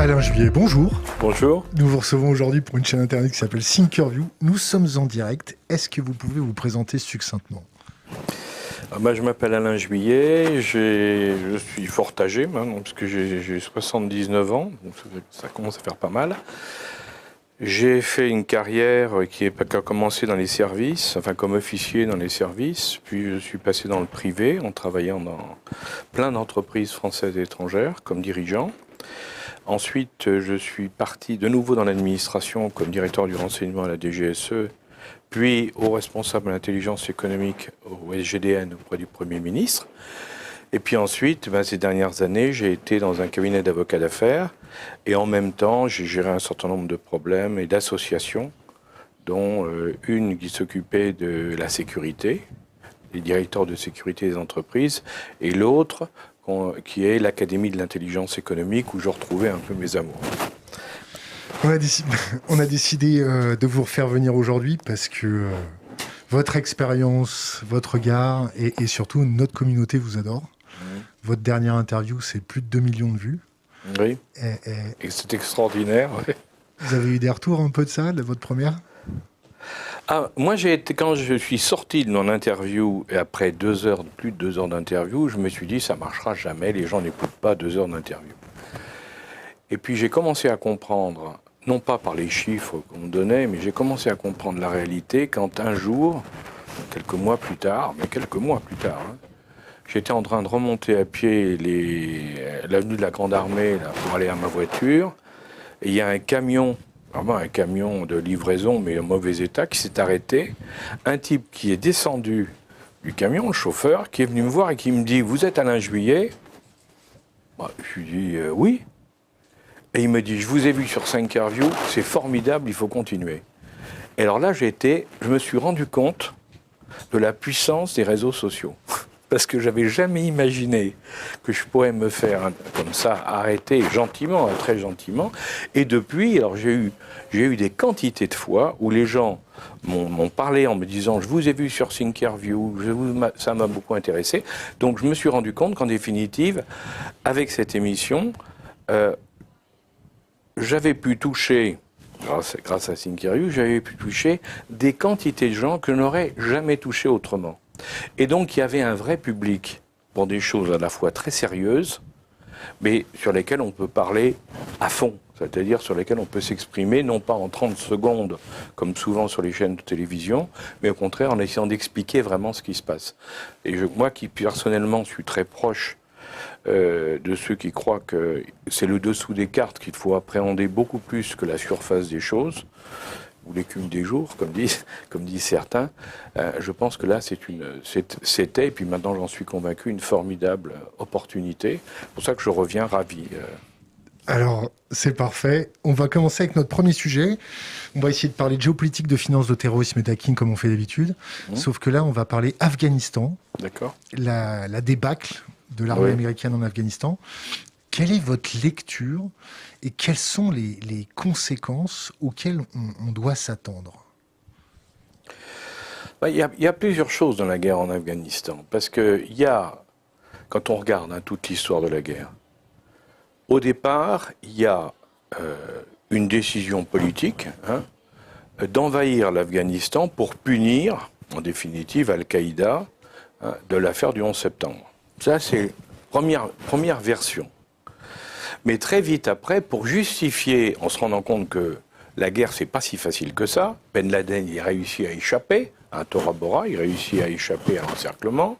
Alain Juillet, bonjour. Bonjour. Nous vous recevons aujourd'hui pour une chaîne internet qui s'appelle Thinkerview. Nous sommes en direct. Est-ce que vous pouvez vous présenter succinctement ? Je m'appelle Alain Juillet, je suis fort âgé maintenant, parce que j'ai 79 ans, donc ça commence à faire pas mal. J'ai fait une carrière qui a commencé dans les services, enfin comme officier dans les services, puis je suis passé dans le privé en travaillant dans plein d'entreprises françaises et étrangères comme dirigeant. Ensuite, je suis parti de nouveau dans l'administration comme directeur du renseignement à la DGSE, puis au responsable de l'intelligence économique au SGDN auprès du Premier ministre. Et puis ensuite, ces dernières années, j'ai été dans un cabinet d'avocats d'affaires et en même temps, j'ai géré un certain nombre de problèmes et d'associations, dont une qui s'occupait de la sécurité, les directeurs de sécurité des entreprises, et l'autre qui est l'Académie de l'intelligence économique où je retrouvais un peu mes amours. On a décidé de vous refaire venir aujourd'hui parce que votre expérience, votre regard et surtout notre communauté vous adore. Votre dernière interview, c'est plus de 2 millions de vues. Oui, et c'est extraordinaire. Ouais. Vous avez eu des retours un peu de ça, de votre première ? Moi, quand je suis sorti de mon interview, et après plus de 2 heures d'interview, je me suis dit, ça ne marchera jamais, les gens n'écoutent pas 2 heures d'interview. Et puis j'ai commencé à comprendre, non pas par les chiffres qu'on me donnait, mais j'ai commencé à comprendre la réalité quand un jour, quelques mois plus tard, j'étais en train de remonter à pied l'avenue de la Grande Armée là, pour aller à ma voiture, et il y a un camion de livraison, mais en mauvais état, qui s'est arrêté. Un type qui est descendu du camion, le chauffeur, qui est venu me voir et qui me dit « Vous êtes Alain Juillet ?» Je lui dis « Oui ». Et il me dit « Je vous ai vu sur Thinkerview, c'est formidable, il faut continuer ». Et alors là, je me suis rendu compte de la puissance des réseaux sociaux. Parce que j'avais jamais imaginé que je pourrais me faire comme ça arrêter gentiment, très gentiment. Et depuis, alors j'ai eu des quantités de fois où les gens m'ont parlé en me disant « Je vous ai vu sur Thinkerview, ça m'a beaucoup intéressé ». Donc je me suis rendu compte qu'en définitive, avec cette émission, j'avais pu toucher, grâce à Thinkerview, j'avais pu toucher des quantités de gens que je n'aurais jamais touchés autrement. Et donc, il y avait un vrai public pour des choses à la fois très sérieuses, mais sur lesquelles on peut parler à fond, c'est-à-dire sur lesquelles on peut s'exprimer, non pas en 30 secondes, comme souvent sur les chaînes de télévision, mais au contraire en essayant d'expliquer vraiment ce qui se passe. Et moi qui, personnellement, suis très proche de ceux qui croient que c'est le dessous des cartes qu'il faut appréhender beaucoup plus que la surface des choses, ou l'écume des jours, comme disent certains, je pense que là, c'était, et puis maintenant j'en suis convaincu, une formidable opportunité. C'est pour ça que je reviens ravi. Alors, c'est parfait. On va commencer avec notre premier sujet. On va essayer de parler de géopolitique, de finance, de terrorisme et d'hacking, comme on fait d'habitude. Sauf que là, on va parler Afghanistan. D'accord. La débâcle de l'armée américaine en Afghanistan. Quelle est votre lecture et quelles sont les conséquences auxquelles on doit s'attendre ? Il y a plusieurs choses dans la guerre en Afghanistan. Parce que quand on regarde toute l'histoire de la guerre, au départ, il y a une décision politique d'envahir l'Afghanistan pour punir, en définitive, Al-Qaïda de l'affaire du 11 septembre. Ça, c'est première version. Mais très vite après, pour justifier, en se rendant compte que la guerre, c'est pas si facile que ça, Ben Laden, il réussit à échapper à Tora Bora, il réussit à échapper à l'encerclement,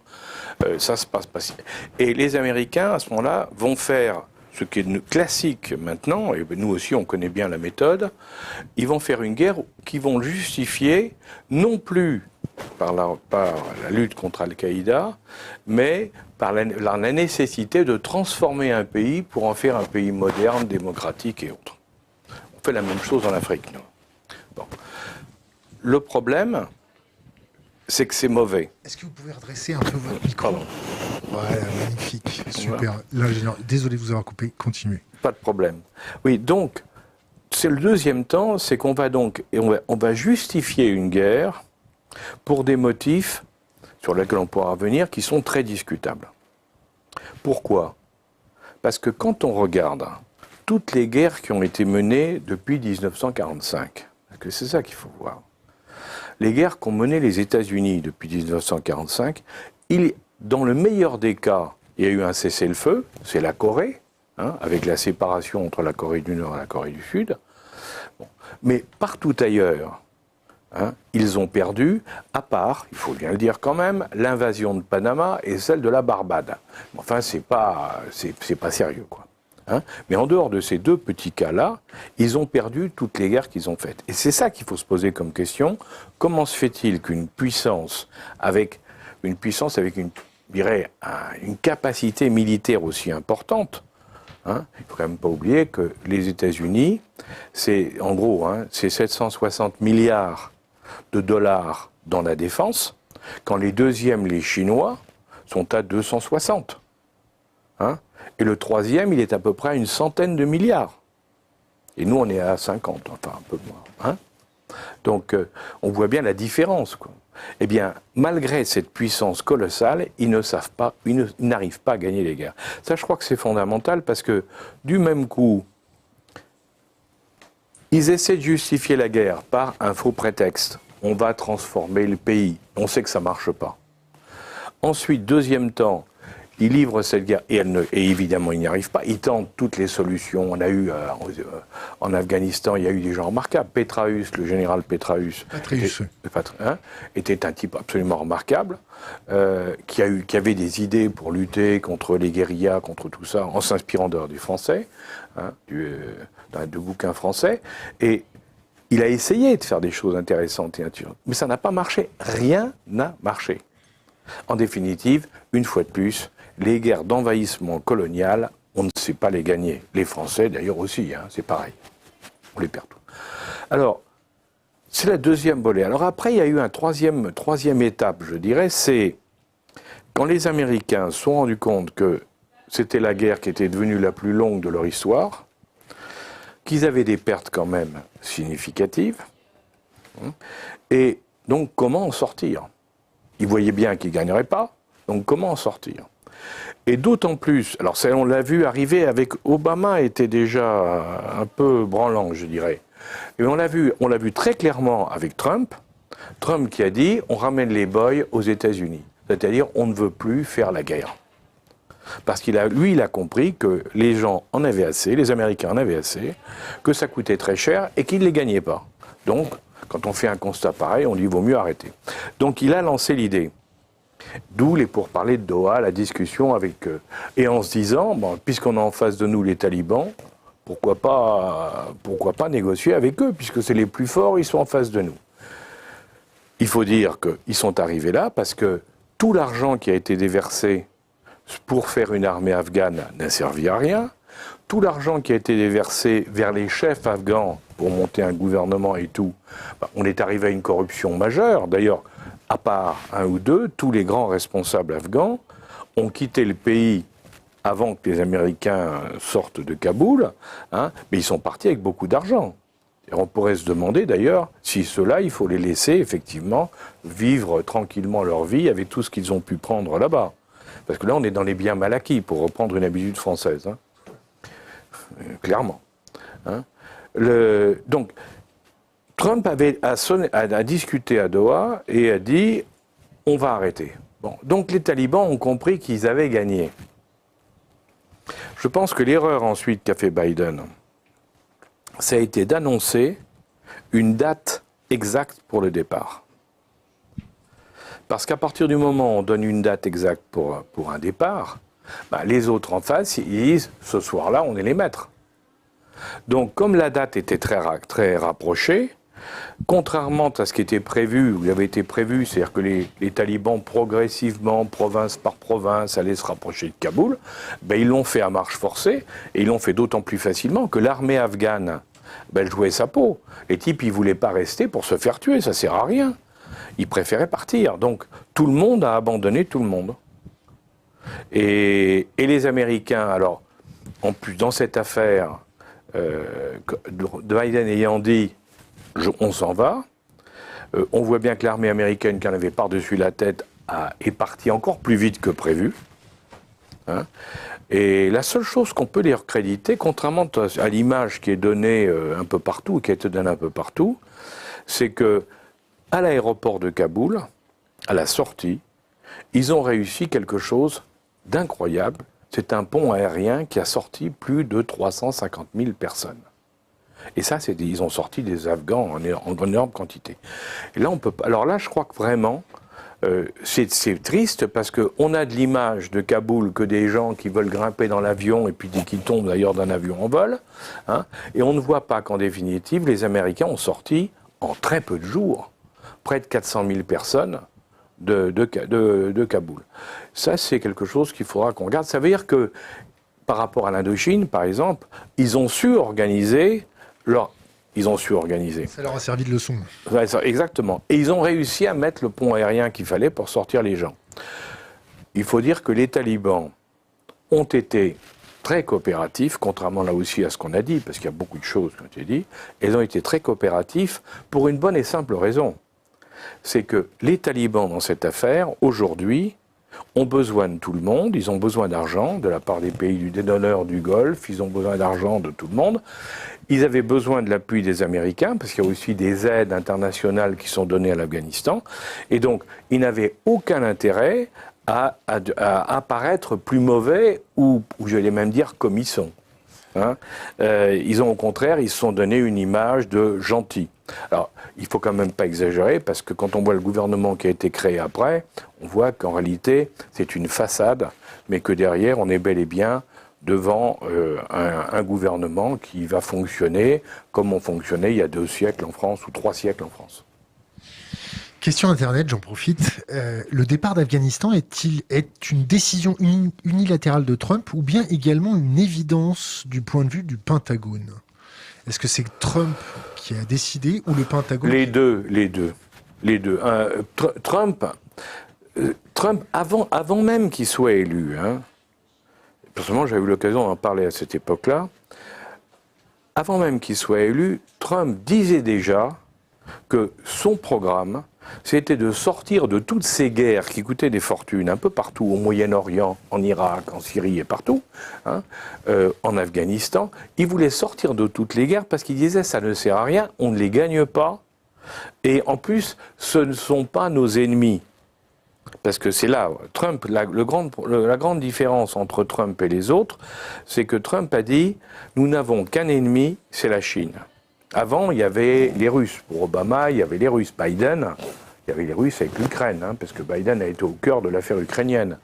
ça se passe pas si... Et les Américains, à ce moment-là, vont faire ce qui est classique maintenant, et nous aussi on connaît bien la méthode, ils vont faire une guerre qui vont justifier non plus par la lutte contre Al-Qaïda, mais par la nécessité de transformer un pays pour en faire un pays moderne, démocratique et autres. On fait la même chose en Afrique, nous. Bon. Le problème, c'est que c'est mauvais. Est-ce que vous pouvez redresser un peu votre micro ? Pardon. Voilà, magnifique, super. L'ingénieur, désolé de vous avoir coupé, continuez. Pas de problème. Oui, donc, c'est le deuxième temps, c'est qu'on va donc, on va justifier une guerre pour des motifs sur lesquels on pourra revenir qui sont très discutables. Pourquoi ? Parce que quand on regarde toutes les guerres qui ont été menées depuis 1945. Parce que c'est ça qu'il faut voir. Les guerres qu'ont menées les États-Unis depuis 1945, dans le meilleur des cas, il y a eu un cessez-le-feu, c'est la Corée, avec la séparation entre la Corée du Nord et la Corée du Sud. Bon. Mais partout ailleurs, ils ont perdu, à part, il faut bien le dire quand même, l'invasion de Panama et celle de la Barbade. Enfin, c'est pas sérieux, quoi. Mais en dehors de ces deux petits cas-là, ils ont perdu toutes les guerres qu'ils ont faites. Et c'est ça qu'il faut se poser comme question. Comment se fait-il qu'une puissance avec une capacité militaire aussi importante, il ne faut quand même pas oublier que les États-Unis, c'est 760 milliards de dollars dans la défense, quand les deuxièmes, les Chinois, sont à 260. Et le troisième, il est à peu près à une centaine de milliards. Et nous, on est à 50, enfin un peu moins. Donc, on voit bien la différence, quoi. Eh bien, malgré cette puissance colossale, ils n'arrivent pas à gagner les guerres. Ça, je crois que c'est fondamental parce que, du même coup, ils essaient de justifier la guerre par un faux prétexte. On va transformer le pays. On sait que ça ne marche pas. Ensuite, deuxième temps, ils livrent cette guerre et évidemment ils n'y arrivent pas. Ils tentent toutes les solutions. On a eu en Afghanistan, il y a eu des gens remarquables. Petraeus, le général Petraeus, était un type absolument remarquable, qui avait des idées pour lutter contre les guérillas, contre tout ça, en s'inspirant d'ailleurs du français, de bouquins français. Et il a essayé de faire des choses intéressantes et intéressantes, mais ça n'a pas marché. Rien n'a marché. En définitive, une fois de plus, les guerres d'envahissement colonial, on ne sait pas les gagner. Les Français, d'ailleurs, aussi, c'est pareil. On les perd tous. Alors, c'est la deuxième volée. Alors après, il y a eu une troisième étape, je dirais, c'est quand les Américains se sont rendus compte que c'était la guerre qui était devenue la plus longue de leur histoire, qu'ils avaient des pertes quand même significatives, et donc comment en sortir ? Ils voyaient bien qu'ils ne gagneraient pas, donc comment en sortir ? Et d'autant plus, alors ça, on l'a vu arriver avec Obama, était déjà un peu branlant, je dirais. Et on l'a vu très clairement avec Trump. Trump qui a dit, on ramène les boys aux États-Unis. C'est-à-dire, on ne veut plus faire la guerre. Parce il a compris que les gens en avaient assez, les Américains en avaient assez, que ça coûtait très cher et qu'ils ne les gagnaient pas. Donc, quand on fait un constat pareil, on dit, il vaut mieux arrêter. Donc, il a lancé l'idée. D'où les pourparlers de Doha, la discussion avec eux. Et en se disant, puisqu'on a en face de nous les talibans, pourquoi pas négocier avec eux, puisque c'est les plus forts, ils sont en face de nous. Il faut dire qu'ils sont arrivés là parce que tout l'argent qui a été déversé pour faire une armée afghane n'a servi à rien. Tout l'argent qui a été déversé vers les chefs afghans pour monter un gouvernement et tout, on est arrivé à une corruption majeure. D'ailleurs, à part un ou deux, tous les grands responsables afghans ont quitté le pays avant que les Américains sortent de Kaboul, mais ils sont partis avec beaucoup d'argent. Et on pourrait se demander d'ailleurs si ceux-là, il faut les laisser effectivement vivre tranquillement leur vie avec tout ce qu'ils ont pu prendre là-bas. Parce que là, on est dans les biens mal acquis, pour reprendre une habitude française. Clairement. Donc, Trump a discuté à Doha et a dit « on va arrêter ». Donc les talibans ont compris qu'ils avaient gagné. Je pense que l'erreur ensuite qu'a fait Biden, ça a été d'annoncer une date exacte pour le départ. Parce qu'à partir du moment où on donne une date exacte pour un départ, les autres en face, ils disent « ce soir-là, on est les maîtres ». Donc comme la date était très rapprochée, contrairement à ce qui était prévu, ou avait été prévu, c'est-à-dire que les talibans progressivement, province par province, allaient se rapprocher de Kaboul, ils l'ont fait à marche forcée, et ils l'ont fait d'autant plus facilement que l'armée afghane, elle jouait sa peau. Les types, ils ne voulaient pas rester pour se faire tuer, ça ne sert à rien. Ils préféraient partir. Donc tout le monde a abandonné tout le monde. Et les Américains, alors, en plus, dans cette affaire, Biden ayant dit on s'en va, on voit bien que l'armée américaine qui en avait par-dessus la tête est partie encore plus vite que prévu. Hein. Et la seule chose qu'on peut les recréditer, contrairement à l'image qui est donnée un peu partout, qui a été donnée un peu partout, c'est que à l'aéroport de Kaboul, à la sortie, ils ont réussi quelque chose d'incroyable. C'est un pont aérien qui a sorti plus de 350 000 personnes. Et ça, ils ont sorti des Afghans en énorme quantité. Et là, alors là, je crois que vraiment, c'est triste parce qu'on a de l'image de Kaboul que des gens qui veulent grimper dans l'avion et puis qui tombent d'ailleurs d'un avion en vol. Hein, et on ne voit pas qu'en définitive, les Américains ont sorti en très peu de jours près de 400 000 personnes de Kaboul. Ça, c'est quelque chose qu'il faudra qu'on regarde. Ça veut dire que, par rapport à l'Indochine, par exemple, ils ont su organiser. Ça leur a servi de leçon. Exactement. Et ils ont réussi à mettre le pont aérien qu'il fallait pour sortir les gens. Il faut dire que les talibans ont été très coopératifs, contrairement là aussi à ce qu'on a dit, parce qu'il y a beaucoup de choses qui ont été dites. Ils ont été très coopératifs pour une bonne et simple raison. C'est que les talibans dans cette affaire, aujourd'hui, ont besoin de tout le monde, ils ont besoin d'argent de la part des pays des donneurs du Golfe, ils ont besoin d'argent de tout le monde. Ils avaient besoin de l'appui des Américains, parce qu'il y a aussi des aides internationales qui sont données à l'Afghanistan. Et donc, ils n'avaient aucun intérêt à apparaître plus mauvais, ou j'allais même dire comme ils sont. Hein, ils ont au contraire, ils se sont donné une image de gentils. Alors, il faut quand même pas exagérer, parce que quand on voit le gouvernement qui a été créé après, on voit qu'en réalité, c'est une façade, mais que derrière, on est bel et bien devant un gouvernement qui va fonctionner comme on fonctionnait il y a 2 siècles en France, ou 3 siècles en France. Question Internet, j'en profite. Le départ d'Afghanistan est une décision unilatérale de Trump ou bien également une évidence du point de vue du Pentagone? Est-ce que c'est Trump qui a décidé ou le Pentagone? Les deux. Trump, avant même qu'il soit élu, hein, personnellement j'avais eu l'occasion d'en parler à cette époque-là, avant même qu'il soit élu, Trump disait déjà que son programme, c'était de sortir de toutes ces guerres qui coûtaient des fortunes un peu partout, au Moyen-Orient, en Irak, en Syrie et partout, hein, en Afghanistan. Il voulait sortir de toutes les guerres parce qu'il disait ça ne sert à rien, on ne les gagne pas. Et en plus, ce ne sont pas nos ennemis. Parce que c'est là, Trump, la grande différence entre Trump et les autres, c'est que Trump a dit « nous n'avons qu'un ennemi, c'est la Chine ». Avant, il y avait les Russes. Pour Obama, il y avait les Russes. Biden, il y avait les Russes avec l'Ukraine, hein, parce que Biden a été au cœur de l'affaire ukrainienne.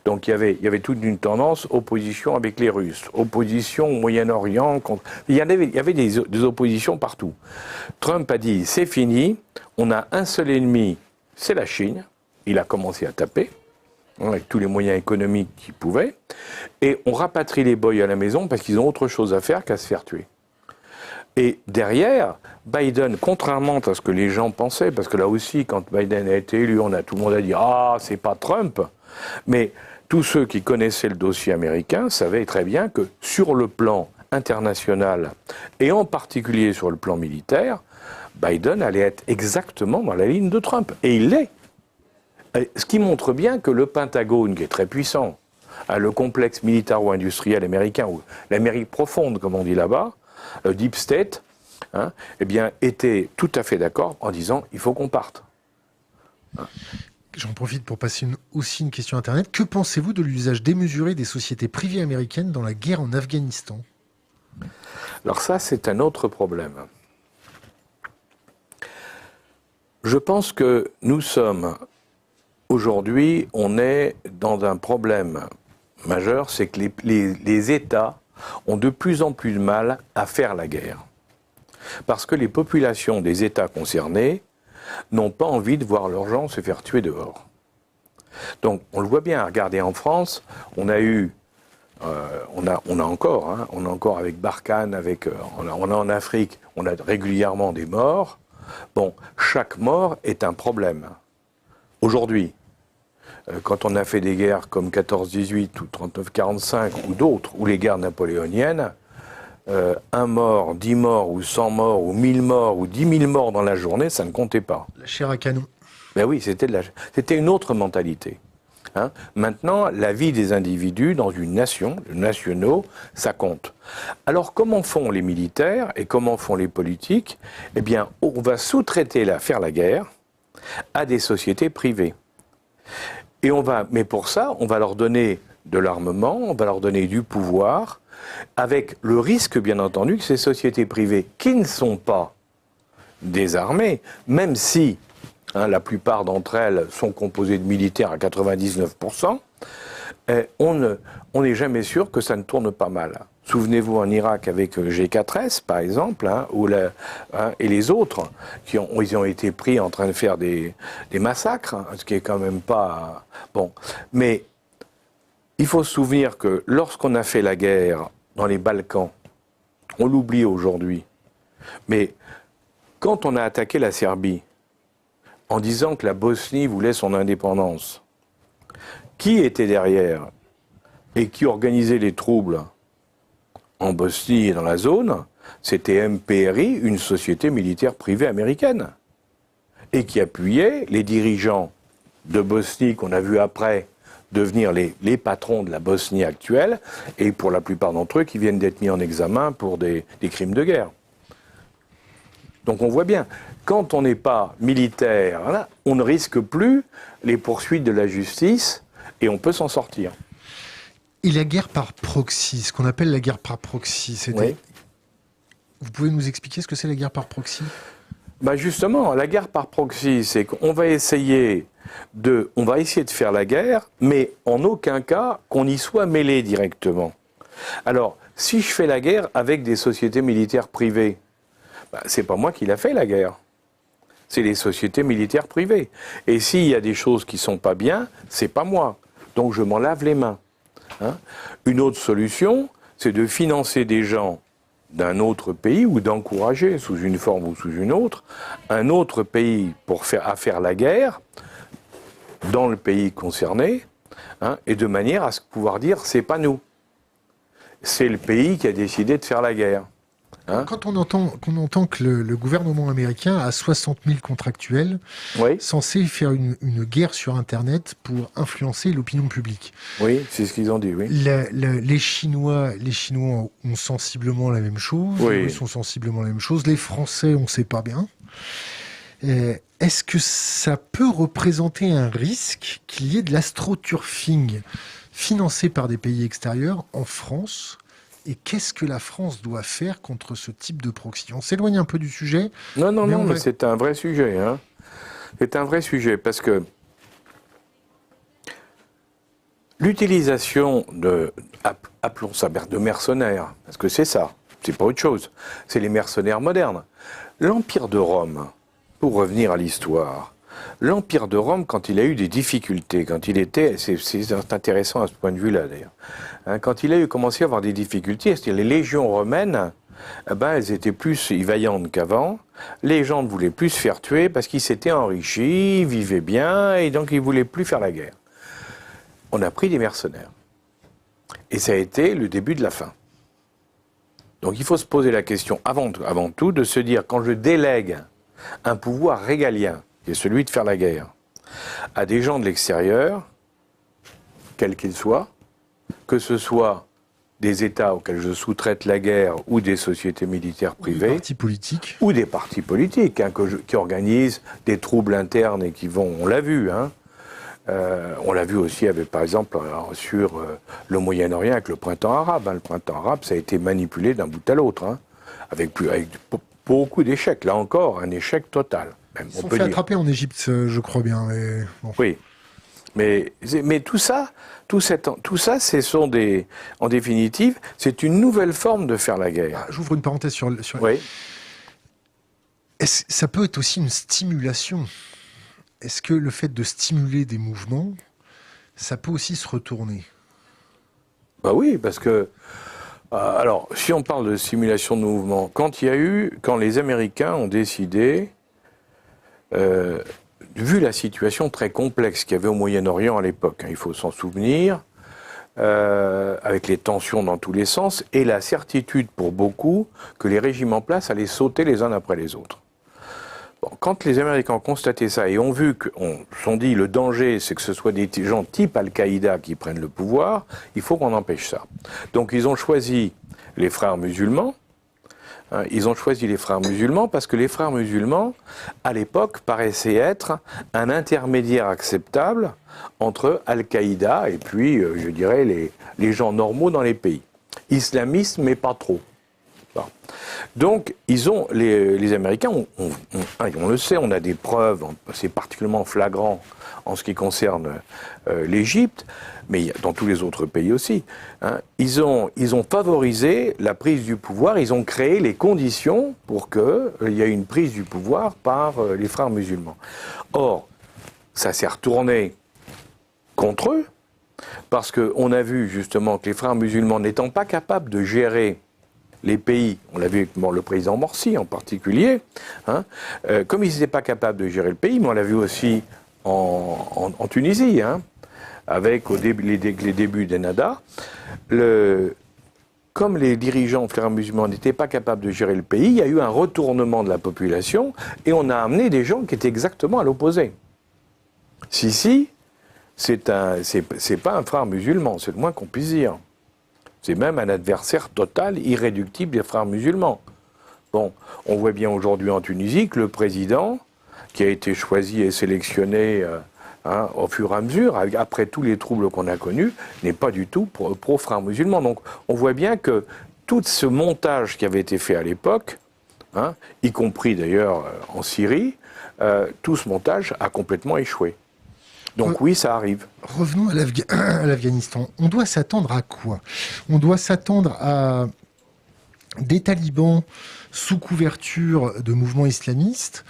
Donc il y avait toute une tendance opposition avec les Russes, opposition au Moyen-Orient. Il y avait des oppositions partout. Trump a dit c'est fini, on a un seul ennemi, c'est la Chine. Il a commencé à taper, hein, avec tous les moyens économiques qu'il pouvait, et on rapatrie les boys à la maison parce qu'ils ont autre chose à faire qu'à se faire tuer. Et derrière, Biden, contrairement à ce que les gens pensaient, parce que là aussi, quand Biden a été élu, tout le monde a dit « Ah, c'est pas Trump », mais tous ceux qui connaissaient le dossier américain savaient très bien que sur le plan international, et en particulier sur le plan militaire, Biden allait être exactement dans la ligne de Trump. Et il l'est. Ce qui montre bien que le Pentagone, qui est très puissant, le complexe militaro-industriel américain, ou l'Amérique profonde, comme on dit là-bas, Deep State, hein, eh bien, était tout à fait d'accord en disant il faut qu'on parte. Hein. J'en profite pour passer aussi une question Internet. Que pensez-vous de l'usage démesuré des sociétés privées américaines dans la guerre en Afghanistan? Alors ça, c'est un autre problème. Je pense que nous sommes, aujourd'hui, on est dans un problème majeur, c'est que les États ont de plus en plus de mal à faire la guerre. Parce que les populations des États concernés n'ont pas envie de voir leurs gens se faire tuer dehors. Donc, on le voit bien, regardez en France, on a encore avec Barkhane, on a en Afrique, on a régulièrement des morts. Bon, chaque mort est un problème. Aujourd'hui, quand on a fait des guerres comme 14-18 ou 39-45 ou d'autres, ou les guerres napoléoniennes, 1 mort, 10 morts, ou 100 morts, ou 1000 morts, ou 10 000 morts dans la journée, ça ne comptait pas. La chair à canon. Ben oui, c'était une autre mentalité. Maintenant, la vie des individus dans une nation, les nationaux, ça compte. Alors, comment font les militaires et comment font les politiques? Eh bien, on va sous-traiter faire la guerre à des sociétés privées. Mais pour ça, on va leur donner de l'armement, on va leur donner du pouvoir, avec le risque, bien entendu, que ces sociétés privées, qui ne sont pas des armées, même si la plupart d'entre elles sont composées de militaires à 99%, on n'est jamais sûr que ça ne tourne pas mal. Souvenez-vous en Irak avec G4S, par exemple, et les autres, ils ont été pris en train de faire des massacres, ce qui est quand même pas... Bon, mais il faut se souvenir que lorsqu'on a fait la guerre dans les Balkans, on l'oublie aujourd'hui, mais quand on a attaqué la Serbie, en disant que la Bosnie voulait son indépendance, qui était derrière et qui organisait les troubles en Bosnie et dans la zone? C'était MPRI, une société militaire privée américaine, et qui appuyait les dirigeants de Bosnie qu'on a vu après devenir les patrons de la Bosnie actuelle, et pour la plupart d'entre eux qui viennent d'être mis en examen pour des crimes de guerre. Donc on voit bien, quand on n'est pas militaire, on ne risque plus les poursuites de la justice et on peut s'en sortir. Et la guerre par proxy, ce qu'on appelle la guerre par proxy, c'était... Oui. Vous pouvez nous expliquer ce que c'est la guerre par proxy? Justement, la guerre par proxy, c'est qu'on va essayer de faire la guerre, mais en aucun cas qu'on y soit mêlé directement. Alors, si je fais la guerre avec des sociétés militaires privées, c'est pas moi qui l'a fait la guerre. C'est les sociétés militaires privées. Et s'il y a des choses qui sont pas bien, c'est pas moi. Donc je m'en lave les mains. Une autre solution, c'est de financer des gens d'un autre pays ou d'encourager, sous une forme ou sous une autre, un autre pays à faire la guerre dans le pays concerné, et de manière à pouvoir dire c'est pas nous. C'est le pays qui a décidé de faire la guerre. Quand on entend que le gouvernement américain a 60 000 contractuels censés faire une guerre sur Internet pour influencer l'opinion publique. Oui, c'est ce qu'ils ont dit, oui. Les Chinois ont sensiblement la même chose, les Russes ont sensiblement la même chose, les Français, on ne sait pas bien. Est-ce que ça peut représenter un risque qu'il y ait de l'astroturfing financé par des pays extérieurs en France ? Et qu'est-ce que la France doit faire contre ce type de proxy? On s'éloigne un peu du sujet. Mais c'est un vrai sujet. C'est un vrai sujet parce que l'utilisation appelons ça de mercenaires, parce que c'est ça, c'est pas autre chose. C'est les mercenaires modernes. L'Empire de Rome, pour revenir à l'histoire, l'Empire de Rome, quand il a eu des difficultés, c'est intéressant à ce point de vue-là d'ailleurs, quand il a commencé à avoir des difficultés, c'est-à-dire les légions romaines, elles étaient plus vaillantes qu'avant, les gens ne voulaient plus se faire tuer parce qu'ils s'étaient enrichis, ils vivaient bien, et donc ils ne voulaient plus faire la guerre. On a pris des mercenaires. Et ça a été le début de la fin. Donc il faut se poser la question, avant tout, de se dire, quand je délègue un pouvoir régalien, qui est celui de faire la guerre, à des gens de l'extérieur, quels qu'ils soient, que ce soit des États auxquels je sous-traite la guerre ou des sociétés militaires privées, ou des partis politiques, qui organisent des troubles internes et qui vont, on l'a vu, on l'a vu aussi avec, par exemple, sur le Moyen-Orient avec le printemps arabe. Le printemps arabe, ça a été manipulé d'un bout à l'autre, avec beaucoup d'échecs. Là encore, un échec total. Ils se sont fait attraper en Égypte, je crois bien. Mais bon. Oui, mais tout ça, ce sont en définitive, c'est une nouvelle forme de faire la guerre. J'ouvre une parenthèse sur... Oui. Ça peut être aussi une stimulation. Est-ce que le fait de stimuler des mouvements, ça peut aussi se retourner? Oui, parce que... alors, si on parle de stimulation de mouvement, quand les Américains ont décidé... vu la situation très complexe qu'il y avait au Moyen-Orient à l'époque, il faut s'en souvenir, avec les tensions dans tous les sens, et la certitude pour beaucoup que les régimes en place allaient sauter les uns après les autres. Bon, quand les Américains ont constaté ça et ont vu se sont dit le danger, c'est que ce soit des gens type Al-Qaïda qui prennent le pouvoir, il faut qu'on empêche ça. Donc ils ont choisi les frères musulmans. Ils ont choisi les frères musulmans parce que les frères musulmans, à l'époque, paraissaient être un intermédiaire acceptable entre Al-Qaïda et puis, je dirais, les gens normaux dans les pays. Islamistes, mais pas trop. Bon. Donc, les Américains, on le sait, on a des preuves, c'est particulièrement flagrant en ce qui concerne l'Égypte, mais dans tous les autres pays aussi. Ils ont favorisé la prise du pouvoir, ils ont créé les conditions pour qu'il y ait une prise du pouvoir par les frères musulmans. Or, ça s'est retourné contre eux, parce qu'on a vu justement que les frères musulmans n'étant pas capables de gérer les pays, on l'a vu avec le président Morsi en particulier, comme ils n'étaient pas capables de gérer le pays, mais on l'a vu aussi en Tunisie, avec les débuts d'Ennahda, comme les dirigeants frères musulmans n'étaient pas capables de gérer le pays, il y a eu un retournement de la population et on a amené des gens qui étaient exactement à l'opposé. Sisi, c'est pas un frère musulman, c'est le moins qu'on puisse dire. C'est même un adversaire total, irréductible des frères musulmans. Bon, on voit bien aujourd'hui en Tunisie que le président, qui a été choisi et sélectionné au fur et à mesure, après tous les troubles qu'on a connus, n'est pas du tout pro-frères musulmans. Donc on voit bien que tout ce montage qui avait été fait à l'époque, y compris d'ailleurs en Syrie, tout ce montage a complètement échoué. Donc oui, ça arrive. Revenons à l'Afghanistan. On doit s'attendre à quoi? On doit s'attendre à des talibans sous couverture de mouvements islamistes,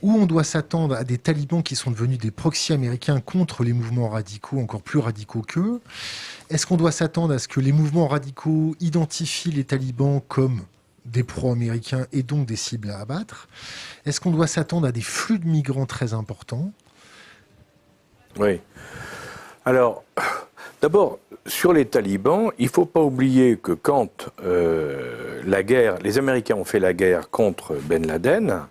ou on doit s'attendre à des talibans qui sont devenus des proxys américains contre les mouvements radicaux, encore plus radicaux qu'eux? Est-ce qu'on doit s'attendre à ce que les mouvements radicaux identifient les talibans comme des pro-américains et donc des cibles à abattre? Est-ce qu'on doit s'attendre à des flux de migrants très importants? Oui. Alors, d'abord, sur les talibans, il ne faut pas oublier que quand les Américains ont fait la guerre contre Ben Laden,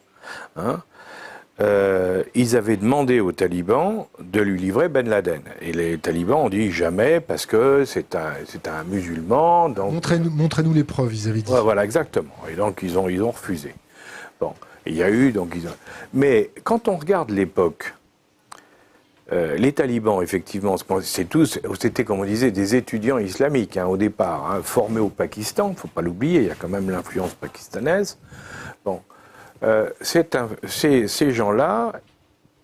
ils avaient demandé aux talibans de lui livrer Ben Laden. Et les talibans ont dit jamais parce que c'est un musulman. Montrez-nous les preuves, ils avaient dit. Ouais, voilà, exactement. Et donc ils ont refusé. Bon, et il y a eu Mais quand on regarde l'époque, les talibans, effectivement, c'était, comme on disait, des étudiants islamiques au départ, formés au Pakistan, il ne faut pas l'oublier, il y a quand même l'influence pakistanaise. Bon, ces gens-là,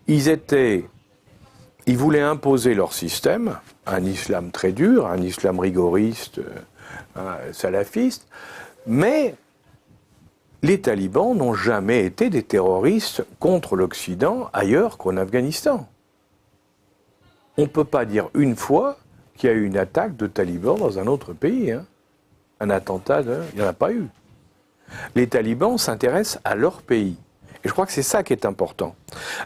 ils voulaient imposer leur système, un islam très dur, un islam rigoriste, salafiste, mais les talibans n'ont jamais été des terroristes contre l'Occident ailleurs qu'en Afghanistan. On ne peut pas dire une fois qu'il y a eu une attaque de talibans dans un autre pays. Un attentat, il n'y en a pas eu. Les talibans s'intéressent à leur pays. Et je crois que c'est ça qui est important.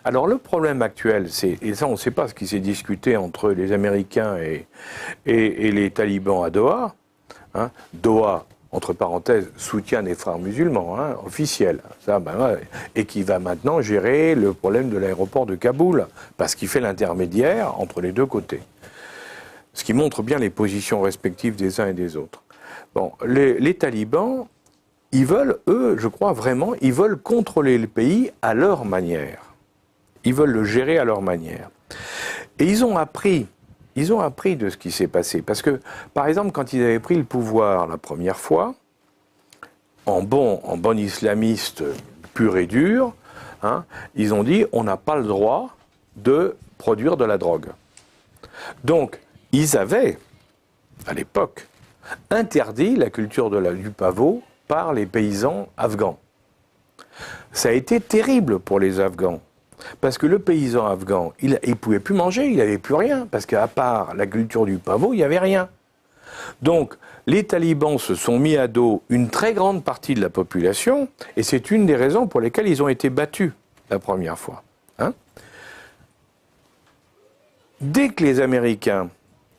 Alors le problème actuel, et ça on ne sait pas ce qui s'est discuté entre les Américains et les talibans à Doha. Doha, entre parenthèses, soutient des frères musulmans, officiels, et qui va maintenant gérer le problème de l'aéroport de Kaboul, parce qu'il fait l'intermédiaire entre les deux côtés. Ce qui montre bien les positions respectives des uns et des autres. Bon, les talibans, ils veulent, eux, je crois vraiment, ils veulent contrôler le pays à leur manière. Ils veulent le gérer à leur manière. Et ils ont appris de ce qui s'est passé. Parce que, par exemple, quand ils avaient pris le pouvoir la première fois, en bon islamiste pur et dur, ils ont dit on n'a pas le droit de produire de la drogue. Donc, ils avaient, à l'époque, interdit la culture du pavot par les paysans afghans. Ça a été terrible pour les Afghans. Parce que le paysan afghan, il ne pouvait plus manger, il n'avait plus rien, parce qu'à part la culture du pavot, il n'y avait rien. Donc, les talibans se sont mis à dos une très grande partie de la population, et c'est une des raisons pour lesquelles ils ont été battus la première fois. Dès que les Américains,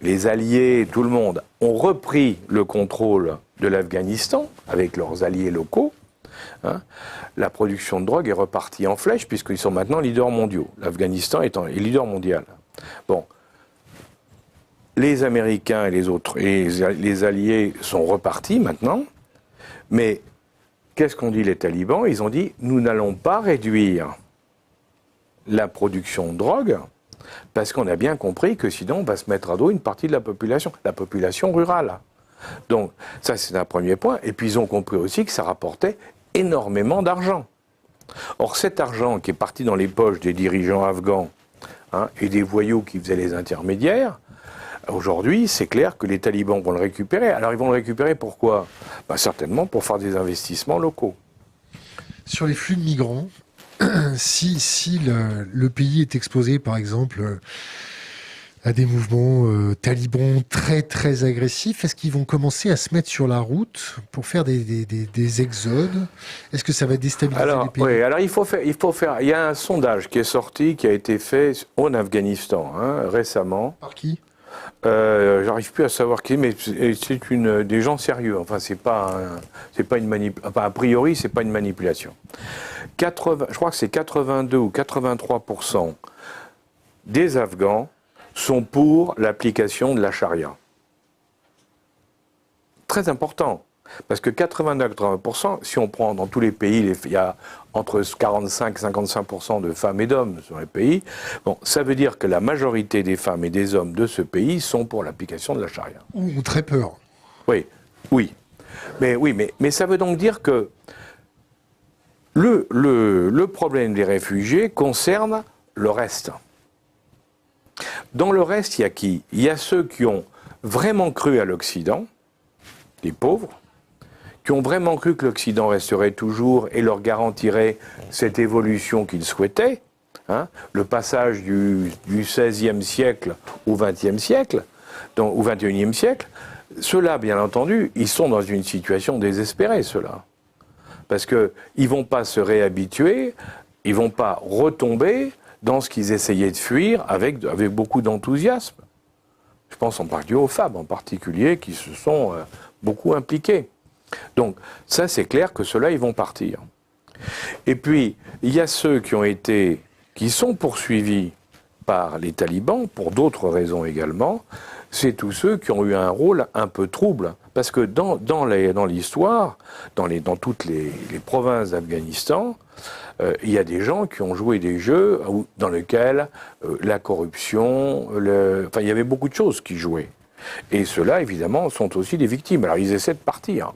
les Alliés, tout le monde, ont repris le contrôle de l'Afghanistan, avec leurs alliés locaux, Hein, la production de drogue est repartie en flèche puisqu'ils sont maintenant leaders mondiaux. L'Afghanistan est leader mondial. Bon, les Américains et les autres, et les alliés sont repartis maintenant, mais qu'est-ce qu'ont dit les talibans? Ils ont dit, nous n'allons pas réduire la production de drogue, parce qu'on a bien compris que sinon on va se mettre à dos une partie de la population rurale. Donc ça c'est un premier point, et puis ils ont compris aussi que ça rapportait énormément d'argent. Or cet argent qui est parti dans les poches des dirigeants afghans et des voyous qui faisaient les intermédiaires, aujourd'hui c'est clair que les talibans vont le récupérer. Alors ils vont le récupérer pourquoi? Certainement pour faire des investissements locaux. Sur les flux de migrants, si le pays est exposé par exemple à des mouvements talibans très très agressifs, est-ce qu'ils vont commencer à se mettre sur la route pour faire des exodes? Est-ce que ça va déstabiliser les pays? Oui, alors il faut faire. Il y a un sondage qui est sorti, qui a été fait en Afghanistan récemment. Par qui? J'arrive plus à savoir qui, mais c'est des gens sérieux. Enfin, c'est pas une manipulation. Enfin, a priori, c'est pas une manipulation. Je crois que c'est 82 ou 83% des Afghans sont pour l'application de la charia. Très important. Parce que 89-80%, si on prend dans tous les pays, il y a entre 45 et 55% de femmes et d'hommes sur les pays. Bon, ça veut dire que la majorité des femmes et des hommes de ce pays sont pour l'application de la charia. Ou très peur. Oui. Mais ça veut donc dire que le problème des réfugiés concerne le reste. Dans le reste, il y a qui? Il y a ceux qui ont vraiment cru à l'Occident, les pauvres, qui ont vraiment cru que l'Occident resterait toujours et leur garantirait cette évolution qu'ils souhaitaient, le passage du XVIe siècle au XXe siècle, au XXIe siècle. Ceux-là, bien entendu, ils sont dans une situation désespérée, ceux-là. Parce qu'ils ne vont pas se réhabituer, ils ne vont pas retomber dans ce qu'ils essayaient de fuir avec beaucoup d'enthousiasme. Je pense en particulier aux femmes, en particulier, qui se sont beaucoup impliquées. Donc, ça, c'est clair que ceux-là, ils vont partir. Et puis, il y a ceux qui sont poursuivis par les talibans, pour d'autres raisons également, c'est tous ceux qui ont eu un rôle un peu trouble. Parce que dans l'histoire, dans toutes les provinces d'Afghanistan, il y a des gens qui ont joué des jeux dans lesquels la corruption, il y avait beaucoup de choses qui jouaient. Et ceux-là, évidemment, sont aussi des victimes. Alors, ils essaient de partir.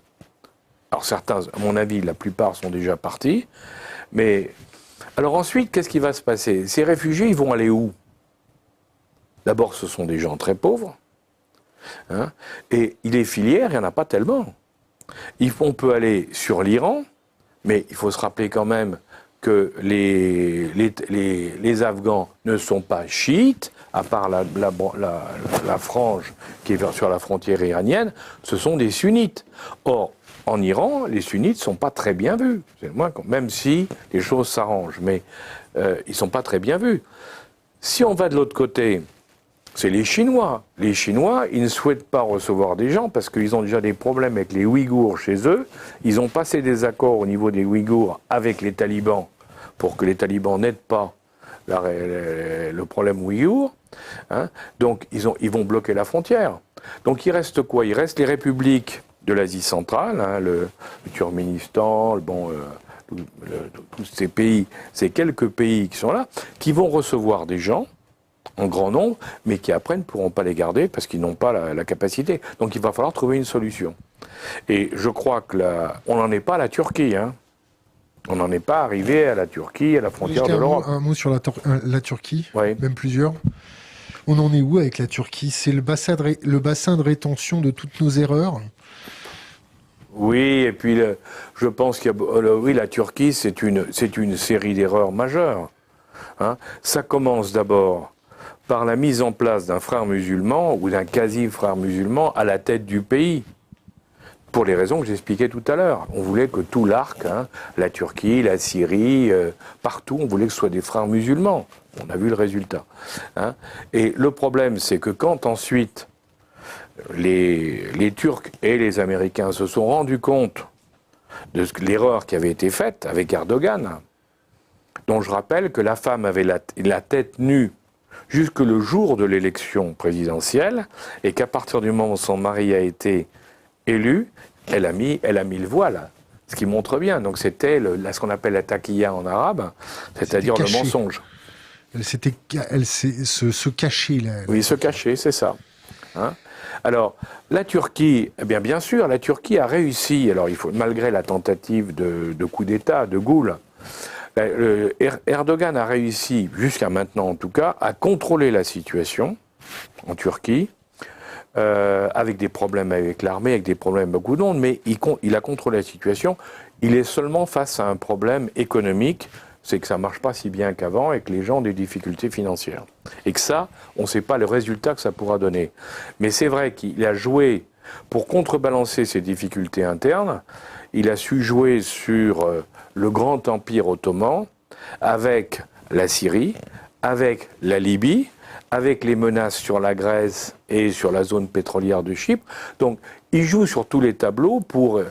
Alors, certains, à mon avis, la plupart sont déjà partis. Mais, alors ensuite, qu'est-ce qui va se passer? Ces réfugiés, ils vont aller où? D'abord, ce sont des gens très pauvres. Et les filières, il n'y en a pas tellement. On peut aller sur l'Iran, mais il faut se rappeler quand même que les Afghans ne sont pas chiites, à part la frange qui est sur la frontière iranienne, ce sont des sunnites. Or, en Iran, les sunnites ne sont pas très bien vus, même si les choses s'arrangent, mais ils ne sont pas très bien vus. Si on va de l'autre côté, c'est les Chinois. Les Chinois, ils ne souhaitent pas recevoir des gens parce qu'ils ont déjà des problèmes avec les Ouïghours chez eux. Ils ont passé des accords au niveau des Ouïghours avec les talibans pour que les talibans n'aident pas le problème ouïghour. Donc, ils vont bloquer la frontière. Donc, il reste quoi? Il reste les républiques de l'Asie centrale, le Turkménistan, tous ces pays, ces quelques pays qui sont là, qui vont recevoir des gens en grand nombre, mais qui après ne pourront pas les garder parce qu'ils n'ont pas la capacité. Donc il va falloir trouver une solution. Et je crois que on n'en est pas à la Turquie. On n'en est pas arrivé à la Turquie, à la frontière de l'Europe. Un mot sur la Turquie, oui. Même plusieurs. On en est où avec la Turquie? C'est le bassin de rétention de toutes nos erreurs? Oui, et puis je pense oui, la Turquie, c'est une série d'erreurs majeures. Ça commence d'abord par la mise en place d'un frère musulman ou d'un quasi-frère musulman à la tête du pays. Pour les raisons que j'expliquais tout à l'heure. On voulait que tout l'arc, la Turquie, la Syrie, partout, on voulait que ce soit des frères musulmans. On a vu le résultat. Et le problème, c'est que quand ensuite les Turcs et les Américains se sont rendus compte de l'erreur qui avait été faite avec Erdogan, dont je rappelle que la femme avait la tête nue jusque le jour de l'élection présidentielle, et qu'à partir du moment où son mari a été élu, elle a mis le voile, ce qui montre bien. Donc c'était ce qu'on appelle la taquilla en arabe, c'est-à-dire le mensonge. Elle se cachait là. Oui, se cacher, c'est ça. Hein? Alors, la Turquie, eh bien sûr, la Turquie a réussi, alors malgré la tentative de coup d'État de Gül, Erdogan a réussi, jusqu'à maintenant en tout cas, à contrôler la situation en Turquie, avec des problèmes avec l'armée, avec des problèmes beaucoup de monde, mais il a contrôlé la situation. Il est seulement face à un problème économique, c'est que ça ne marche pas si bien qu'avant et que les gens ont des difficultés financières. Et que ça, on ne sait pas le résultat que ça pourra donner. Mais c'est vrai qu'il a joué, pour contrebalancer ces difficultés internes, il a su jouer sur le grand empire ottoman, avec la Syrie, avec la Libye, avec les menaces sur la Grèce et sur la zone pétrolière de Chypre. Donc, il joue sur tous les tableaux pour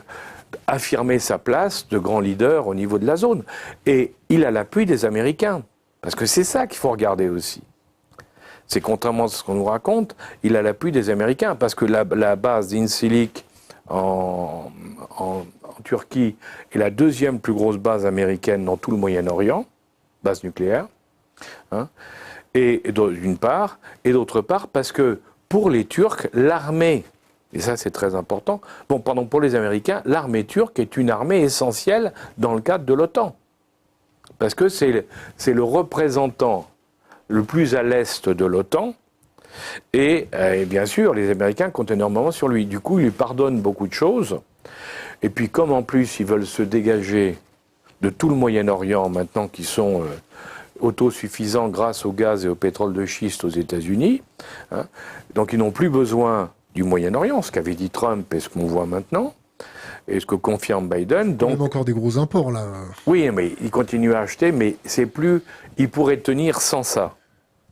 affirmer sa place de grand leader au niveau de la zone. Et il a l'appui des Américains. Parce que c'est ça qu'il faut regarder aussi. C'est contrairement à ce qu'on nous raconte, il a l'appui des Américains. Parce que la base d'Insilik en Turquie est la deuxième plus grosse base américaine dans tout le Moyen-Orient, base nucléaire. Hein, et d'une part, et d'autre part, parce que pour les Turcs, l'armée, et ça c'est très important, pour les Américains, l'armée turque est une armée essentielle dans le cadre de l'OTAN. Parce que c'est le représentant le plus à l'est de l'OTAN, et bien sûr, les Américains comptent énormément sur lui. Du coup, ils lui pardonnent beaucoup de choses, et puis comme en plus ils veulent se dégager de tout le Moyen-Orient maintenant qu'ils sont autosuffisants grâce au gaz et au pétrole de schiste aux États-Unis, hein, donc ils n'ont plus besoin du Moyen-Orient, ce qu'avait dit Trump et ce qu'on voit maintenant, et ce que confirme Biden. Donc, il y a encore des gros imports là. Oui, mais il continue à acheter, mais c'est plus. Il pourrait tenir sans ça.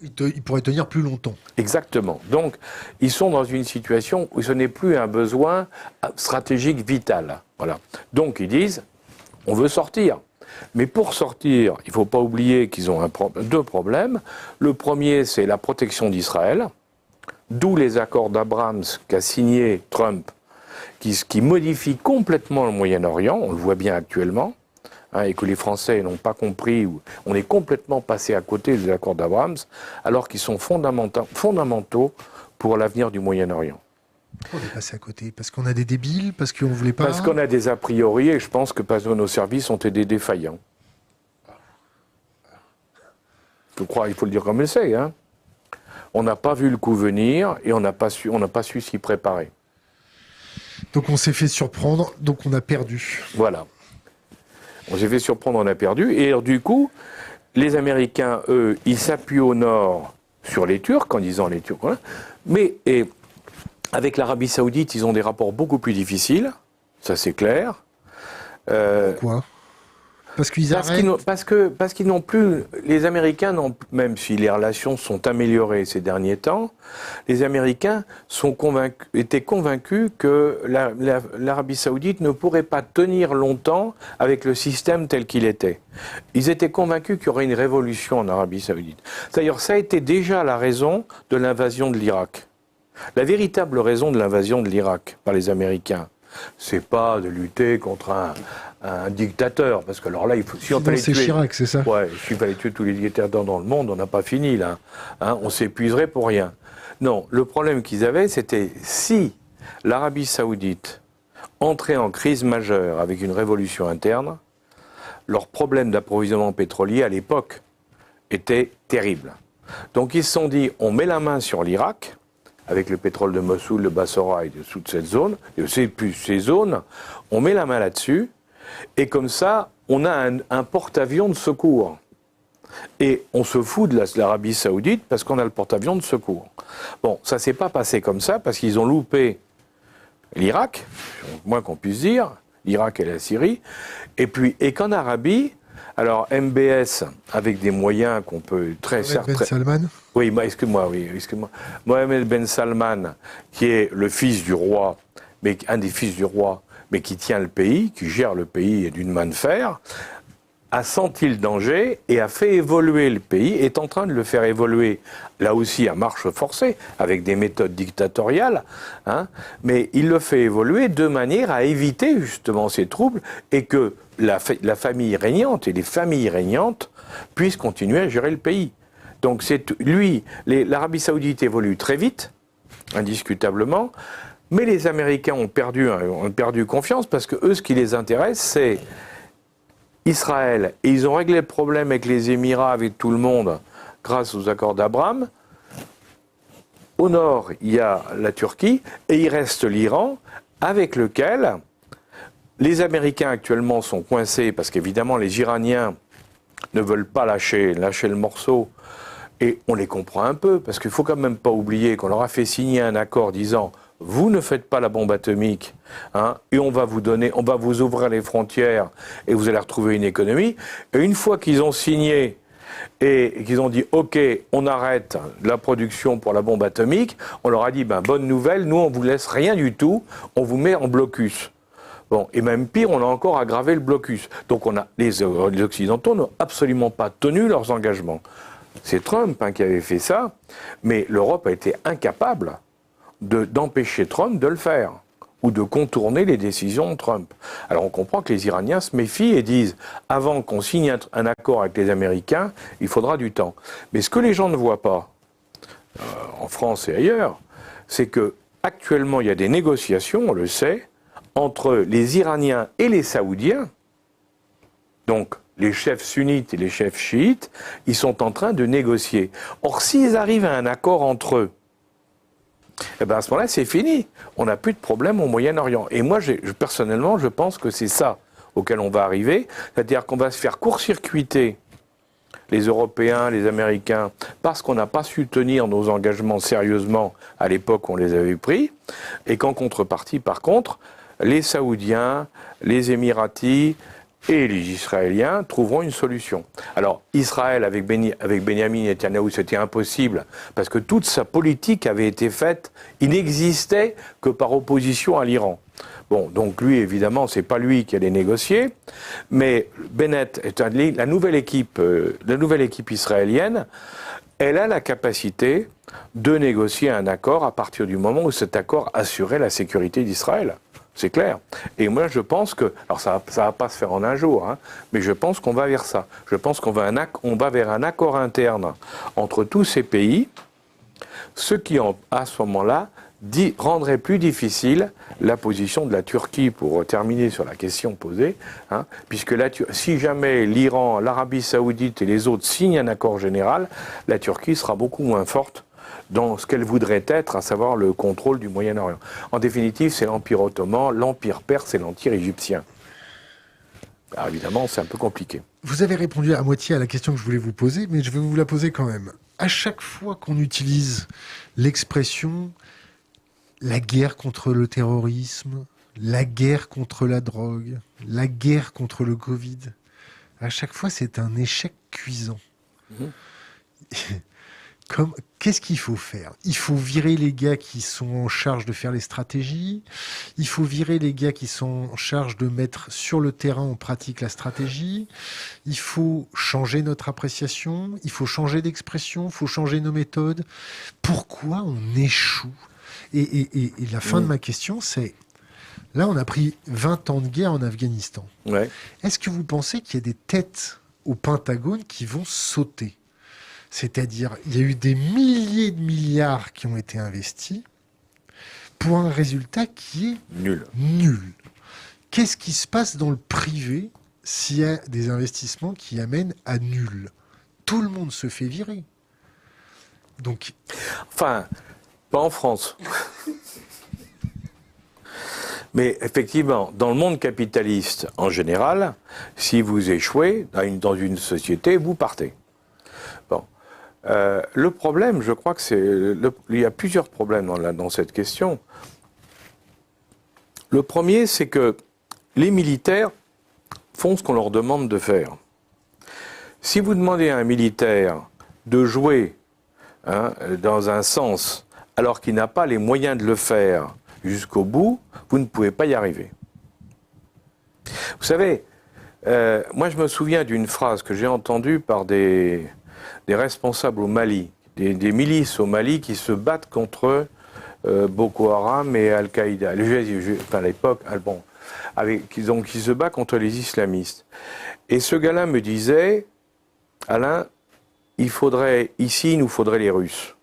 Il pourrait tenir plus longtemps. Exactement. Donc, ils sont dans une situation où ce n'est plus un besoin stratégique vital. Voilà. Donc, ils disent, on veut sortir. Mais pour sortir, il ne faut pas oublier qu'ils ont deux problèmes. Le premier, c'est la protection d'Israël, d'où les accords d'Abraham qu'a signé Trump, qui modifie complètement le Moyen-Orient, on le voit bien actuellement, hein, et que les Français n'ont pas compris. On est complètement passé à côté des accords d'Abraham, alors qu'ils sont fondamentaux pour l'avenir du Moyen-Orient. On est passé à côté parce qu'on a des débiles, parce qu'on ne voulait pas... Parce qu'on a des a priori, et je pense que parce que nos services ont été défaillants. Je crois, il faut le dire comme c'est. Hein. On n'a pas vu le coup venir et on n'a pas su s'y préparer. Donc on s'est fait surprendre, donc on a perdu. Voilà. On s'est fait surprendre, on a perdu. Et alors, du coup, les Américains, eux, ils s'appuient au nord sur les Turcs, en disant les Turcs. Voilà. Mais avec l'Arabie Saoudite, ils ont des rapports beaucoup plus difficiles, ça c'est clair. Pourquoi ? Parce qu'ils arrêtent. Parce qu'ils n'ont plus. Les Américains, même si les relations sont améliorées ces derniers temps, les Américains étaient convaincus que l'Arabie Saoudite ne pourrait pas tenir longtemps avec le système tel qu'il était. Ils étaient convaincus qu'il y aurait une révolution en Arabie Saoudite. D'ailleurs, ça a été déjà la raison de l'invasion de l'Irak. La véritable raison de l'invasion de l'Irak par les Américains, c'est pas de lutter contre un dictateur, parce que alors là, il faut. Si on fallait tuer Chirac, c'est ça ? Ouais, s'il fallait tuer tous les dictateurs dans le monde, on n'a pas fini là. Hein, on s'épuiserait pour rien. Non, le problème qu'ils avaient, c'était si l'Arabie Saoudite entrait en crise majeure avec une révolution interne, leur problème d'approvisionnement pétrolier à l'époque était terrible. Donc ils se sont dit, on met la main sur l'Irak, avec le pétrole de Mossoul, de Bassora et de toute cette zone, et ces zones, on met la main là-dessus, et comme ça, on a un porte-avions de secours. Et on se fout de l'Arabie Saoudite parce qu'on a le porte-avions de secours. Bon, ça ne s'est pas passé comme ça, parce qu'ils ont loupé l'Irak, moins qu'on puisse dire, l'Irak et la Syrie, et qu'en Arabie, alors MBS, avec des moyens qu'on peut très certes... Ben Salman ? Oui, excuse-moi. Mohamed Ben Salman, qui est le fils du roi, mais un des fils du roi, mais qui tient le pays, qui gère le pays d'une main de fer, a senti le danger et a fait évoluer le pays, est en train de le faire évoluer, là aussi à marche forcée, avec des méthodes dictatoriales, hein, mais il le fait évoluer de manière à éviter justement ces troubles et que la famille régnante et les familles régnantes puissent continuer à gérer le pays. Donc l'Arabie Saoudite évolue très vite, indiscutablement, mais les Américains ont perdu confiance parce que eux, ce qui les intéresse, c'est Israël, et ils ont réglé le problème avec les Émirats, avec tout le monde, grâce aux accords d'Abraham. Au nord, il y a la Turquie, et il reste l'Iran, avec lequel les Américains actuellement sont coincés, parce qu'évidemment les Iraniens ne veulent pas lâcher le morceau, et on les comprend un peu, parce qu'il ne faut quand même pas oublier qu'on leur a fait signer un accord disant « vous ne faites pas la bombe atomique, hein, et on va vous ouvrir les frontières, et vous allez retrouver une économie ». Et une fois qu'ils ont signé, et qu'ils ont dit « ok, on arrête la production pour la bombe atomique », on leur a dit ben, « bonne nouvelle, nous on vous laisse rien du tout, on vous met en blocus ». Bon, et même pire, on a encore aggravé le blocus. Donc les Occidentaux n'ont absolument pas tenu leurs engagements. C'est Trump qui avait fait ça, mais l'Europe a été incapable d'empêcher Trump de le faire, ou de contourner les décisions de Trump. Alors on comprend que les Iraniens se méfient et disent, avant qu'on signe un accord avec les Américains, il faudra du temps. Mais ce que les gens ne voient pas, en France et ailleurs, c'est que actuellement il y a des négociations, on le sait, entre les Iraniens et les Saoudiens, donc les chefs sunnites et les chefs chiites, ils sont en train de négocier. Or, s'ils arrivent à un accord entre eux, eh ben à ce moment-là, c'est fini. On n'a plus de problème au Moyen-Orient. Et moi, personnellement, je pense que c'est ça auquel on va arriver. C'est-à-dire qu'on va se faire court-circuiter les Européens, les Américains, parce qu'on n'a pas su tenir nos engagements sérieusement à l'époque où on les avait pris, et qu'en contrepartie, par contre, les Saoudiens, les Émiratis et les Israéliens trouveront une solution. Alors, Israël, avec Benyamin Netanyahou, c'était impossible, parce que toute sa politique avait été faite, il n'existait que par opposition à l'Iran. Bon, donc lui, évidemment, c'est pas lui qui allait négocier, mais Bennett, la nouvelle équipe israélienne, elle a la capacité de négocier un accord à partir du moment où cet accord assurait la sécurité d'Israël. C'est clair. Et moi, je pense que... Alors, ça va pas se faire en un jour, hein, mais je pense qu'on va vers ça. Je pense qu'on va vers un accord interne entre tous ces pays, ce qui, à ce moment-là, rendrait plus difficile la position de la Turquie, pour terminer sur la question posée, hein, puisque si jamais l'Iran, l'Arabie Saoudite et les autres signent un accord général, la Turquie sera beaucoup moins forte dans ce qu'elle voudrait être, à savoir le contrôle du Moyen-Orient. En définitive, c'est l'Empire ottoman, l'Empire perse et l'Empire égyptien. Alors évidemment, c'est un peu compliqué. Vous avez répondu à moitié à la question que je voulais vous poser, mais je vais vous la poser quand même. À chaque fois qu'on utilise l'expression « la guerre contre le terrorisme »,« la guerre contre la drogue »,« la guerre contre le Covid », à chaque fois, c'est un échec cuisant. Qu'est-ce qu'il faut faire? Il faut virer les gars qui sont en charge de faire les stratégies. Il faut virer les gars qui sont en charge de mettre sur le terrain en pratique la stratégie. Il faut changer notre appréciation. Il faut changer d'expression. Il faut changer nos méthodes. Pourquoi on échoue? Et la fin de ma question, c'est... Là, on a pris 20 ans de guerre en Afghanistan. Ouais. Est-ce que vous pensez qu'il y a des têtes au Pentagone qui vont sauter? C'est-à-dire, il y a eu des milliers de milliards qui ont été investis pour un résultat qui est nul. Qu'est-ce qui se passe dans le privé s'il y a des investissements qui amènent à nul? Tout le monde se fait virer. Donc... Enfin, pas en France. Mais effectivement, dans le monde capitaliste en général, si vous échouez dans une société, vous partez. Bon. Le problème, je crois que il y a plusieurs problèmes dans cette question. Le premier, c'est que les militaires font ce qu'on leur demande de faire. Si vous demandez à un militaire de jouer dans un sens alors qu'il n'a pas les moyens de le faire jusqu'au bout, vous ne pouvez pas y arriver. Vous savez, moi je me souviens d'une phrase que j'ai entendue par des responsables au Mali, des milices au Mali qui se battent contre Boko Haram et Al-Qaïda. À l'époque, bon, qui se bat contre les islamistes. Et ce gars-là me disait, Alain, il nous faudrait les Russes.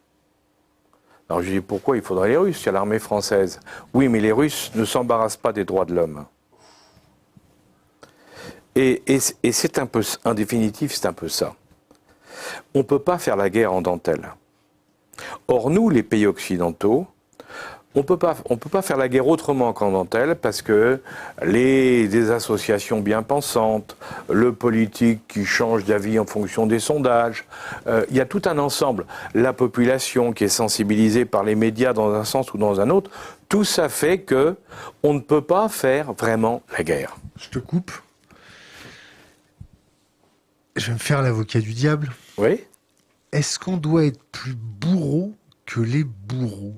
Alors je lui dis, pourquoi il faudrait les Russes? Il y a l'armée française. Oui, mais les Russes ne s'embarrassent pas des droits de l'homme. Et c'est un peu, en définitive, c'est un peu ça. On ne peut pas faire la guerre en dentelle. Or, nous, les pays occidentaux, on peut pas faire la guerre autrement qu'en dentelle parce que des associations bien pensantes, le politique qui change d'avis en fonction des sondages, il y a tout un ensemble. La population qui est sensibilisée par les médias dans un sens ou dans un autre, tout ça fait que on ne peut pas faire vraiment la guerre. Je te coupe. Je vais me faire l'avocat du diable. Oui. Est-ce qu'on doit être plus bourreau que les bourreaux?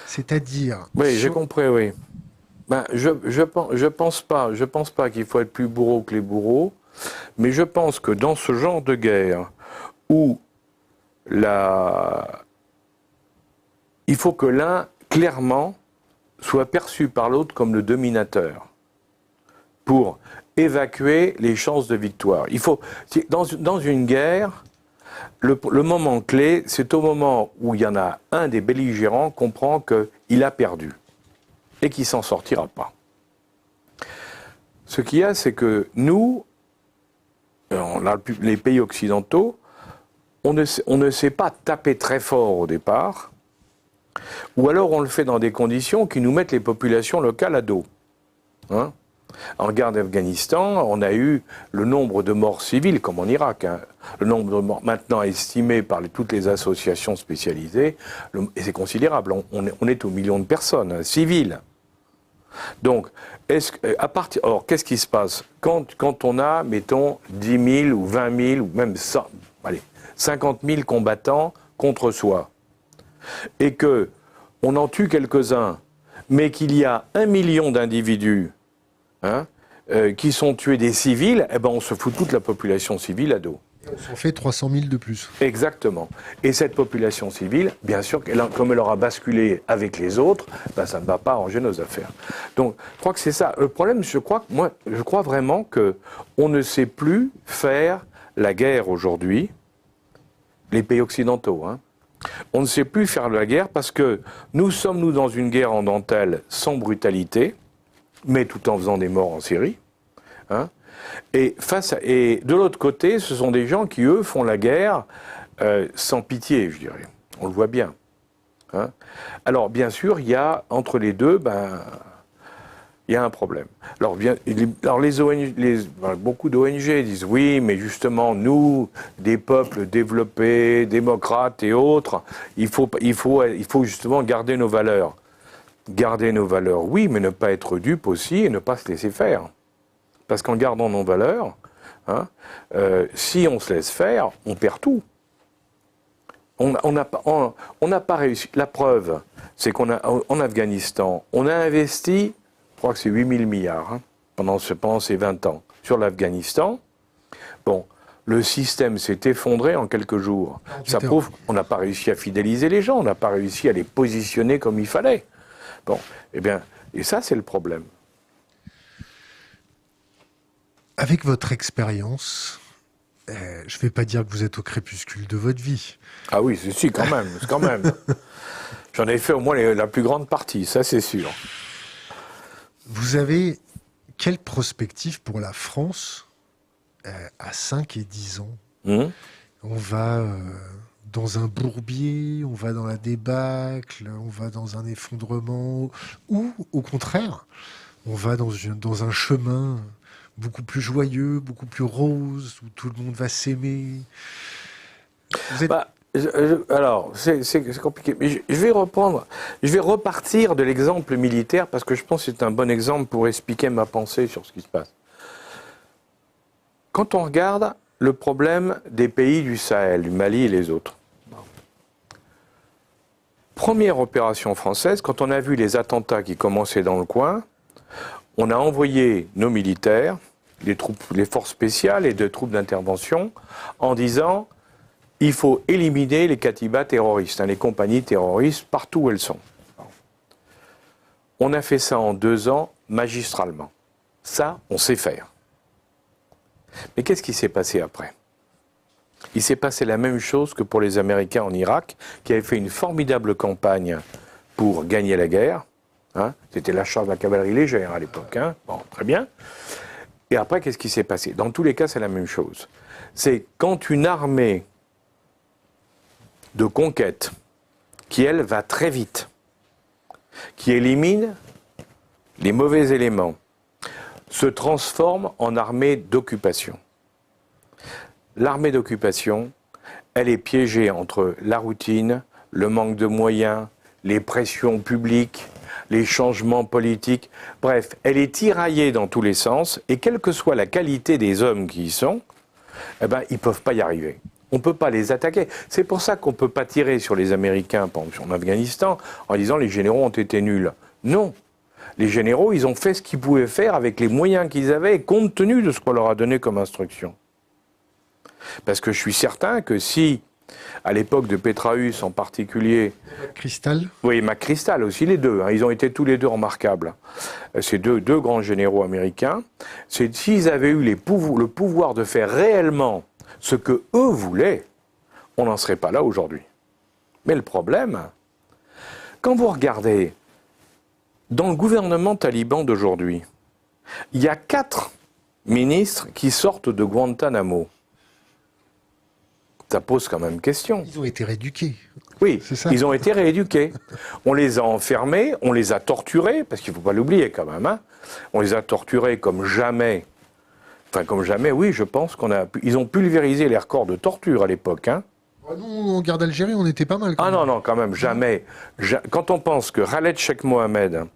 C'est-à-dire... Oui, j'ai compris, oui. Ben, je pense pas qu'il faut être plus bourreau que les bourreaux, mais je pense que dans ce genre de guerre où il faut que l'un, clairement, soit perçu par l'autre comme le dominateur pour évacuer les chances de victoire. Dans une guerre, le moment clé, c'est au moment où il y en a un des belligérants qui comprend qu'il a perdu et qu'il ne s'en sortira pas. Ce qu'il y a, c'est que nous, les pays occidentaux, on ne sait pas taper très fort au départ, ou alors on le fait dans des conditions qui nous mettent les populations locales à dos. Hein ? En guerre d'Afghanistan, on a eu le nombre de morts civiles, comme en Irak, hein. Le nombre de morts maintenant estimé par toutes les associations spécialisées, et c'est considérable, on est aux millions de personnes, hein, civiles. Donc, alors, qu'est-ce qui se passe quand on a, mettons, 10 000 ou 20 000 ou même 50 000 combattants contre soi, et qu'on en tue quelques-uns, mais qu'il y a 1 million d'individus qui sont tués des civils, eh ben on se fout toute la population civile à dos. On s'en fait 300 000 de plus. Exactement. Et cette population civile, bien sûr, comme elle aura basculé avec les autres, ben ça ne va pas arranger nos affaires. Donc, je crois que c'est ça. Le problème, je crois vraiment qu'on ne sait plus faire la guerre aujourd'hui, les pays occidentaux. Hein. On ne sait plus faire la guerre parce que nous sommes dans une guerre en dentelle sans brutalité, mais tout en faisant des morts en Syrie. Hein. Et de l'autre côté, ce sont des gens qui, eux, font la guerre sans pitié, je dirais. On le voit bien. Hein. Alors, bien sûr, il y a, entre les deux, il y a un problème. Alors, les ONG, beaucoup d'ONG disent, oui, mais justement, nous, des peuples développés, démocrates et autres, il faut justement garder nos valeurs. Garder nos valeurs, oui, mais ne pas être dupe aussi et ne pas se laisser faire. Parce qu'en gardant nos valeurs, si on se laisse faire, on perd tout. On n'a pas réussi. La preuve, c'est qu'en Afghanistan, on a investi, je crois que c'est 8 000 milliards pendant ces 20 ans sur l'Afghanistan. Bon, le système s'est effondré en quelques jours. Ça prouve qu'on n'a pas réussi à fidéliser les gens, on n'a pas réussi à les positionner comme il fallait. Bon, eh bien, et ça, c'est le problème. Avec votre expérience, je ne vais pas dire que vous êtes au crépuscule de votre vie. Ah oui, si, quand même. J'en ai fait au moins la plus grande partie, ça c'est sûr. Vous avez quelle prospective pour la France à 5 et 10 ans On va dans un bourbier, on va dans la débâcle, on va dans un effondrement, ou au contraire, on va dans un chemin beaucoup plus joyeux, beaucoup plus rose, où tout le monde va s'aimer. Alors, c'est compliqué. Mais je vais repartir de l'exemple militaire, parce que je pense que c'est un bon exemple pour expliquer ma pensée sur ce qui se passe. Quand on regarde le problème des pays du Sahel, du Mali et les autres, première opération française, quand on a vu les attentats qui commençaient dans le coin, on a envoyé nos militaires, les forces spéciales et de troupes d'intervention, en disant il faut éliminer les katibas terroristes, les compagnies terroristes, partout où elles sont. On a fait ça en 2 ans, magistralement. Ça, on sait faire. Mais qu'est-ce qui s'est passé après ? Il s'est passé la même chose que pour les Américains en Irak, qui avaient fait une formidable campagne pour gagner la guerre. C'était la charge de la cavalerie légère à l'époque. Bon, très bien. Et après, qu'est-ce qui s'est passé ? Dans tous les cas, c'est la même chose. C'est quand une armée de conquête, qui, elle, va très vite, qui élimine les mauvais éléments, se transforme en armée d'occupation. L'armée d'occupation, elle est piégée entre la routine, le manque de moyens, les pressions publiques, les changements politiques. Bref, elle est tiraillée dans tous les sens et quelle que soit la qualité des hommes qui y sont, ils ne peuvent pas y arriver. On ne peut pas les attaquer. C'est pour ça qu'on ne peut pas tirer sur les Américains, par exemple, en Afghanistan, en disant les généraux ont été nuls. Non. Les généraux, ils ont fait ce qu'ils pouvaient faire avec les moyens qu'ils avaient, compte tenu de ce qu'on leur a donné comme instruction. Parce que je suis certain que si, à l'époque de Petraeus en particulier... McChrystal ? Oui, McChrystal aussi, les deux. Ils ont été tous les deux remarquables. Ces deux grands généraux américains. S'ils avaient eu le pouvoir de faire réellement ce que eux voulaient, on n'en serait pas là aujourd'hui. Mais le problème, quand vous regardez, dans le gouvernement taliban d'aujourd'hui, il y a 4 ministres qui sortent de Guantanamo. Ça pose quand même question. Ils ont été rééduqués. Oui, ils ont été rééduqués. On les a enfermés, on les a torturés, parce qu'il ne faut pas l'oublier quand même. On les a torturés comme jamais. Enfin, comme jamais, oui, je pense ils ont pulvérisé les records de torture à l'époque. Nous, en guerre d'Algérie, on était pas mal. Non, quand même, jamais. Quand on pense que Khaled Sheikh Mohammed,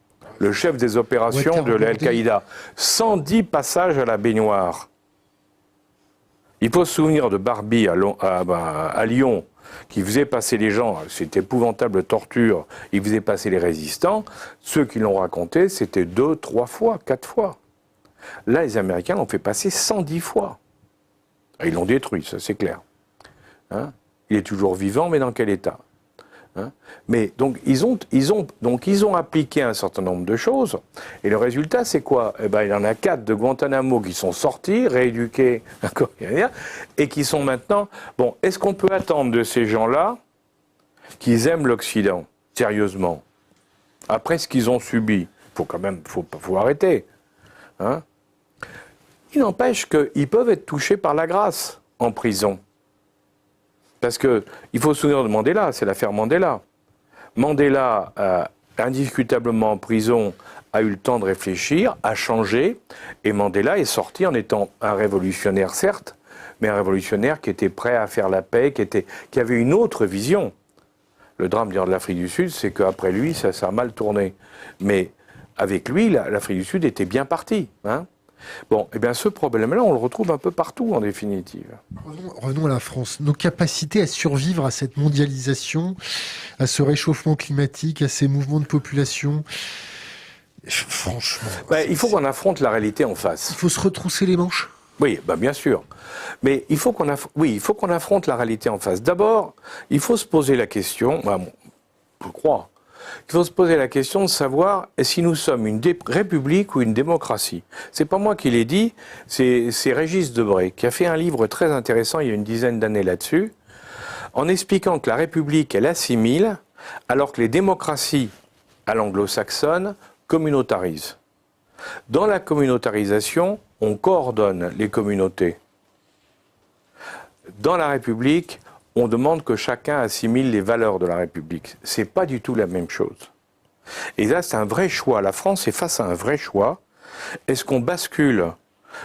le chef des opérations de l'Al-Qaïda, 110 passages à la baignoire. Il faut se souvenir de Barbie à Lyon, qui faisait passer les gens, c'était épouvantable torture, il faisait passer les résistants. Ceux qui l'ont raconté, c'était 2, 3 fois, 4 fois. Là, les Américains l'ont fait passer 110 fois. Ils l'ont détruit, ça c'est clair. Il est toujours vivant, mais dans quel état ? Mais donc ils ont appliqué un certain nombre de choses, et le résultat c'est quoi ? Il y en a 4 de Guantanamo qui sont sortis, rééduqués, et qui sont maintenant... Bon, est-ce qu'on peut attendre de ces gens-là qu'ils aiment l'Occident, sérieusement ? Après ce qu'ils ont subi, faut arrêter. Il n'empêche qu'ils peuvent être touchés par la grâce en prison. Parce qu'il faut se souvenir de Mandela, c'est l'affaire Mandela. Mandela, indiscutablement en prison, a eu le temps de réfléchir, a changé, et Mandela est sorti en étant un révolutionnaire, certes, mais un révolutionnaire qui était prêt à faire la paix, qui avait une autre vision. Le drame de l'Afrique du Sud, c'est qu'après lui, ça a mal tourné. Mais avec lui, l'Afrique du Sud était bien partie. Bon, eh bien ce problème-là, on le retrouve un peu partout en définitive. Revenons à la France. Nos capacités à survivre à cette mondialisation, à ce réchauffement climatique, à ces mouvements de population, franchement... il faut qu'on affronte la réalité en face. Il faut se retrousser les manches. Oui, bien sûr. Mais il faut qu'on affronte la réalité en face. D'abord, il faut se poser la question, je crois, il faut se poser la question de savoir si nous sommes une république ou une démocratie. C'est pas moi qui l'ai dit, c'est Régis Debray qui a fait un livre très intéressant il y a une dizaine d'années là-dessus, en expliquant que la république, elle assimile, alors que les démocraties à l'anglo-saxonne communautarisent. Dans la communautarisation, on coordonne les communautés. Dans la République, on demande que chacun assimile les valeurs de la République. C'est pas du tout la même chose. Et là, c'est un vrai choix. La France est face à un vrai choix. Est-ce qu'on bascule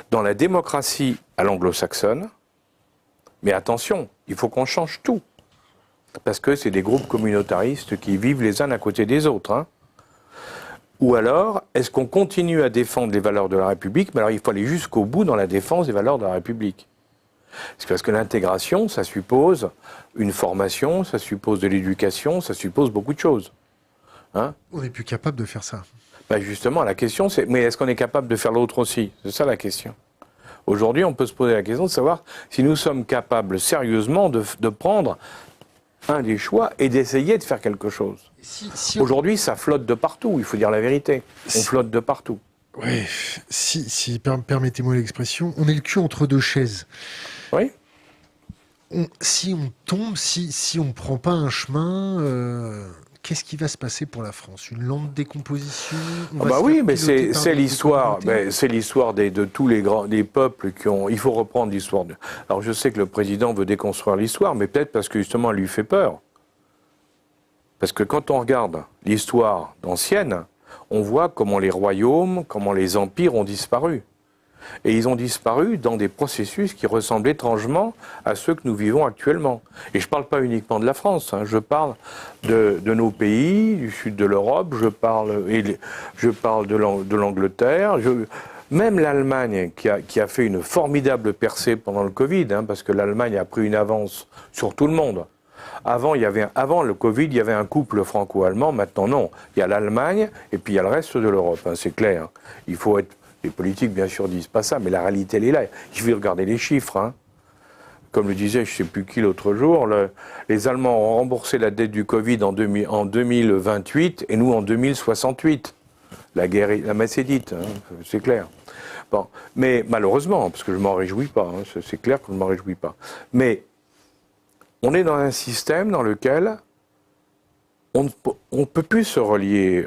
dans la démocratie à l'anglo-saxonne ? Mais attention, il faut qu'on change tout. Parce que c'est des groupes communautaristes qui vivent les uns à côté des autres. Ou alors, est-ce qu'on continue à défendre les valeurs de la République ? Mais alors, il faut aller jusqu'au bout dans la défense des valeurs de la République. C'est parce que l'intégration, ça suppose une formation, ça suppose de l'éducation, ça suppose beaucoup de choses. On n'est plus capable de faire ça. Ben justement, la question c'est, mais est-ce qu'on est capable de faire l'autre aussi? C'est ça la question. Aujourd'hui, on peut se poser la question de savoir si nous sommes capables sérieusement de prendre un des choix et d'essayer de faire quelque chose. Aujourd'hui, ça flotte de partout, il faut dire la vérité. On flotte de partout. Oui, permettez-moi l'expression, on est le cul entre deux chaises. Oui. Si on tombe, si on ne prend pas un chemin, qu'est-ce qui va se passer pour la France? Une lente décomposition? Oui, mais c'est l'histoire. C'est l'histoire de tous des peuples qui ont. Il faut reprendre l'histoire. Alors je sais que le président veut déconstruire l'histoire, mais peut-être parce que justement elle lui fait peur. Parce que quand on regarde l'histoire ancienne, on voit comment les royaumes, comment les empires ont disparu. Et ils ont disparu dans des processus qui ressemblent étrangement à ceux que nous vivons actuellement. Et je ne parle pas uniquement de la France, je parle de nos pays, du sud de l'Europe, je parle de l'Angleterre, même l'Allemagne qui a fait une formidable percée pendant le Covid, parce que l'Allemagne a pris une avance sur tout le monde. Avant le Covid, il y avait un couple franco-allemand, maintenant non. Il y a l'Allemagne et puis il y a le reste de l'Europe, c'est clair. Il faut être... Les politiques, bien sûr, disent pas ça, mais la réalité, elle est là. Il suffit de regarder les chiffres. Comme le disait, je ne sais plus qui l'autre jour, les Allemands ont remboursé la dette du Covid en 2028 et nous en 2068. La messe est dite, c'est clair. Bon, mais malheureusement, parce que je ne m'en réjouis pas, c'est clair que je ne m'en réjouis pas. Mais on est dans un système dans lequel on ne peut plus se relier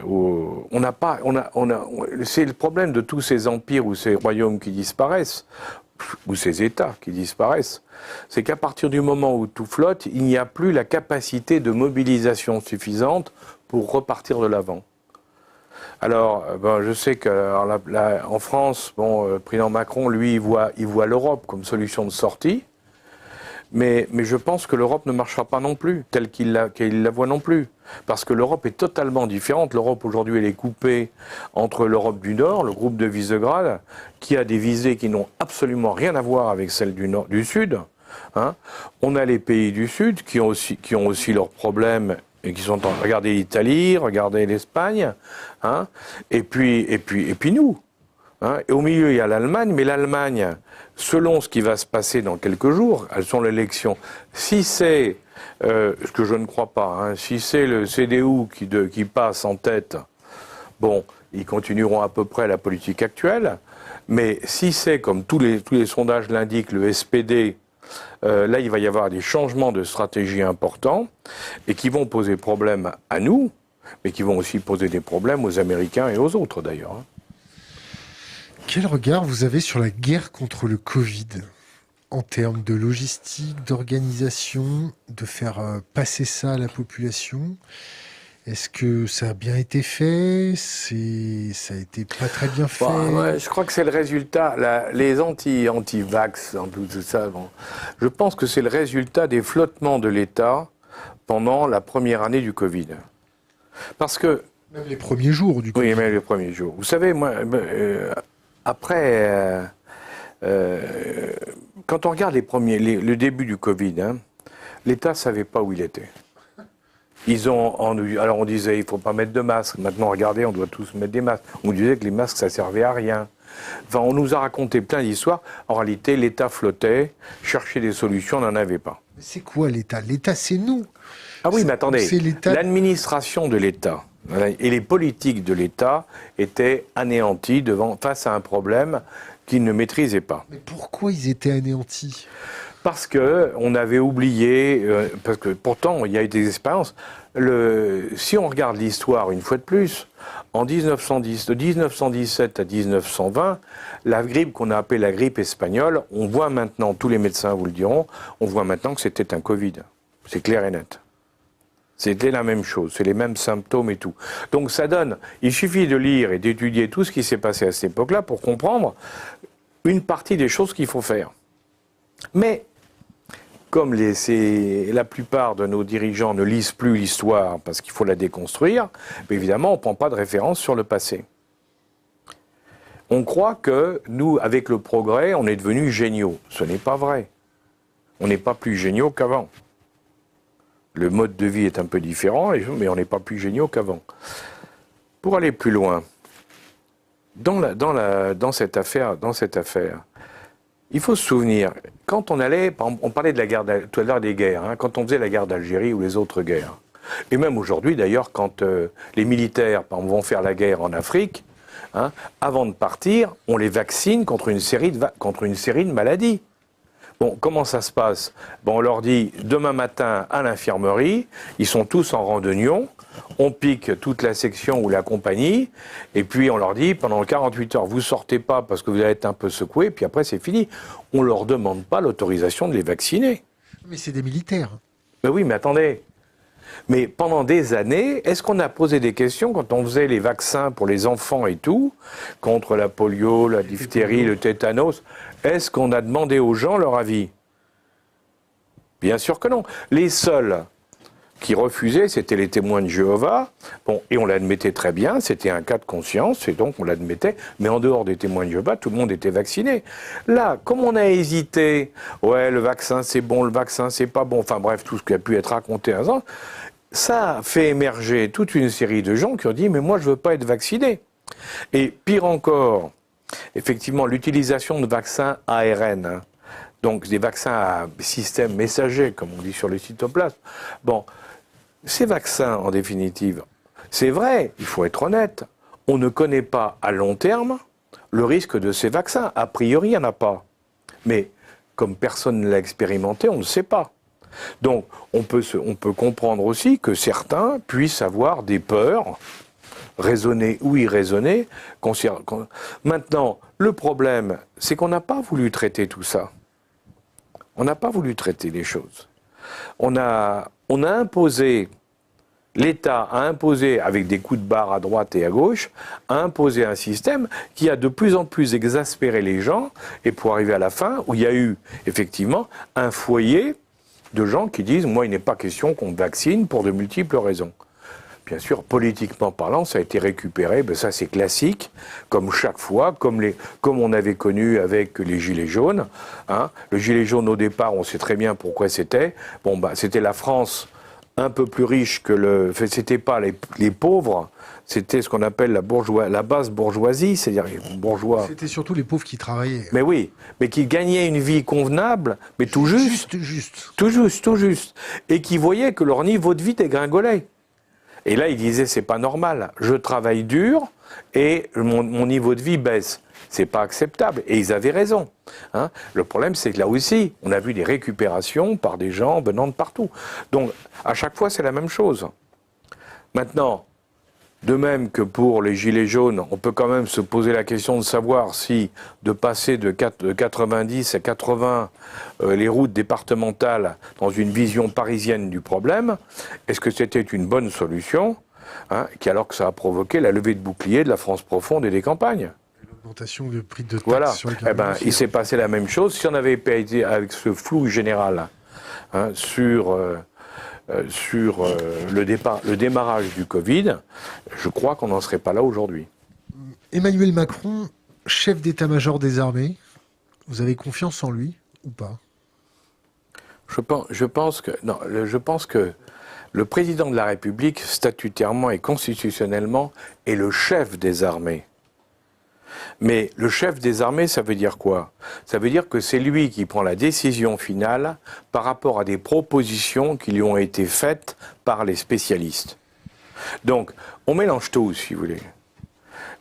c'est le problème de tous ces empires ou ces royaumes qui disparaissent, ou ces États qui disparaissent. C'est qu'à partir du moment où tout flotte, il n'y a plus la capacité de mobilisation suffisante pour repartir de l'avant. Alors, je sais qu'en France, le président Macron, lui, il voit l'Europe comme solution de sortie. Mais je pense que l'Europe ne marchera pas non plus, telle qu'il la voit non plus. Parce que l'Europe est totalement différente. L'Europe, aujourd'hui, elle est coupée entre l'Europe du Nord, le groupe de Visegrad, qui a des visées qui n'ont absolument rien à voir avec celles du Sud. On a les pays du Sud qui ont aussi leurs problèmes et qui sont regardez l'Italie, regardez l'Espagne, et puis nous. Et au milieu, il y a l'Allemagne, mais l'Allemagne, selon ce qui va se passer dans quelques jours, elles sont l'élection. Si c'est, ce que je ne crois pas, si c'est le CDU qui passe en tête, ils continueront à peu près la politique actuelle, mais si c'est, comme tous les sondages l'indiquent, le SPD, là, il va y avoir des changements de stratégie importants et qui vont poser problème à nous, mais qui vont aussi poser des problèmes aux Américains et aux autres, d'ailleurs. Quel regard vous avez sur la guerre contre le Covid en termes de logistique, d'organisation, de faire passer ça à la population? Est-ce que ça a bien été fait? Ça a été pas très bien fait? Je crois que c'est le résultat. Les anti-vax, tout ça, je pense que c'est le résultat des flottements de l'État pendant la première année du Covid. Parce que... Même les premiers jours du Covid. Oui, même les premiers jours. Vous savez, moi... Après, quand on regarde le début du Covid, l'État ne savait pas où il était. Alors on disait, il ne faut pas mettre de masque. Maintenant, regardez, on doit tous mettre des masques. On disait que les masques, ça ne servait à rien. Enfin, on nous a raconté plein d'histoires. En réalité, l'État flottait, cherchait des solutions, on n'en avait pas. Mais c'est quoi l'État? L'État, c'est nous. Ah oui, mais attendez, l'administration de l'État et les politiques de l'État étaient anéantis face à un problème qu'ils ne maîtrisaient pas. Mais pourquoi ils étaient anéantis? Parce qu'on avait oublié, parce que pourtant il y a eu des expériences. Si on regarde l'histoire une fois de plus, en 1910, de 1917 à 1920, la grippe qu'on a appelée la grippe espagnole, on voit maintenant, tous les médecins vous le diront, on voit maintenant que c'était un Covid. C'est clair et net. C'était la même chose, c'est les mêmes symptômes et tout. Donc ça donne, il suffit de lire et d'étudier tout ce qui s'est passé à cette époque-là pour comprendre une partie des choses qu'il faut faire. Mais, comme la plupart de nos dirigeants ne lisent plus l'histoire parce qu'il faut la déconstruire, évidemment on ne prend pas de référence sur le passé. On croit que nous, avec le progrès, on est devenus géniaux. Ce n'est pas vrai. On n'est pas plus géniaux qu'avant. Le mode de vie est un peu différent, mais on n'est pas plus géniaux qu'avant. Pour aller plus loin, dans cette affaire, il faut se souvenir, quand on allait, on parlait de la guerre, tout à l'heure des guerres, hein, quand on faisait la guerre d'Algérie ou les autres guerres, et même aujourd'hui d'ailleurs, quand les militaires vont faire la guerre en Afrique, hein, avant de partir, on les vaccine contre une série de maladies. Bon, comment ça se passe? Bon, on leur dit, demain matin, à l'infirmerie, ils sont tous en rang de nion, on pique toute la section ou la compagnie, et puis on leur dit, pendant 48 heures, vous sortez pas parce que vous allez être un peu secoué, puis après c'est fini. On leur demande pas l'autorisation de les vacciner. Mais c'est des militaires. Mais oui, mais attendez. Mais pendant des années, est-ce qu'on a posé des questions quand on faisait les vaccins pour les enfants et tout, contre la polio, la diphtérie, le tétanos, est-ce qu'on a demandé aux gens leur avis? Bien sûr que non. Les seuls qui refusaient, c'était les témoins de Jéhovah. Bon, et on l'admettait très bien, c'était un cas de conscience, et donc on l'admettait. Mais en dehors des témoins de Jéhovah, tout le monde était vacciné. Là, comme on a hésité, ouais, le vaccin c'est bon, le vaccin c'est pas bon, enfin bref, tout ce qui a pu être raconté à ça, ça a fait émerger toute une série de gens qui ont dit « mais moi je veux pas être vacciné ». Et pire encore, effectivement, l'utilisation de vaccins ARN, hein, donc des vaccins à système messager, comme on dit sur le cytoplasme. Bon, ces vaccins, en définitive, c'est vrai, il faut être honnête, on ne connaît pas à long terme le risque de ces vaccins. A priori, il n'y en a pas. Mais comme personne ne l'a expérimenté, on ne sait pas. Donc, on peut comprendre aussi que certains puissent avoir des peurs, raisonnées ou irraisonnées. Maintenant, le problème, c'est qu'on n'a pas voulu traiter tout ça. On n'a pas voulu traiter les choses. On a imposé, l'État a imposé, avec des coups de barre à droite et à gauche, a imposé un système qui a de plus en plus exaspéré les gens, et pour arriver à la fin, où il y a eu effectivement un foyer de gens qui disent « moi, il n'est pas question qu'on me vaccine pour de multiples raisons ». Bien sûr, politiquement parlant, ça a été récupéré, ben ça c'est classique, comme chaque fois, comme on avait connu avec les Gilets jaunes. Hein. Le Gilet jaune, au départ, on sait très bien pourquoi c'était. Bon, bah, c'était la France un peu plus riche que c'était pas les pauvres, c'était ce qu'on appelle la basse bourgeoisie, c'est-à-dire les bourgeois. C'était surtout les pauvres qui travaillaient. Mais oui, mais qui gagnaient une vie convenable, mais tout juste. Tout juste. Et qui voyaient que leur niveau de vie dégringolait. Et là, ils disaient, c'est pas normal, je travaille dur et mon niveau de vie baisse. C'est pas acceptable. Et ils avaient raison. Hein. Le problème, c'est que là aussi, on a vu des récupérations par des gens venant de partout. Donc, à chaque fois, c'est la même chose. Maintenant, de même que pour les Gilets jaunes, on peut quand même se poser la question de savoir si de passer de 90 à 80 les routes départementales dans une vision parisienne du problème, est-ce que c'était une bonne solution, hein, alors que ça a provoqué la levée de boucliers de la France profonde et des campagnes? L'augmentation du prix de taxes voilà. sur les carburants. Il s'est passé la même chose. Si on avait été avec ce flou général, hein, sur le démarrage du Covid, je crois qu'on n'en serait pas là aujourd'hui. Emmanuel Macron, chef d'état-major des armées, vous avez confiance en lui ou pas? Je pense que le président de la République, statutairement et constitutionnellement, est le chef des armées. Mais le chef des armées, ça veut dire quoi? Ça veut dire que c'est lui qui prend la décision finale par rapport à des propositions qui lui ont été faites par les spécialistes. Donc, on mélange tout, si vous voulez.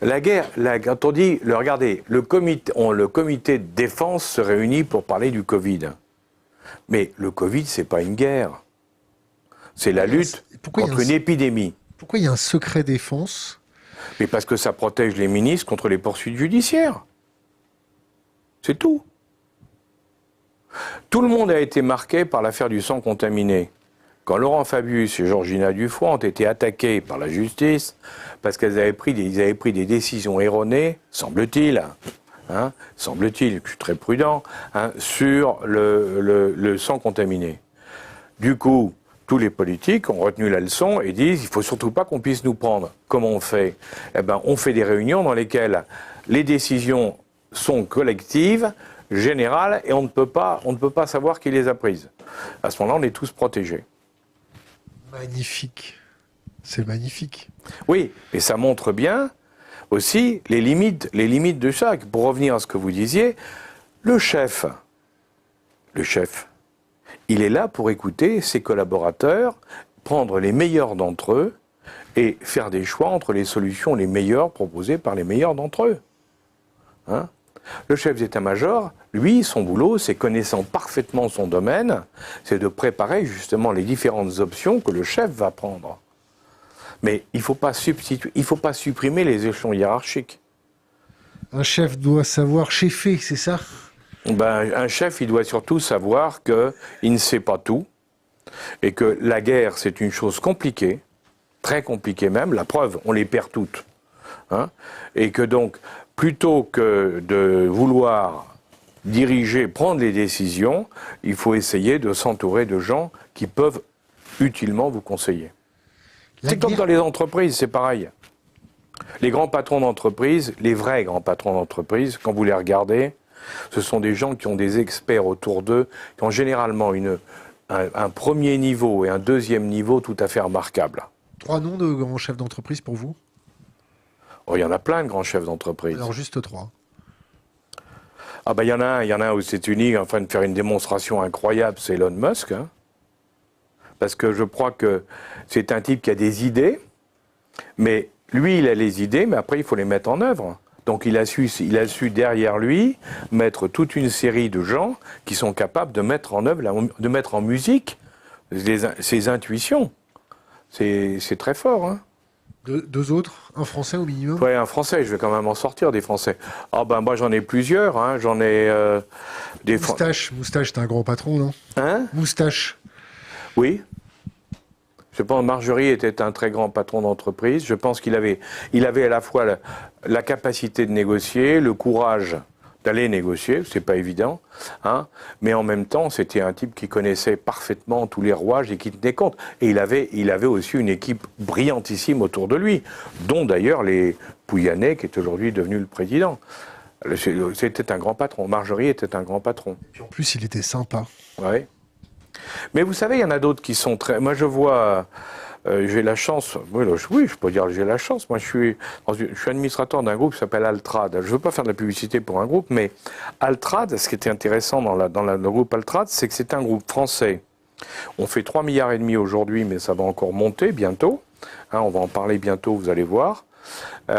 La guerre, quand on dit, regardez, le comité de défense se réunit pour parler du Covid. Mais le Covid, c'est pas une guerre. C'est la lutte contre une épidémie. Pourquoi il y a un secret défense? Mais parce que ça protège les ministres contre les poursuites judiciaires. C'est tout. Tout le monde a été marqué par l'affaire du sang contaminé. Quand Laurent Fabius et Georgina Dufoy ont été attaqués par la justice parce qu'ils avaient pris des décisions erronées, semble-t-il, hein, semble-t-il, je suis très prudent, hein, sur le sang contaminé. Du coup, tous les politiques ont retenu la leçon et disent il ne faut surtout pas qu'on puisse nous prendre. Comment on fait? Eh ben, on fait des réunions dans lesquelles les décisions sont collectives, générales, et on ne peut pas savoir qui les a prises. À ce moment-là, on est tous protégés. Magnifique. C'est magnifique. Oui, et ça montre bien. aussi les limites de chaque. Pour revenir à ce que vous disiez, le chef, il est là pour écouter ses collaborateurs, prendre les meilleurs d'entre eux et faire des choix entre les solutions les meilleures proposées par les meilleurs d'entre eux. Hein? Le chef d'état-major, lui, son boulot, c'est connaissant parfaitement son domaine, c'est de préparer justement les différentes options que le chef va prendre. Mais il ne faut pas supprimer les échelons hiérarchiques. Un chef doit savoir chefer, c'est ça? Un chef, il doit surtout savoir qu'il ne sait pas tout et que la guerre, c'est une chose compliquée, très compliquée même. La preuve, on les perd toutes. Hein, et que donc, plutôt que de vouloir diriger, prendre les décisions, il faut essayer de s'entourer de gens qui peuvent utilement vous conseiller. C'est comme dans les entreprises, c'est pareil. Les grands patrons d'entreprise, les vrais grands patrons d'entreprise, quand vous les regardez, ce sont des gens qui ont des experts autour d'eux, qui ont généralement un premier niveau et un deuxième niveau tout à fait remarquables. 3 noms de grands chefs d'entreprise pour vous? Oh, il y en a plein de grands chefs d'entreprise. Alors juste 3. Ah il y en a un aux États-Unis en train de faire une démonstration incroyable, c'est Elon Musk. Hein, parce que je crois que c'est un type qui a des idées, mais lui, il a les idées, mais après, il faut les mettre en œuvre. Donc il a su derrière lui mettre toute une série de gens qui sont capables de mettre en œuvre, de mettre en musique ses intuitions. C'est très fort. Hein. 2 autres, un Français au minimum? Oui, un Français, je vais quand même en sortir des Français. Moi j'en ai plusieurs, hein. J'en ai des... Moustache, c'est un grand patron, non? Hein? Moustache. Oui. Je pense que Marjorie était un très grand patron d'entreprise. Je pense qu'il avait à la fois la capacité de négocier, le courage d'aller négocier, c'est pas évident, hein, mais en même temps, c'était un type qui connaissait parfaitement tous les rouages et qui tenait compte. Et il avait aussi une équipe brillantissime autour de lui, dont d'ailleurs les Pouyanné, qui est aujourd'hui devenu le président. C'était un grand patron. Marjorie était un grand patron. Et en plus, il était sympa. Oui. Mais vous savez, il y en a d'autres qui sont très... Moi, je vois... j'ai la chance... Oui, je peux dire que j'ai la chance. Moi, je suis administrateur d'un groupe qui s'appelle Altrad. Je ne veux pas faire de la publicité pour un groupe, mais Altrad, ce qui était intéressant dans le groupe Altrad, c'est que c'est un groupe français. On fait 3,5 milliards aujourd'hui, mais ça va encore monter bientôt. Hein, on va en parler bientôt, vous allez voir. On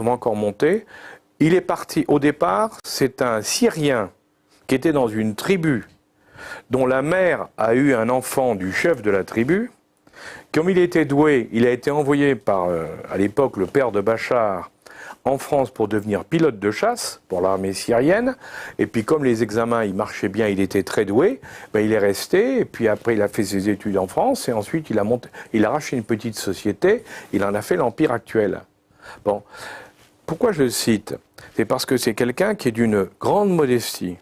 va encore monter. Il est parti... Au départ, c'est un Syrien qui était dans une tribu dont la mère a eu un enfant du chef de la tribu. Comme il était doué, il a été envoyé par, à l'époque, le père de Bachar en France pour devenir pilote de chasse pour l'armée syrienne. Et puis comme les examens, il marchait bien, il était très doué, il est resté. Et puis après, il a fait ses études en France. Et ensuite, il a racheté une petite société. Il en a fait l'empire actuel. Bon. Pourquoi je le cite? C'est parce que c'est quelqu'un qui est d'une grande modestie.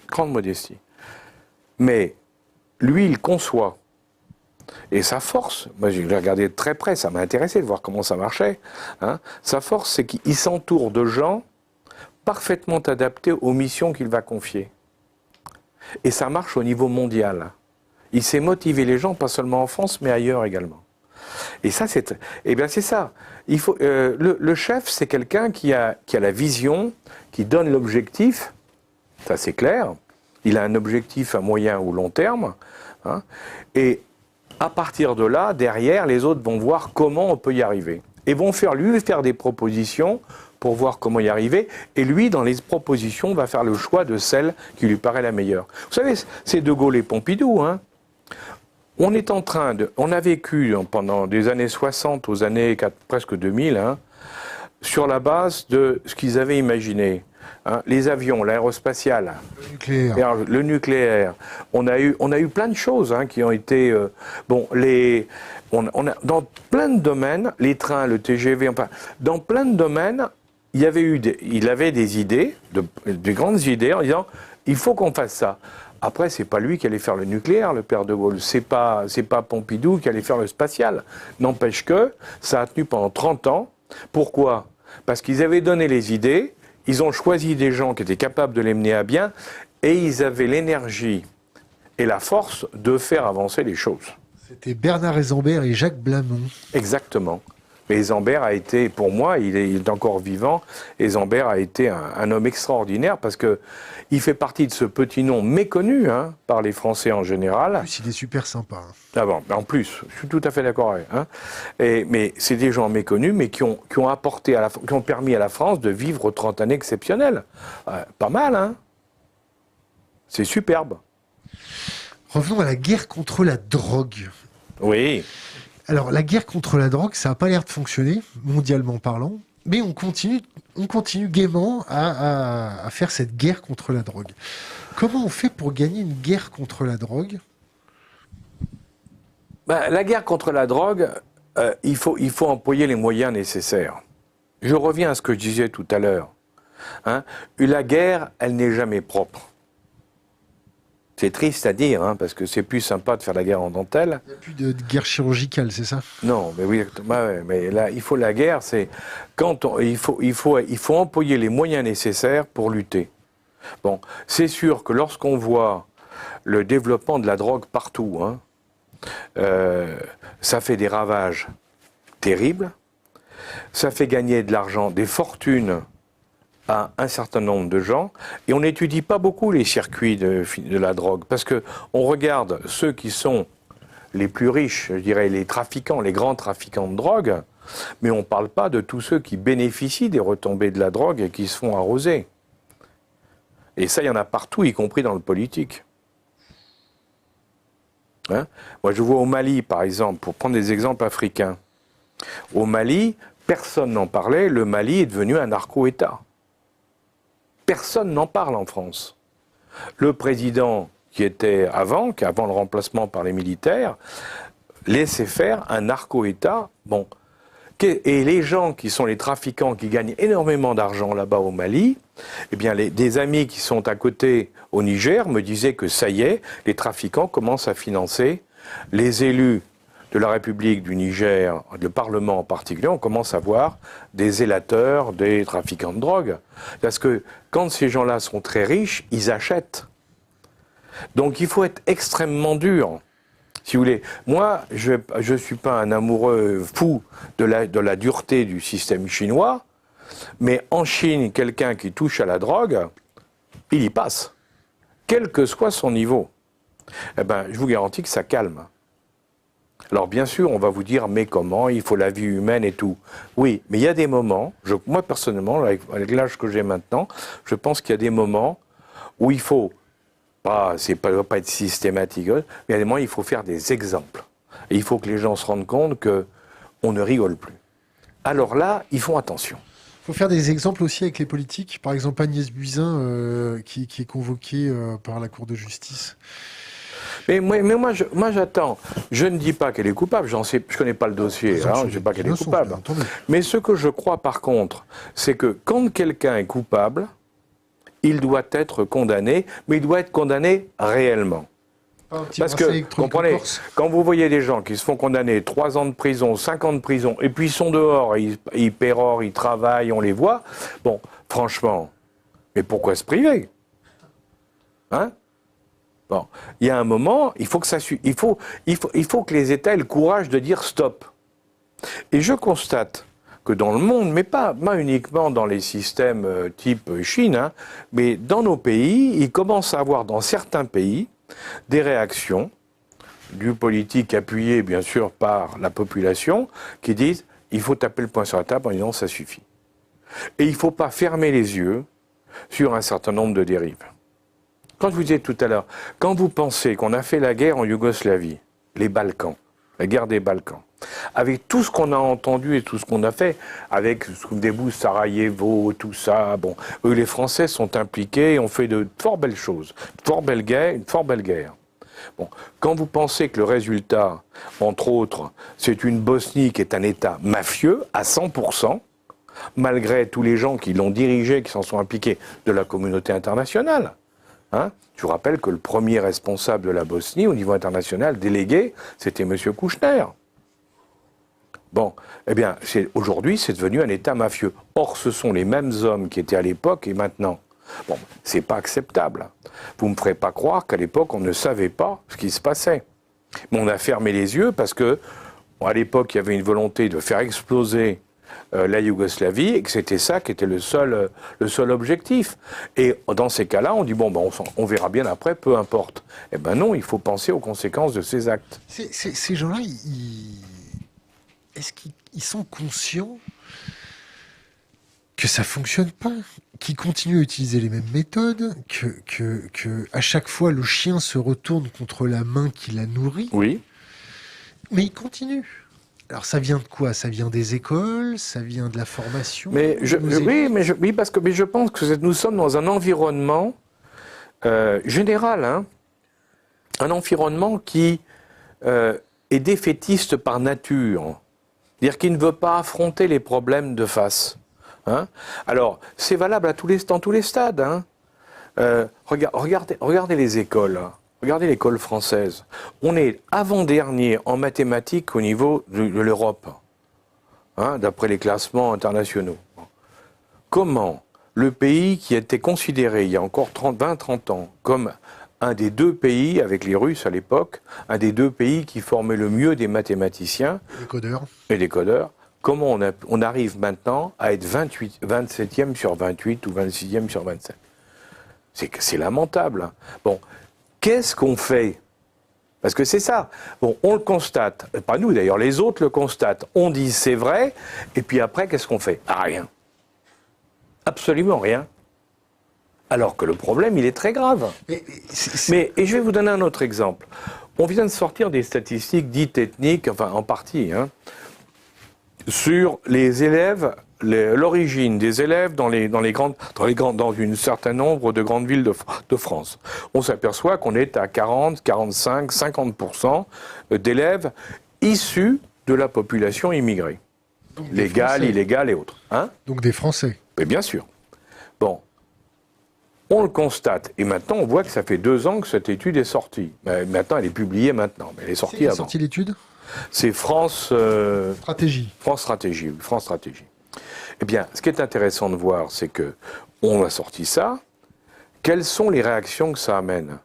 Grande modestie. Mais lui, il conçoit. Et sa force, moi je l'ai regardé de très près, ça m'a intéressé de voir comment ça marchait. Hein. Sa force, c'est qu'il s'entoure de gens parfaitement adaptés aux missions qu'il va confier. Et ça marche au niveau mondial. Il sait motiver les gens, pas seulement en France, mais ailleurs également. Et ça, c'est ça. Il faut, le chef, c'est quelqu'un qui a la vision, qui donne l'objectif, ça c'est clair. Il a un objectif à moyen ou long terme. Hein, et à partir de là, derrière, les autres vont voir comment on peut y arriver. Et vont lui faire des propositions pour voir comment y arriver. Et lui, dans les propositions, va faire le choix de celle qui lui paraît la meilleure. Vous savez, c'est De Gaulle et Pompidou. Hein. On a vécu pendant des années 60 aux années presque 2000, hein, sur la base de ce qu'ils avaient imaginé. Hein, les avions, l'aérospatial, le nucléaire. On a eu plein de choses hein, qui ont été... dans plein de domaines, les trains, le TGV, enfin, dans plein de domaines, il avait des idées, des grandes idées en disant, il faut qu'on fasse ça. Après, c'est pas lui qui allait faire le nucléaire, le père de Gaulle. C'est pas Pompidou qui allait faire le spatial. N'empêche que ça a tenu pendant 30 ans. Pourquoi? Parce qu'ils avaient donné les idées, ils ont choisi des gens qui étaient capables de les mener à bien, et ils avaient l'énergie et la force de faire avancer les choses. C'était Bernard Hesambert et Jacques Blamont. Exactement. Et Zambert a été, pour moi, il est encore vivant, et Zambert a été un homme extraordinaire parce que il fait partie de ce petit nom méconnu par les Français en général. En plus, il est super sympa. Ah bon, en plus, je suis tout à fait d'accord avec. Mais c'est des gens méconnus, mais qui ont permis à la France de vivre 30 années exceptionnelles. Pas mal, hein? C'est superbe. Revenons à la guerre contre la drogue. Oui. Alors, la guerre contre la drogue, ça n'a pas l'air de fonctionner, mondialement parlant, mais on continue gaiement à faire cette guerre contre la drogue. Comment on fait pour gagner une guerre contre la drogue ? La guerre contre la drogue, il faut employer les moyens nécessaires. Je reviens à ce que je disais tout à l'heure. La guerre, elle n'est jamais propre. C'est triste à dire, parce que c'est plus sympa de faire la guerre en dentelle. Il n'y a plus de guerre chirurgicale, c'est ça ? Non, mais oui, mais là, il faut la guerre, c'est il faut employer les moyens nécessaires pour lutter. Bon, c'est sûr que lorsqu'on voit le développement de la drogue partout, ça fait des ravages terribles, ça fait gagner de l'argent, des fortunes à un certain nombre de gens, et on n'étudie pas beaucoup les circuits de la drogue, parce que on regarde ceux qui sont les plus riches, je dirais les trafiquants, les grands trafiquants de drogue, mais on ne parle pas de tous ceux qui bénéficient des retombées de la drogue et qui se font arroser. Et ça, il y en a partout, y compris dans le politique. Moi, je vois au Mali, par exemple, pour prendre des exemples africains. Au Mali, personne n'en parlait, le Mali est devenu un narco-État. Personne n'en parle en France. Le président qui était avant le remplacement par les militaires, laissait faire un narco-État. Bon. Et les gens qui sont les trafiquants, qui gagnent énormément d'argent là-bas au Mali, eh bien, des amis qui sont à côté au Niger me disaient que ça y est, les trafiquants commencent à financer les élus de la République du Niger, le Parlement en particulier, on commence à voir des zélateurs, des trafiquants de drogue. Parce que quand ces gens-là sont très riches, ils achètent. Donc il faut être extrêmement dur. Si vous voulez, moi, je ne suis pas un amoureux fou de la dureté du système chinois, mais en Chine, quelqu'un qui touche à la drogue, il y passe, quel que soit son niveau. Eh ben, je vous garantis que ça calme. Alors bien sûr, on va vous dire, mais comment, il faut la vie humaine et tout. Oui, mais il y a des moments, moi personnellement, avec l'âge que j'ai maintenant, je pense qu'il y a des moments où il faut, ça ne doit pas être systématique, mais il y a des moments où il faut faire des exemples. Et il faut que les gens se rendent compte qu'on ne rigole plus. Alors là, ils font attention. Il faut faire des exemples aussi avec les politiques. Par exemple, Agnès Buzyn, qui est convoquée par la Cour de justice. Mais moi, j'attends. Je ne dis pas qu'elle est coupable. Je ne connais pas le dossier. Je ne dis pas qu'elle est coupable. Mais ce que je crois, par contre, c'est que quand quelqu'un est coupable, il doit être condamné, mais il doit être condamné réellement. Parce que, comprenez, quand vous voyez des gens qui se font condamner 3 ans de prison, 5 ans de prison, et puis ils sont dehors, ils pérorent, ils travaillent, on les voit, bon, franchement, mais pourquoi se priver ? Bon, il y a un moment, il faut que les États aient le courage de dire stop. Et je constate que dans le monde, mais pas uniquement dans les systèmes type Chine, mais dans nos pays, il commence à avoir dans certains pays des réactions du politique appuyé bien sûr par la population qui disent il faut taper le poing sur la table en disant ça suffit. Et il ne faut pas fermer les yeux sur un certain nombre de dérives. Quand je vous disais tout à l'heure, quand vous pensez qu'on a fait la guerre en Yougoslavie, les Balkans, la guerre des Balkans, avec tout ce qu'on a entendu et tout ce qu'on a fait, avec souvenez-vous Sarajevo, tout ça, bon, eux les Français sont impliqués et ont fait de fort belles choses, une fort belle guerre. Bon, quand vous pensez que le résultat, entre autres, c'est une Bosnie qui est un État mafieux à 100%, malgré tous les gens qui l'ont dirigé, qui s'en sont impliqués de la communauté internationale. Je vous rappelle que le premier responsable de la Bosnie au niveau international, délégué, c'était M. Kouchner. Bon, eh bien, aujourd'hui, c'est devenu un État mafieux. Or, ce sont les mêmes hommes qui étaient à l'époque et maintenant. Bon, c'est pas acceptable. Vous ne me ferez pas croire qu'à l'époque, on ne savait pas ce qui se passait. Mais on a fermé les yeux parce que à l'époque, il y avait une volonté de faire exploser la Yougoslavie et que c'était ça qui était le seul objectif. Et dans ces cas-là, on dit, bon, ben, on verra bien après, peu importe. Eh ben non, il faut penser aux conséquences de ces actes. Ces gens-là, est-ce qu'ils sont conscients que ça fonctionne pas, qu'ils continuent à utiliser les mêmes méthodes, que à chaque fois le chien se retourne contre la main qui la nourrit? Oui. Mais ils continuent. Alors ça vient de quoi? Ça vient des écoles, ça vient de la formation. Mais parce que je pense que nous sommes dans un environnement général, hein, un environnement qui est défaitiste par nature, c'est-à-dire qui ne veut pas affronter les problèmes de face. Hein. Alors c'est valable dans tous les stades. Hein. Regardez les écoles. Hein. Regardez l'école française. On est avant-dernier en mathématiques au niveau de l'Europe, hein, d'après les classements internationaux. Comment le pays qui était considéré il y a encore 20-30 ans comme un des deux pays, avec les Russes à l'époque, un des deux pays qui formait le mieux des mathématiciens et des codeurs, comment on arrive maintenant à être 27e sur 28 ou 26e sur 27? C'est lamentable. Hein. Bon. Qu'est-ce qu'on fait? Parce que c'est ça. Bon, on le constate. Pas nous d'ailleurs, les autres le constatent. On dit c'est vrai, et puis après, qu'est-ce qu'on fait? Ah, rien. Absolument rien. Alors que le problème, il est très grave. Et je vais vous donner un autre exemple. On vient de sortir des statistiques dites ethniques, enfin en partie, hein, sur les élèves, l'origine des élèves dans un certain nombre de grandes villes de France. On s'aperçoit qu'on est à 40, 45, 50% d'élèves issus de la population immigrée. Légale, illégale et autres. Hein? Donc des Français. Mais bien sûr. Bon. On le constate. Et maintenant, on voit que ça fait 2 ans que cette étude est sortie. Maintenant, elle est publiée maintenant. Mais elle est sortie avant. C'est sorti l'étude? C'est France Stratégie. France Stratégie, oui, France Stratégie. Eh bien, ce qui est intéressant de voir, c'est que on a sorti ça. Quelles sont les réactions que ça amène?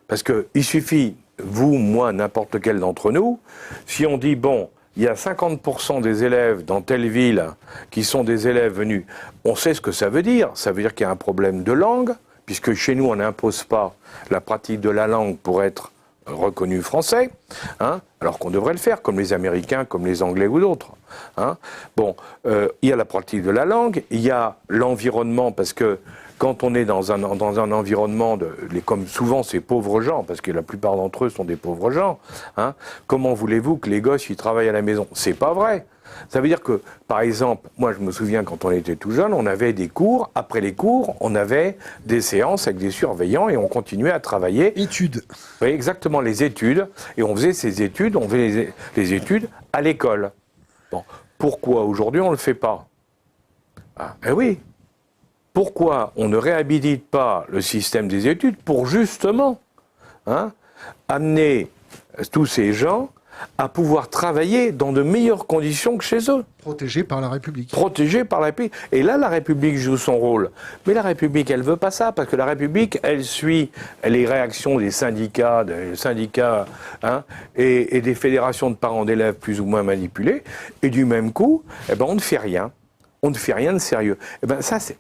Parce qu'il suffit, vous, moi, n'importe lequel d'entre nous, si on dit, bon, il y a 50% des élèves dans telle ville qui sont des élèves venus, on sait ce que ça veut dire. Ça veut dire qu'il y a un problème de langue, puisque chez nous, on n'impose pas la pratique de la langue pour être reconnu français, hein, alors qu'on devrait le faire, comme les Américains, comme les Anglais ou d'autres. Hein. Bon, il y a la pratique de la langue, il y a l'environnement, parce que quand on est dans un environnement, comme souvent ces pauvres gens, parce que la plupart d'entre eux sont des pauvres gens, hein, comment voulez-vous que les gosses ils travaillent à la maison? C'est pas vrai. Ça veut dire que, par exemple, moi je me souviens quand on était tout jeune, on avait des cours, après les cours, on avait des séances avec des surveillants et on continuait à travailler. Études. Oui, exactement, les études. Et on faisait ces études, on faisait les études à l'école. Bon. Pourquoi aujourd'hui on ne le fait pas? Eh oui. Pourquoi on ne réhabilite pas le système des études pour justement amener tous ces gens à pouvoir travailler dans de meilleures conditions que chez eux. Protégés par la République. Protégés par la République. Et là, la République joue son rôle. Mais la République, elle veut pas ça, parce que la République, elle suit les réactions des syndicats, et des fédérations de parents d'élèves plus ou moins manipulés. Et du même coup, on ne fait rien. On ne fait rien de sérieux.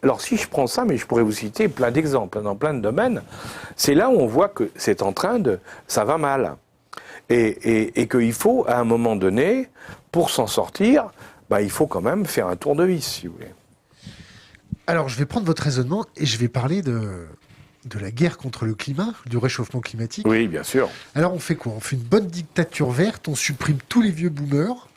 Alors si je prends ça, mais je pourrais vous citer plein d'exemples dans plein de domaines, c'est là où on voit que c'est ça va mal. Et qu'il faut, à un moment donné, pour s'en sortir, il faut quand même faire un tour de vis, si vous voulez. Alors, je vais prendre votre raisonnement et je vais parler de la guerre contre le climat, du réchauffement climatique. Oui, bien sûr. Alors, on fait quoi? On fait une bonne dictature verte, on supprime tous les vieux boomers,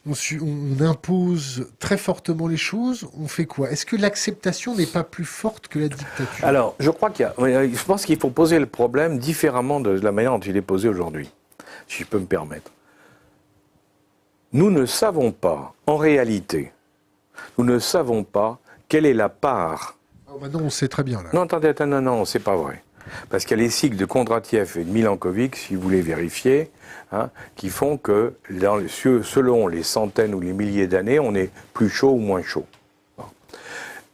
on impose très fortement les choses, on fait quoi? Est-ce que l'acceptation n'est pas plus forte que la dictature? Alors, je pense qu'il faut poser le problème différemment de la manière dont il est posé aujourd'hui. Si je peux me permettre. Nous ne savons pas, en réalité, quelle est la part... maintenant, on sait très bien, là. Non, attendez, non, c'est pas vrai. Parce qu'il y a les cycles de Kondratiev et de Milankovitch, si vous voulez vérifier, qui font que, selon les centaines ou les milliers d'années, on est plus chaud ou moins chaud.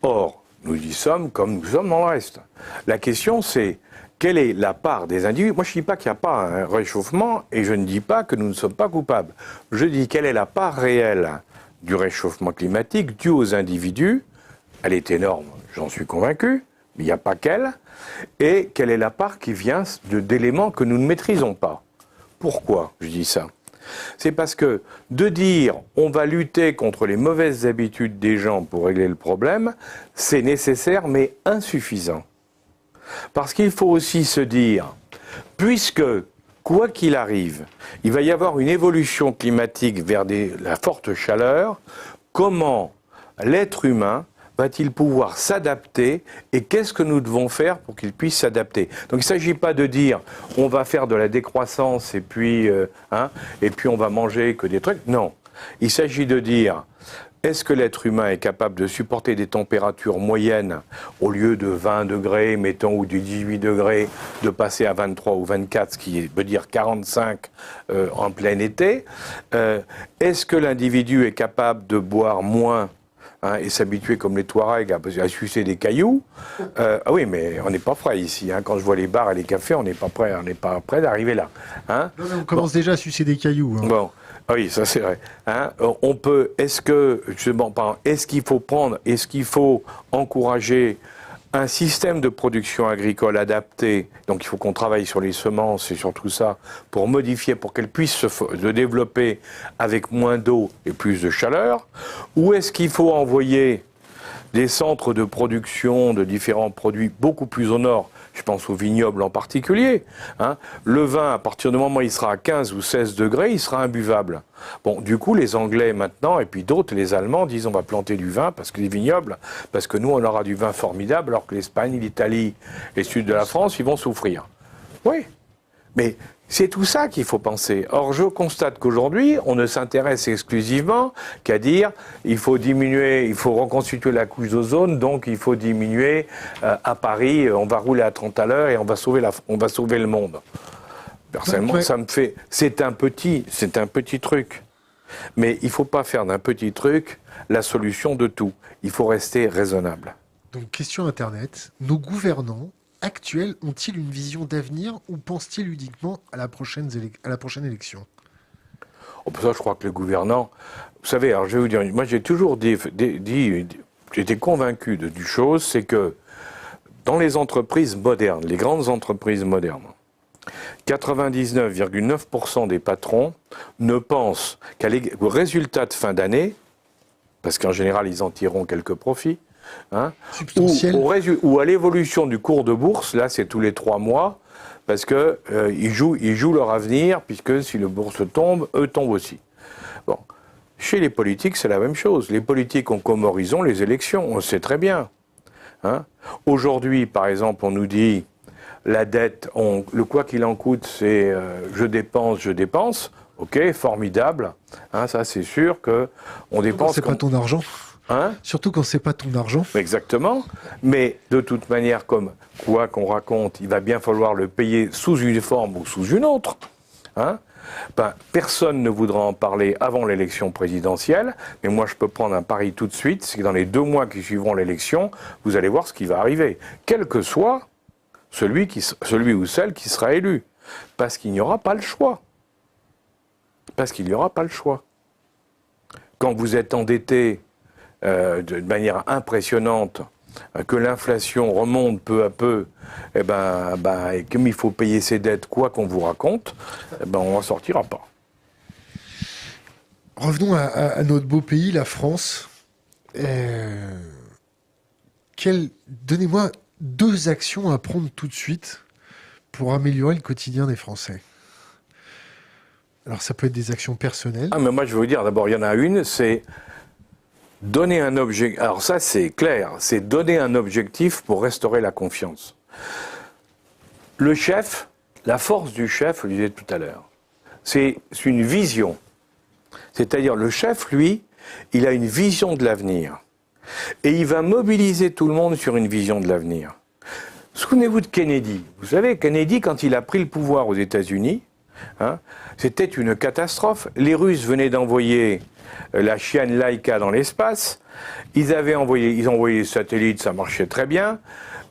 Or, nous y sommes comme nous sommes dans le reste. La question, c'est, quelle est la part des individus? Moi, je ne dis pas qu'il n'y a pas un réchauffement et je ne dis pas que nous ne sommes pas coupables. Je dis quelle est la part réelle du réchauffement climatique dû aux individus. Elle est énorme, j'en suis convaincu, mais il n'y a pas qu'elle. Et quelle est la part qui vient d'éléments que nous ne maîtrisons pas? Pourquoi je dis ça? C'est parce que de dire on va lutter contre les mauvaises habitudes des gens pour régler le problème, c'est nécessaire mais insuffisant. Parce qu'il faut aussi se dire, puisque, quoi qu'il arrive, il va y avoir une évolution climatique vers la forte chaleur, comment l'être humain va-t-il pouvoir s'adapter et qu'est-ce que nous devons faire pour qu'il puisse s'adapter? Donc il ne s'agit pas de dire on va faire de la décroissance et puis on va manger que des trucs. Non, il s'agit de dire est-ce que l'être humain est capable de supporter des températures moyennes au lieu de 20 degrés, mettons, ou de 18 degrés, de passer à 23 ou 24, ce qui veut dire 45 en plein été? Est-ce que l'individu est capable de boire moins et s'habituer comme les Touaregs à sucer des cailloux? Ah oui, mais on n'est pas prêt ici. Quand je vois les bars et les cafés, on n'est pas prêt d'arriver là. Non, mais on commence déjà à sucer des cailloux. Bon. Ah oui, ça c'est vrai. Est-ce qu'il faut encourager un système de production agricole adapté? Donc il faut qu'on travaille sur les semences et sur tout ça pour modifier, pour qu'elles puissent se développer avec moins d'eau et plus de chaleur? Ou est-ce qu'il faut envoyer des centres de production de différents produits beaucoup plus au nord? Je pense au vignoble en particulier. Le vin, à partir du moment où il sera à 15 ou 16 degrés, il sera imbuvable. Bon, du coup, les Anglais maintenant, et puis d'autres, les Allemands, disent on va planter du vin, parce que les vignobles, parce que nous, on aura du vin formidable, alors que l'Espagne, l'Italie et le sud de la France, ils vont souffrir. Oui, mais c'est tout ça qu'il faut penser. Or, je constate qu'aujourd'hui, on ne s'intéresse exclusivement qu'à dire il faut diminuer, il faut reconstituer la couche d'ozone, donc il faut diminuer à Paris, on va rouler à 30 à l'heure et on va sauver le monde. Personnellement, ça me fait... C'est un petit truc. Mais il ne faut pas faire d'un petit truc la solution de tout. Il faut rester raisonnable. Donc, question Internet. Nos gouvernants actuels ont-ils une vision d'avenir ou pensent-ils uniquement à la prochaine élection? Ça, je crois que les gouvernants... Vous savez, alors je vais vous dire, moi j'ai toujours j'étais convaincu d'une chose, c'est que dans les entreprises modernes, les grandes entreprises modernes, 99,9% des patrons ne pensent qu'au résultat de fin d'année, parce qu'en général ils en tireront quelques profits, ou à l'évolution du cours de bourse, là c'est tous les 3 mois, parce que ils jouent leur avenir, puisque si le bourse tombe, eux tombent aussi. Bon. Chez les politiques, c'est la même chose. Les politiques ont comme horizon les élections, on le sait très bien. Aujourd'hui, par exemple, on nous dit la dette, le quoi qu'il en coûte, c'est je dépense. Ok, formidable. Ça, c'est sûr que on dépense. C'est pas ton argent. Surtout quand c'est pas ton argent. Exactement. Mais de toute manière, comme quoi qu'on raconte, il va bien falloir le payer sous une forme ou sous une autre. Personne ne voudra en parler avant l'élection présidentielle, mais moi je peux prendre un pari tout de suite, c'est que dans les 2 mois qui suivront l'élection, vous allez voir ce qui va arriver, quel que soit celui ou celle qui sera élu, parce qu'il n'y aura pas le choix. Parce qu'il n'y aura pas le choix. Quand vous êtes endetté de manière impressionnante, que l'inflation remonte peu à peu, et comme il faut payer ses dettes, quoi qu'on vous raconte, on n'en sortira pas. Revenons à notre beau pays, la France. Donnez-moi 2 actions à prendre tout de suite pour améliorer le quotidien des Français. Alors ça peut être des actions personnelles. Mais moi je vais vous dire, d'abord il y en a une, c'est donner un objectif. Alors ça c'est clair, c'est donner un objectif pour restaurer la confiance. Le chef, la force du chef, je le disais tout à l'heure, c'est une vision. C'est-à-dire le chef, lui, il a une vision de l'avenir. Et il va mobiliser tout le monde sur une vision de l'avenir. Souvenez-vous de Kennedy. Vous savez, Kennedy, quand il a pris le pouvoir aux États-Unis, c'était une catastrophe. Les Russes venaient d'envoyer la chienne Laika dans l'espace. Ils ont envoyé les satellites, ça marchait très bien.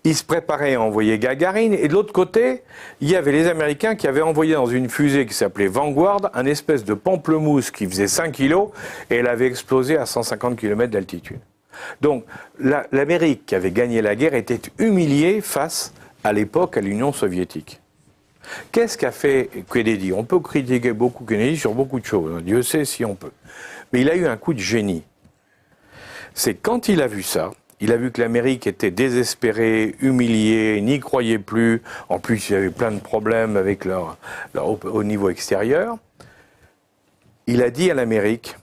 ils se préparaient à envoyer Gagarine, et de l'autre côté, il y avait les Américains qui avaient envoyé dans une fusée qui s'appelait Vanguard un espèce de pamplemousse qui faisait 5 kilos, et elle avait explosé à 150 km d'altitude. Donc l'Amérique qui avait gagné la guerre était humiliée face à l'époque à l'Union soviétique. Qu'est-ce qu'a fait Kennedy? On peut critiquer beaucoup Kennedy sur beaucoup de choses, Dieu sait si on peut. Mais il a eu un coup de génie. C'est quand il a vu ça, il a vu que l'Amérique était désespérée, humiliée, n'y croyait plus. En plus, il y avait plein de problèmes avec au niveau extérieur. Il a dit à l'Amérique,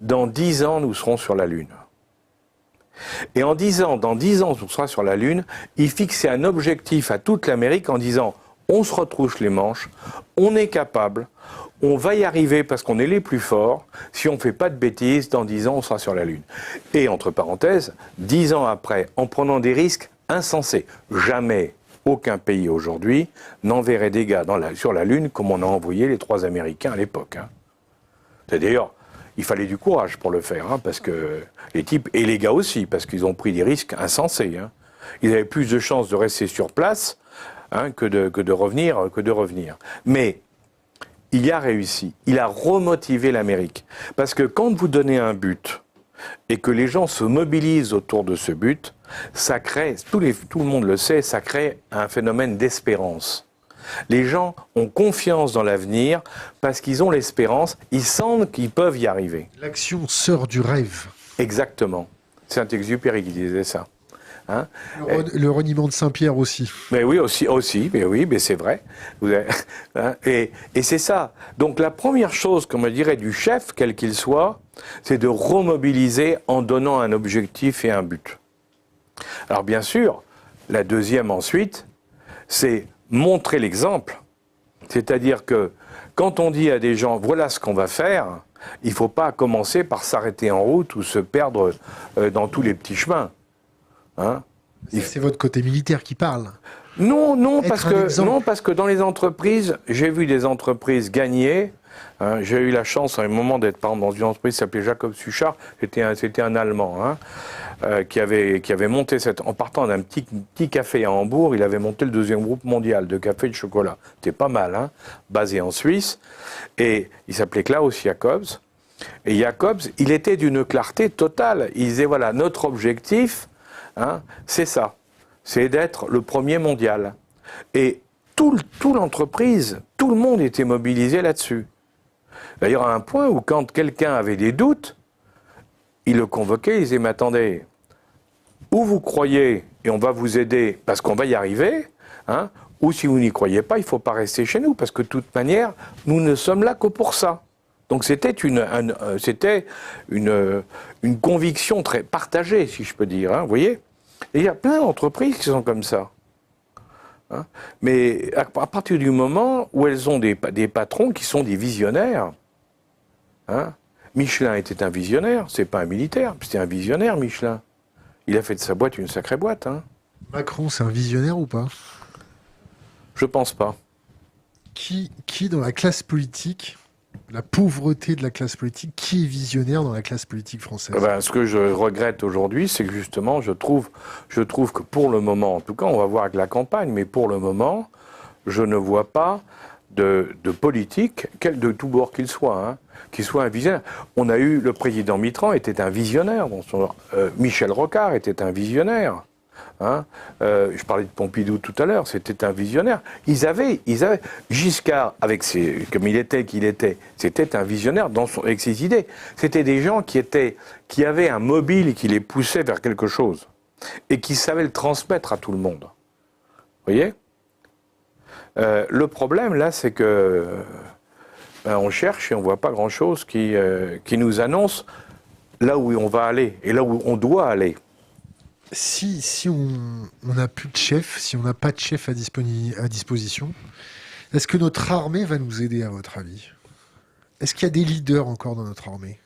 dans 10 ans, nous serons sur la Lune. Et en disant, dans 10 ans, on sera sur la Lune, il fixait un objectif à toute l'Amérique en disant, on se retrousse les manches, on est capable, on va y arriver parce qu'on est les plus forts, si on ne fait pas de bêtises, dans 10 ans, on sera sur la Lune. Et entre parenthèses, 10 ans après, en prenant des risques insensés, jamais aucun pays aujourd'hui n'enverrait des gars sur la Lune comme on a envoyé les 3 Américains à l'époque. C'est d'ailleurs... Il fallait du courage pour le faire, parce que les types, et les gars aussi, parce qu'ils ont pris des risques insensés. Ils avaient plus de chances de rester sur place que de revenir. Mais il y a réussi. Il a remotivé l'Amérique. Parce que quand vous donnez un but et que les gens se mobilisent autour de ce but, ça crée, tout le monde le sait, ça crée un phénomène d'espérance. Les gens ont confiance dans l'avenir parce qu'ils ont l'espérance, ils sentent qu'ils peuvent y arriver. L'action sort du rêve. Exactement. C'est Saint-Exupéry qui disait ça. Le reniement de Saint-Pierre aussi. Mais oui, mais c'est vrai. Et c'est ça. Donc la première chose, comme je dirais, du chef, quel qu'il soit, c'est de remobiliser en donnant un objectif et un but. Alors bien sûr, la deuxième ensuite, c'est montrer l'exemple. C'est-à-dire que quand on dit à des gens, voilà ce qu'on va faire, il ne faut pas commencer par s'arrêter en route ou se perdre dans tous les petits chemins. C'est votre côté militaire qui parle. Non, parce que dans les entreprises, j'ai vu des entreprises gagner. J'ai eu la chance à un moment d'être par exemple, dans une entreprise qui s'appelait Jacob Suchard, c'était un Allemand, qui avait monté en partant d'un petit café à Hambourg, il avait monté le 2e groupe mondial de café et de chocolat. C'était pas mal, basé en Suisse. Et il s'appelait Klaus Jacobs. Et Jacobs, il était d'une clarté totale. Il disait, voilà, notre objectif, c'est ça. C'est d'être le premier mondial. Et toute l'entreprise, tout le monde était mobilisé là-dessus. D'ailleurs, à un point où quand quelqu'un avait des doutes, il le convoquait, il disait, mais attendez, ou vous croyez et on va vous aider parce qu'on va y arriver, ou si vous n'y croyez pas, il ne faut pas rester chez nous, parce que de toute manière, nous ne sommes là que pour ça. Donc c'était une conviction très partagée, si je peux dire, vous voyez. Et il y a plein d'entreprises qui sont comme ça. Mais à partir du moment où elles ont des patrons qui sont des visionnaires, Michelin était un visionnaire, c'est pas un militaire, c'était un visionnaire, Michelin. Il a fait de sa boîte une sacrée boîte. Macron, c'est un visionnaire ou pas? Je pense pas. Qui dans la classe politique, la pauvreté de la classe politique, qui est visionnaire dans la classe politique française? Ce que je regrette aujourd'hui, c'est que justement, je trouve que pour le moment, en tout cas, on va voir avec la campagne, mais pour le moment, je ne vois pas de politique, de tout bord qu'il soit, qui soit un visionnaire. On a eu, le président Mitterrand était un visionnaire, Michel Rocard était un visionnaire. Je parlais de Pompidou tout à l'heure, c'était un visionnaire. Ils avaient Giscard, comme il était, c'était un visionnaire avec ses idées. C'était des gens qui avaient un mobile qui les poussait vers quelque chose et qui savaient le transmettre à tout le monde. Vous voyez ? Le problème là, c'est que on cherche et on voit pas grand-chose qui nous annonce là où on va aller et là où on doit aller. Si on n'a plus de chef, si on n'a pas de chef à disposition, est-ce que notre armée va nous aider, à votre avis? Est-ce qu'il y a des leaders encore dans notre armée?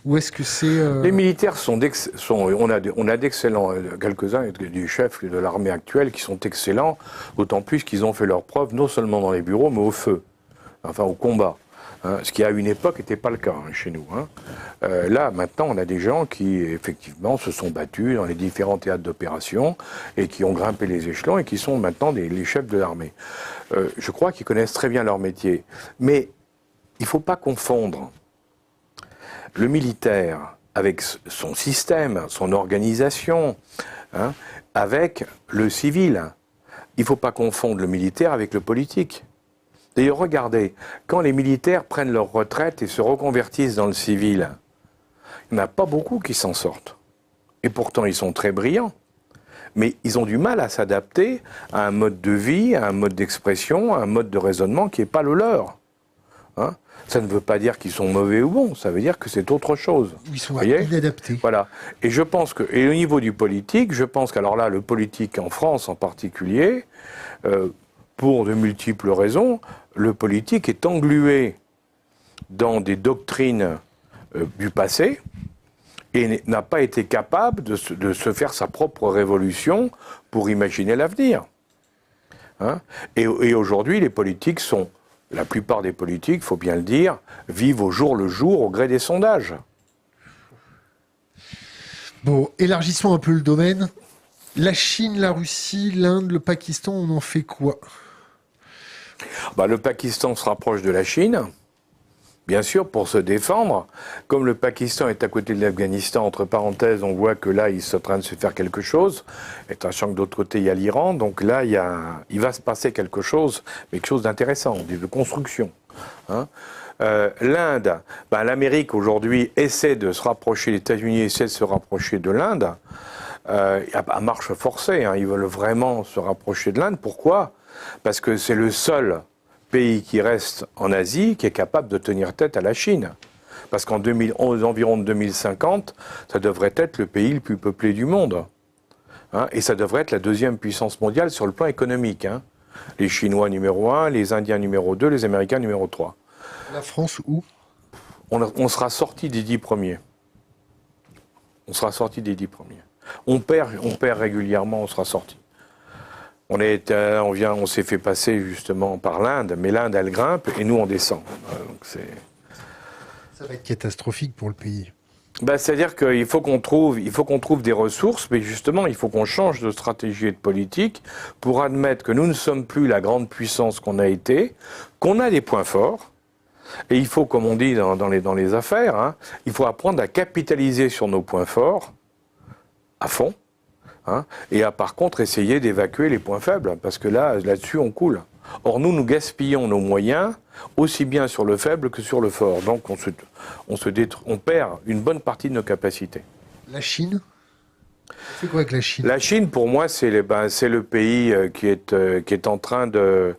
Ou est-ce que c'est... Les militaires on a d'excellents, quelques-uns du chef de l'armée actuelle qui sont excellents, d'autant plus qu'ils ont fait leurs preuves non seulement dans les bureaux, mais au feu, enfin au combat. Hein, ce qui à une époque n'était pas le cas chez nous. Hein. Là, maintenant, on a des gens qui, effectivement, se sont battus dans les différents théâtres d'opération et qui ont grimpé les échelons et qui sont maintenant les chefs de l'armée. Je crois qu'ils connaissent très bien leur métier. Mais il ne faut pas confondre le militaire avec son système, son organisation, hein, avec le civil. Il ne faut pas confondre le militaire avec le politique. D'ailleurs, regardez, quand les militaires prennent leur retraite et se reconvertissent dans le civil, il n'y en a pas beaucoup qui s'en sortent. Et pourtant, ils sont très brillants. Mais ils ont du mal à s'adapter à un mode de vie, à un mode d'expression, à un mode de raisonnement qui n'est pas le leur. Hein? Ça ne veut pas dire qu'ils sont mauvais ou bons, ça veut dire que c'est autre chose. Ils sont inadaptés. Voilà. Et je pense que, et au niveau du politique, je pense qu'alors là, le politique en France en particulier, pour de multiples raisons, le politique est englué dans des doctrines du passé et n'a pas été capable de se faire sa propre révolution pour imaginer l'avenir. Hein? Et aujourd'hui, les politiques sont, la plupart des politiques, il faut bien le dire, vivent au jour le jour au gré des sondages. Bon, élargissons un peu le domaine. La Chine, la Russie, l'Inde, le Pakistan, on en fait quoi ? Le Pakistan se rapproche de la Chine, bien sûr, pour se défendre. Comme le Pakistan est à côté de l'Afghanistan, entre parenthèses, on voit que là, il est en train de se faire quelque chose. Et sachant que d'autre côté, il y a l'Iran. Donc là, il va se passer quelque chose, mais quelque chose d'intéressant, de construction. Hein. L'Inde, l'Amérique aujourd'hui essaie de se rapprocher, les États-Unis essaient de se rapprocher de l'Inde. À marche forcée, hein, ils veulent vraiment se rapprocher de l'Inde. Pourquoi ? Parce que c'est le seul pays qui reste en Asie qui est capable de tenir tête à la Chine. Parce qu'en environ 2050, ça devrait être le pays le plus peuplé du monde. Hein, et ça devrait être la deuxième puissance mondiale sur le plan économique. Hein. Les Chinois numéro 1, les Indiens numéro 2, les Américains numéro 3. La France où ? On sera sorti des 10 premiers. On sera sorti des 10 premiers. On perd régulièrement, on sera sorti. On s'est fait passer justement par l'Inde, mais l'Inde, elle grimpe et nous, on descend. Donc ça va être catastrophique pour le pays. C'est-à-dire qu'il faut qu'on trouve des ressources, mais justement, il faut qu'on change de stratégie et de politique pour admettre que nous ne sommes plus la grande puissance qu'on a été, qu'on a des points forts, et il faut, comme on dit dans les affaires, hein, il faut apprendre à capitaliser sur nos points forts à fond. Hein, et à par contre essayer d'évacuer les points faibles, parce que là-dessus on coule. Or nous gaspillons nos moyens aussi bien sur le faible que sur le fort. Donc on perd une bonne partie de nos capacités. La Chine ? C'est quoi avec la Chine ? La Chine, pour moi, c'est le pays qui est en train de...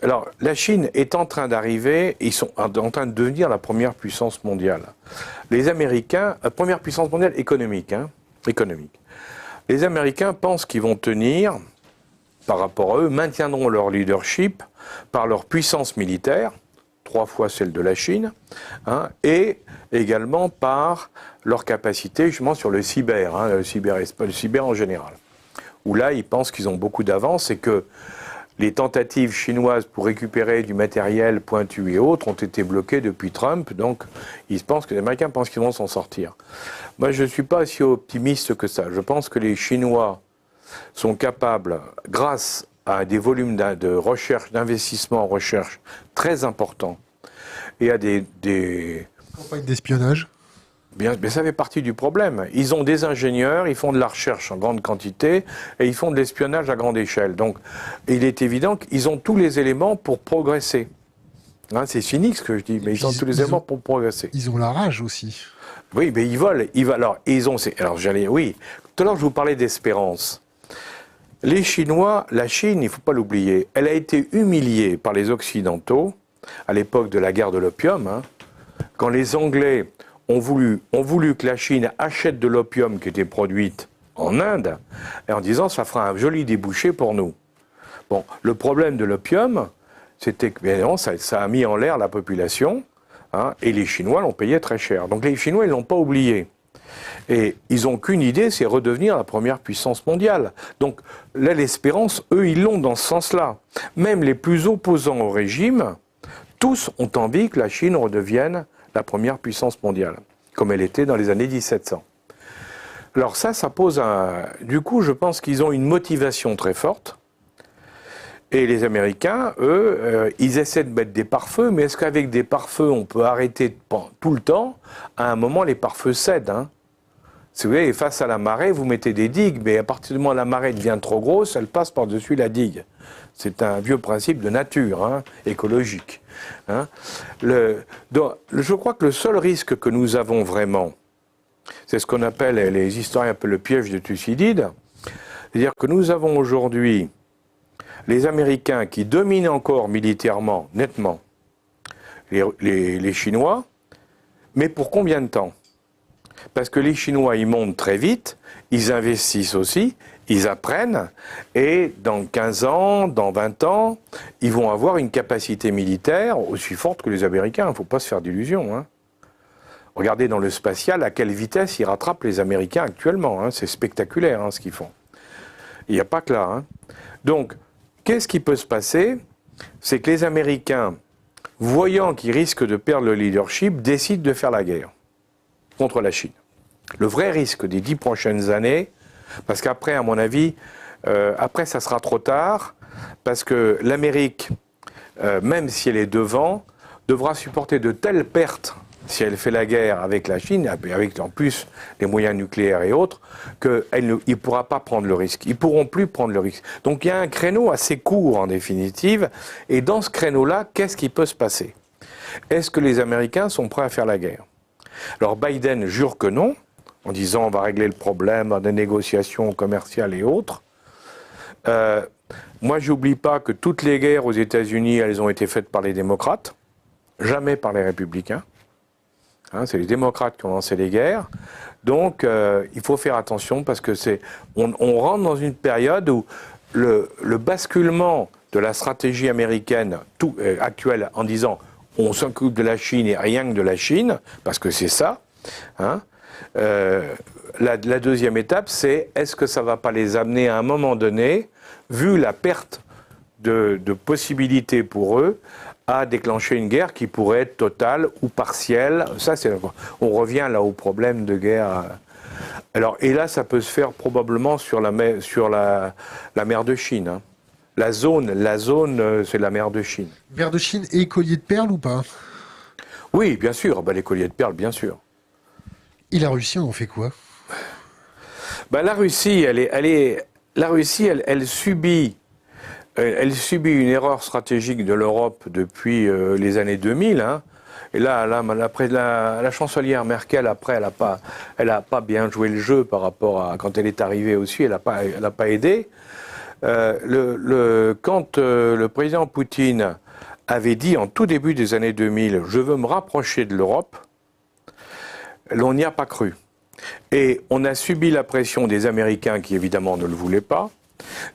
Alors, la Chine est en train d'arriver, ils sont en train de devenir la première puissance mondiale. Les Américains, première puissance mondiale économique, hein, économique. Les Américains pensent qu'ils vont tenir, par rapport à eux, maintiendront leur leadership par leur puissance militaire, 3 fois celle de la Chine, hein, et également par leur capacité justement sur le cyber, hein, le cyber en général. Où là, ils pensent qu'ils ont beaucoup d'avance et que les tentatives chinoises pour récupérer du matériel pointu et autres ont été bloquées depuis Trump, donc les Américains pensent qu'ils vont s'en sortir. Moi, je ne suis pas si optimiste que ça. Je pense que les Chinois sont capables, grâce à des volumes de recherche, d'investissement en recherche très importants, et à des campagnes d'espionnage. Bien, mais ça fait partie du problème. Ils ont des ingénieurs, ils font de la recherche en grande quantité et ils font de l'espionnage à grande échelle. Donc, il est évident qu'ils ont tous les éléments pour progresser. Hein, c'est cynique ce que je dis, mais ils ont tous les éléments pour progresser. Ils ont la rage aussi. Oui, mais ils volent. Alors, oui. Tout à l'heure, je vous parlais d'espérance. Les Chinois, la Chine, il ne faut pas l'oublier, elle a été humiliée par les Occidentaux à l'époque de la guerre de l'opium, hein, quand les Anglais ont voulu que la Chine achète de l'opium qui était produite en Inde, et en disant ça fera un joli débouché pour nous. Bon, le problème de l'opium, c'était que bien évidemment, ça a mis en l'air la population, hein, et les Chinois l'ont payé très cher. Donc les Chinois, ils ne l'ont pas oublié. Et ils n'ont qu'une idée, c'est redevenir la première puissance mondiale. Donc là, l'espérance, eux, ils l'ont dans ce sens-là. Même les plus opposants au régime tous ont envie que la Chine redevienne la première puissance mondiale, comme elle était dans les années 1700. Alors ça pose un... Du coup, je pense qu'ils ont une motivation très forte. Et les Américains, eux, ils essaient de mettre des pare-feux, mais est-ce qu'avec des pare-feux, on peut arrêter tout le temps? À un moment, les pare-feux cèdent. Hein. Si vous voyez, face à la marée, vous mettez des digues, mais à partir du moment où la marée devient trop grosse, elle passe par-dessus la digue. C'est un vieux principe de nature, hein, écologique. Hein. Je crois que le seul risque que nous avons vraiment, c'est ce qu'on appelle, les historiens appellent le piège de Thucydide, c'est-à-dire que nous avons aujourd'hui les Américains qui dominent encore militairement, nettement, les Chinois, mais pour combien de temps? Parce que les Chinois, ils montent très vite, ils investissent aussi, ils apprennent, et dans 15 ans, dans 20 ans, ils vont avoir une capacité militaire aussi forte que les Américains, il ne faut pas se faire d'illusions. Hein. Regardez dans le spatial à quelle vitesse ils rattrapent les Américains actuellement, hein. C'est spectaculaire hein, ce qu'ils font. Il n'y a pas que là. Hein. Donc, qu'est-ce qui peut se passer? C'est que les Américains, voyant qu'ils risquent de perdre le leadership, décident de faire la guerre contre la Chine. Le vrai risque des 10 prochaines années, parce qu'après, à mon avis, après ça sera trop tard, parce que l'Amérique, même si elle est devant, devra supporter de telles pertes si elle fait la guerre avec la Chine, avec en plus les moyens nucléaires et autres, qu'il ne pourra pas prendre le risque. Ils ne pourront plus prendre le risque. Donc il y a un créneau assez court en définitive, et dans ce créneau-là, qu'est-ce qui peut se passer? Est-ce que les Américains sont prêts à faire la guerre? Alors Biden jure que non, en disant on va régler le problème dans des négociations commerciales et autres. Moi, j'oublie pas que toutes les guerres aux États-Unis, elles ont été faites par les démocrates, jamais par les républicains. Hein, c'est les démocrates qui ont lancé les guerres. Donc, il faut faire attention parce que on rentre dans une période où le basculement de la stratégie américaine actuelle en disant on s'occupe de la Chine et rien que de la Chine, parce que c'est ça. Hein, la deuxième étape, c'est est-ce que ça ne va pas les amener à un moment donné, vu la perte de possibilités pour eux, à déclencher une guerre qui pourrait être totale ou partielle. Ça, on revient là au problème de guerre. Alors, et là, ça peut se faire probablement sur la mer de Chine. Hein. La zone, c'est la mer de Chine. Mer de Chine et collier de perles ou pas? Oui, bien sûr. Les colliers de perles, bien sûr. Et la Russie, on en fait quoi? La Russie, elle subit une erreur stratégique de l'Europe depuis les années 2000. Hein. Et là, après la chancelière Merkel, après, elle a pas bien joué le jeu par rapport à quand elle est arrivée aussi. Elle a pas aidé. Quand le président Poutine avait dit en tout début des années 2000, je veux me rapprocher de l'Europe, on n'y a pas cru. Et on a subi la pression des Américains qui évidemment ne le voulaient pas,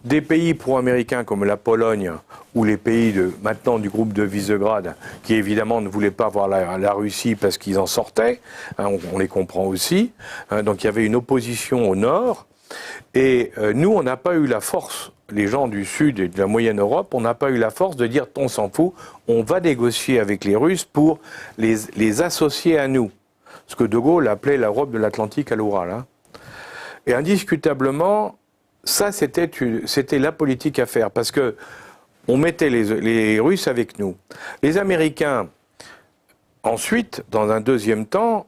des pays pro-américains comme la Pologne ou les pays maintenant du groupe de Visegrad qui évidemment ne voulaient pas voir la Russie parce qu'ils en sortaient, hein, on les comprend aussi, hein, donc il y avait une opposition au nord et nous on n'a pas eu la force, les gens du sud et de la moyenne Europe, on n'a pas eu la force de dire on s'en fout, on va négocier avec les Russes pour les associer à nous. Ce que De Gaulle appelait l'Europe de l'Atlantique à l'Oural. Hein. Et indiscutablement, ça, c'était la politique à faire, parce que on mettait les Russes avec nous. Les Américains, ensuite, dans un deuxième temps,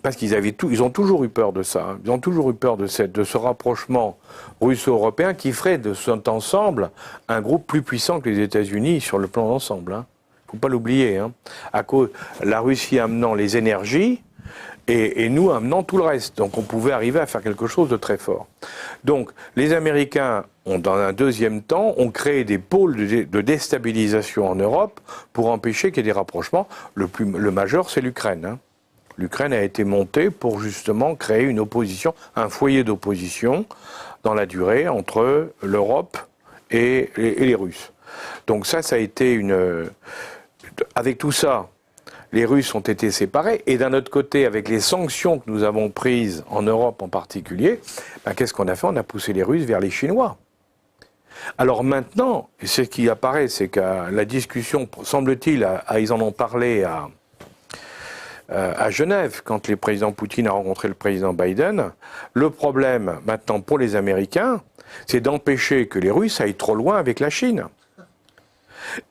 parce ils ont toujours eu peur de ça, hein, ils ont toujours eu peur de ce rapprochement russo-européen qui ferait de cet ensemble un groupe plus puissant que les États-Unis sur le plan d'ensemble. Hein. Faut pas l'oublier. Hein. À cause la Russie amenant les énergies, et nous amenant tout le reste. Donc on pouvait arriver à faire quelque chose de très fort. Donc les Américains, dans un deuxième temps, ont créé des pôles de déstabilisation en Europe pour empêcher qu'il y ait des rapprochements. Le majeur, c'est l'Ukraine. Hein. L'Ukraine a été montée pour justement créer une opposition, un foyer d'opposition dans la durée entre l'Europe et les Russes. Donc ça a été une... Avec tout ça, les Russes ont été séparés, et d'un autre côté, avec les sanctions que nous avons prises en Europe en particulier, qu'est-ce qu'on a fait? On a poussé les Russes vers les Chinois. Alors maintenant, ce qui apparaît, c'est que la discussion, semble-t-il, ils en ont parlé à Genève, quand le président Poutine a rencontré le président Biden. Le problème maintenant pour les Américains, c'est d'empêcher que les Russes aillent trop loin avec la Chine.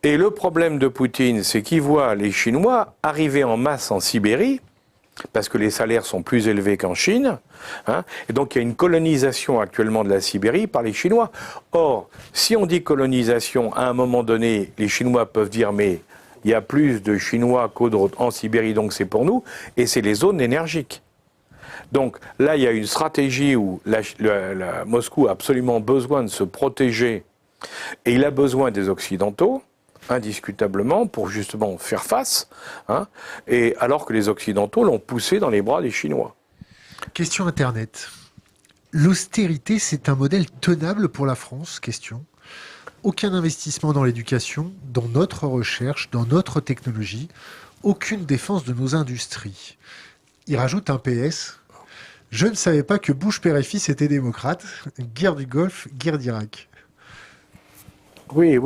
Et le problème de Poutine, c'est qu'il voit les Chinois arriver en masse en Sibérie, parce que les salaires sont plus élevés qu'en Chine, hein, et donc il y a une colonisation actuellement de la Sibérie par les Chinois. Or, si on dit colonisation, à un moment donné, les Chinois peuvent dire mais il y a plus de Chinois qu'autres en Sibérie, donc c'est pour nous, et c'est les zones énergiques. Donc là, il y a une stratégie où Moscou a absolument besoin de se protéger, et il a besoin des Occidentaux, indiscutablement, pour justement faire face, hein, et alors que les Occidentaux l'ont poussé dans les bras des Chinois. Question Internet. L'austérité, c'est un modèle tenable pour la France? Question. Aucun investissement dans l'éducation, dans notre recherche, dans notre technologie, aucune défense de nos industries. Il rajoute un PS. Je ne savais pas que Bush père et fils étaient démocrates. Guerre du Golfe, guerre d'Irak. Oui,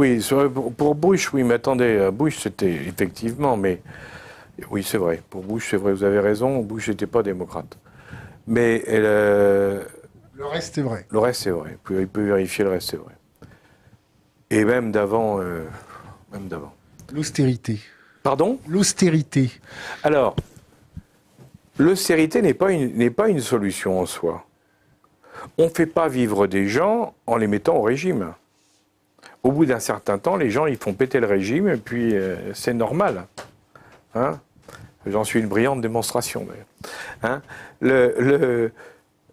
pour Bush, oui, mais attendez, Bush c'était effectivement, mais oui, c'est vrai, pour Bush, c'est vrai, vous avez raison, Bush n'était pas démocrate. Mais le reste est vrai. Le reste est vrai, il peut vérifier, le reste est vrai. Et même d'avant. L'austérité. Pardon? L'austérité. Alors, l'austérité n'est pas une solution en soi. On ne fait pas vivre des gens en les mettant au régime. Au bout d'un certain temps, les gens, ils font péter le régime, et puis c'est normal. Hein? J'en suis une brillante démonstration. Hein?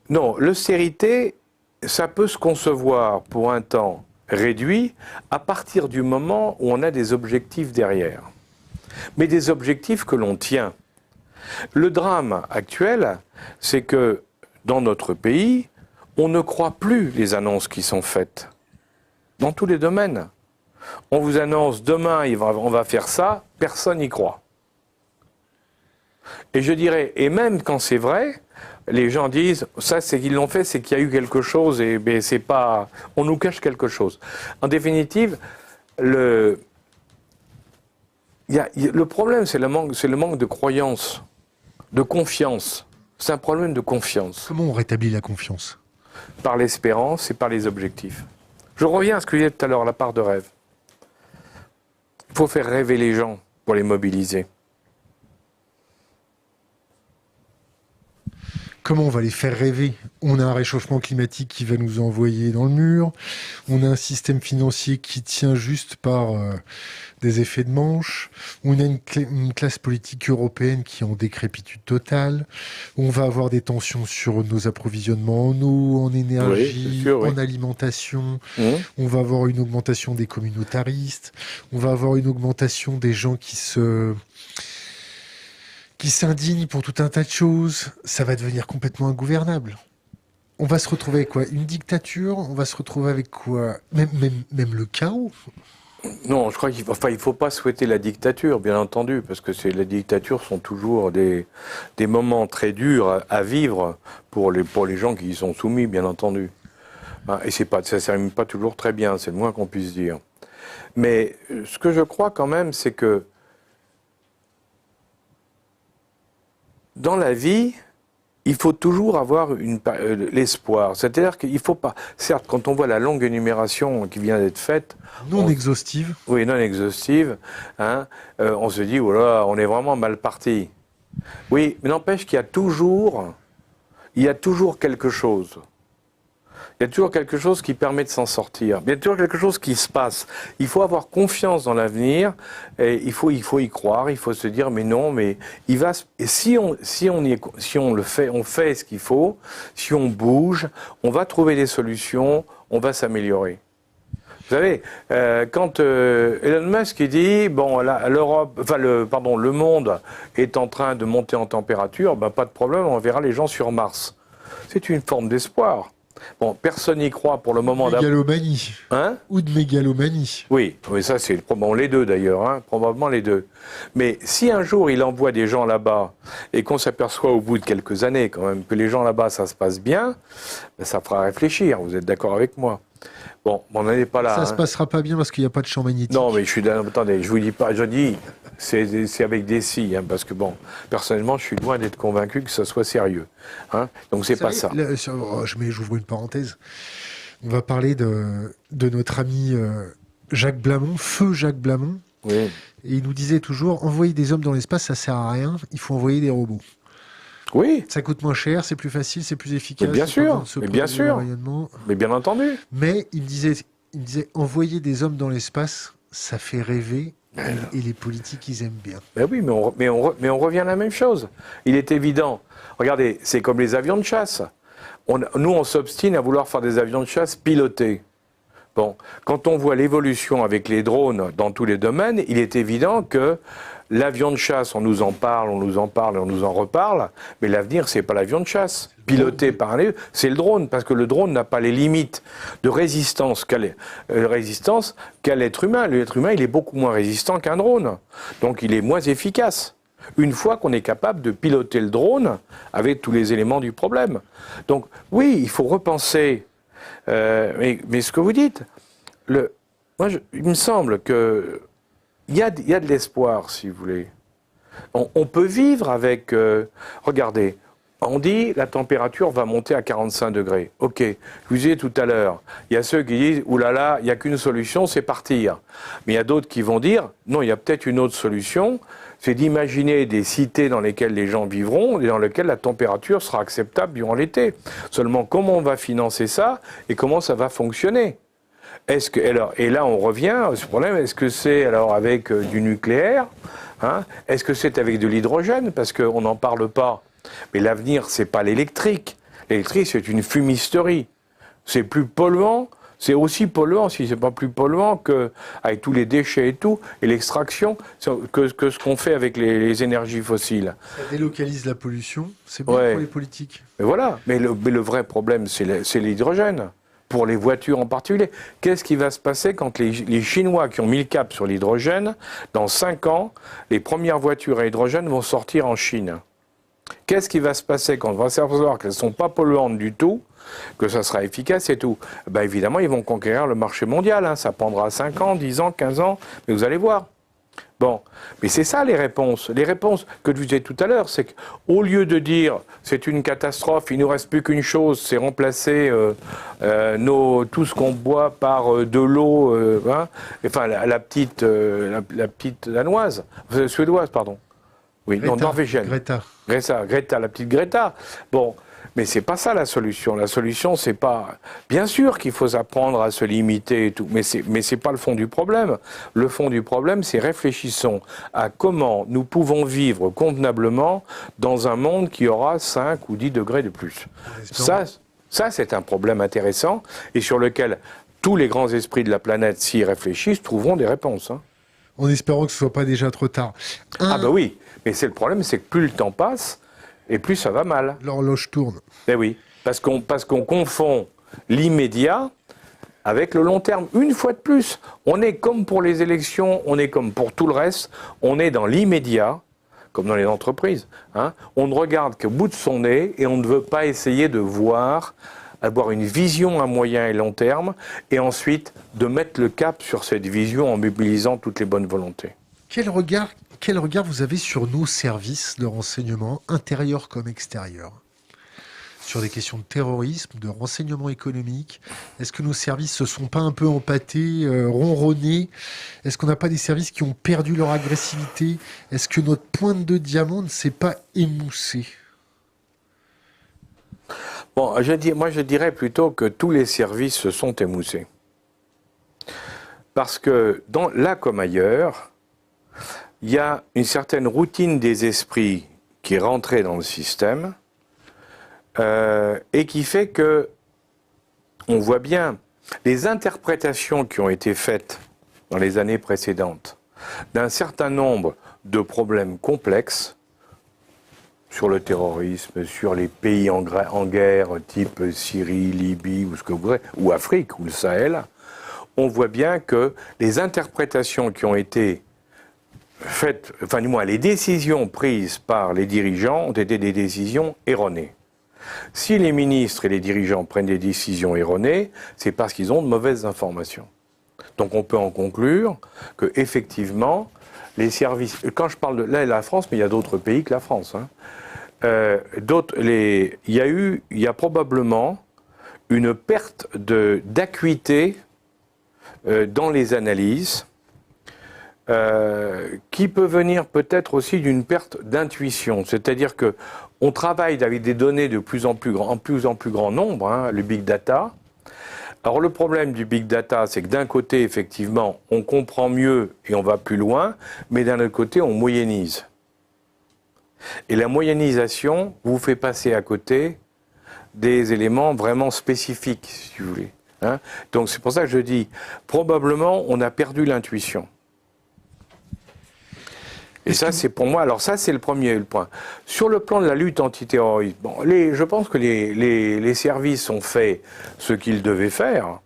Non, l'austérité, ça peut se concevoir pour un temps réduit à partir du moment où on a des objectifs derrière. Mais des objectifs que l'on tient. Le drame actuel, c'est que dans notre pays, on ne croit plus les annonces qui sont faites. Dans tous les domaines. On vous annonce demain, on va faire ça, personne n'y croit. Et je dirais, et même quand c'est vrai, les gens disent, ça c'est qu'ils l'ont fait, c'est qu'il y a eu quelque chose, et ben, c'est pas, on nous cache quelque chose. En définitive, le problème, c'est le manque de croyance, de confiance. C'est un problème de confiance. Comment on rétablit la confiance? Par l'espérance et par les objectifs. Je reviens à ce que je disais tout à l'heure, la part de rêve. Il faut faire rêver les gens pour les mobiliser. Comment on va les faire rêver? On a un réchauffement climatique qui va nous envoyer dans le mur. On a un système financier qui tient juste par des effets de manche. On a une classe politique européenne qui est en décrépitude totale. On va avoir des tensions sur nos approvisionnements en eau, en énergie, oui, sûr, oui. en alimentation. On va avoir une augmentation des communautaristes. On va avoir une augmentation des gens qui s'indignent pour tout un tas de choses. Ça va devenir complètement ingouvernable. On va se retrouver avec quoi? Une dictature? On va se retrouver avec quoi? Même le chaos? Non, je crois qu'il ne faut pas souhaiter la dictature, bien entendu, parce que les dictatures sont toujours des moments très durs à vivre pour les gens qui y sont soumis, bien entendu. Et ça ne s'anime pas toujours très bien, c'est le moins qu'on puisse dire. Mais ce que je crois quand même, c'est que dans la vie, il faut toujours avoir l'espoir. C'est-à-dire qu'il ne faut pas... Certes, quand on voit la longue énumération qui vient d'être faite... Non exhaustive. Oui, non exhaustive. Hein, on se dit, oh là, on est vraiment mal parti. Oui, mais n'empêche qu'il y a toujours quelque chose. Il y a toujours quelque chose qui permet de s'en sortir. Il y a toujours quelque chose qui se passe. Il faut avoir confiance dans l'avenir. Et il faut y croire. Il faut se dire mais non, mais il va. Et si on le fait, on fait ce qu'il faut. Si on bouge, on va trouver des solutions. On va s'améliorer. Vous savez, quand Elon Musk dit bon, le monde est en train de monter en température, ben, pas de problème, on verra les gens sur Mars. C'est une forme d'espoir. Bon, personne n'y croit pour le moment. Mégalomanie. Hein? Ou de mégalomanie. Oui, ça c'est probablement les deux d'ailleurs, hein, probablement les deux. Mais si un jour il envoie des gens là-bas et qu'on s'aperçoit au bout de quelques années quand même que les gens là-bas ça se passe bien, ben, ça fera réfléchir, vous êtes d'accord avec moi? Bon, on n'en est pas là. Ça se passera pas bien parce qu'il n'y a pas de champ magnétique. Non, mais attendez, je vous dis pas, je dis, c'est avec des si, hein, parce que bon, personnellement, je suis loin d'être convaincu que ça soit sérieux. Hein, donc c'est pas ça. J'ouvre une parenthèse. On va parler de notre ami Jacques Blamont, feu Jacques Blamont. Oui. Et il nous disait toujours, envoyer des hommes dans l'espace, ça sert à rien, il faut envoyer des robots. Oui. Ça coûte moins cher, c'est plus facile, c'est plus efficace. Mais bien sûr, mais bien entendu. Mais il me disait, envoyer des hommes dans l'espace, ça fait rêver. Et les politiques, ils aiment bien. Ben oui, mais on revient à la même chose. Il est évident. Regardez, c'est comme les avions de chasse. Nous, on s'obstine à vouloir faire des avions de chasse pilotés. Bon, quand on voit l'évolution avec les drones dans tous les domaines, il est évident que l'avion de chasse, on nous en parle, on nous en reparle, mais l'avenir, c'est pas l'avion de chasse. Piloté par un, c'est le drone, parce que le drone n'a pas les limites de résistance qu'a l'être humain. L'être humain, il est beaucoup moins résistant qu'un drone. Donc, il est moins efficace. Une fois qu'on est capable de piloter le drone avec tous les éléments du problème. Donc, oui, il faut repenser. Mais ce que vous dites, il me semble que il y a de l'espoir, si vous voulez. On peut vivre avec... regardez, on dit la température va monter à 45 degrés. Ok, je vous disais tout à l'heure, il y a ceux qui disent, oulala, il n'y a qu'une solution, c'est partir. Mais il y a d'autres qui vont dire, non, il y a peut-être une autre solution, c'est d'imaginer des cités dans lesquelles les gens vivront et dans lesquelles la température sera acceptable durant l'été. Seulement, comment on va financer ça et comment ça va fonctionner ? Et là, on revient à ce problème, est-ce que c'est alors avec du nucléaire, hein ? Est-ce que c'est avec de l'hydrogène ? Parce qu'on n'en parle pas. Mais l'avenir, c'est pas l'électrique. L'électrique, c'est une fumisterie. C'est plus polluant, c'est aussi polluant, si c'est pas plus polluant qu'avec tous les déchets et tout, et l'extraction, que ce qu'on fait avec les énergies fossiles. Ça délocalise la pollution, c'est bien pour les politiques. Mais voilà, mais le vrai problème, c'est l'hydrogène. Pour les voitures en particulier. Qu'est-ce qui va se passer quand les Chinois qui ont mis le cap sur l'hydrogène, dans 5 ans, les premières voitures à hydrogène vont sortir en Chine ? Qu'est-ce qui va se passer quand on va s'apercevoir qu'elles ne sont pas polluantes du tout, que ça sera efficace et tout ? Ben évidemment, ils vont conquérir le marché mondial. Hein. Ça prendra 5 ans, 10 ans, 15 ans, mais vous allez voir. Bon, mais c'est ça les réponses. Les réponses que je vous disais tout à l'heure, c'est qu'au lieu de dire c'est une catastrophe, il ne nous reste plus qu'une chose, c'est remplacer tout ce qu'on boit par de l'eau, enfin la petite danoise, suédoise, pardon. Oui, Greta, non, norvégienne. Greta, la petite Greta. Bon, mais c'est pas ça la solution. La solution, c'est pas... Bien sûr qu'il faut apprendre à se limiter et tout, mais c'est pas le fond du problème. Le fond du problème, c'est réfléchissons à comment nous pouvons vivre convenablement dans un monde qui aura 5 ou 10 degrés de plus. Ça, c'est un problème intéressant et sur lequel tous les grands esprits de la planète, s'y réfléchissent, trouveront des réponses. Hein. En espérant que ce soit pas déjà trop tard. Ah bah oui, mais c'est le problème, c'est que plus le temps passe, et plus ça va mal. L'horloge tourne. Ben oui, parce qu'on confond l'immédiat avec le long terme. Une fois de plus, on est comme pour les élections, on est comme pour tout le reste, on est dans l'immédiat, comme dans les entreprises. Hein. On ne regarde qu'au bout de son nez et on ne veut pas essayer de voir, avoir une vision à moyen et long terme, et ensuite de mettre le cap sur cette vision en mobilisant toutes les bonnes volontés. Quel regard vous avez sur nos services de renseignement, intérieurs comme extérieurs ? Sur des questions de terrorisme, de renseignement économique, est-ce que nos services se sont pas un peu empâtés, ronronnés ? Est-ce qu'on n'a pas des services qui ont perdu leur agressivité ? Est-ce que notre pointe de diamant ne s'est pas émoussée ? Bon, moi je dirais plutôt que tous les services se sont émoussés. Parce que là comme ailleurs, il y a une certaine routine des esprits qui est rentrée dans le système et qui fait que on voit bien les interprétations qui ont été faites dans les années précédentes d'un certain nombre de problèmes complexes sur le terrorisme, sur les pays en guerre, type Syrie, Libye, ou ce que vous voulez, ou Afrique, ou le Sahel, on voit bien que les interprétations qui ont été faites, enfin du moins les décisions prises par les dirigeants ont été des décisions erronées. Si les ministres et les dirigeants prennent des décisions erronées, c'est parce qu'ils ont de mauvaises informations. Donc on peut en conclure que effectivement, les services. Quand je parle de là, la France, mais il y a d'autres pays que la France. Hein, il y a probablement une perte d'acuité dans les analyses. Qui peut venir peut-être aussi d'une perte d'intuition, c'est-à-dire que on travaille avec des données de plus en plus grand nombre, hein, le big data. Alors le problème du big data, c'est que d'un côté, effectivement, on comprend mieux et on va plus loin, mais d'un autre côté, on moyennise. Et la moyennisation vous fait passer à côté des éléments vraiment spécifiques, si vous voulez. Hein. Donc c'est pour ça que je dis, probablement, on a perdu l'intuition. Et ça, c'est pour moi, alors ça, c'est le premier point. Sur le plan de la lutte antiterroriste, bon, je pense que les services ont fait ce qu'ils devaient faire.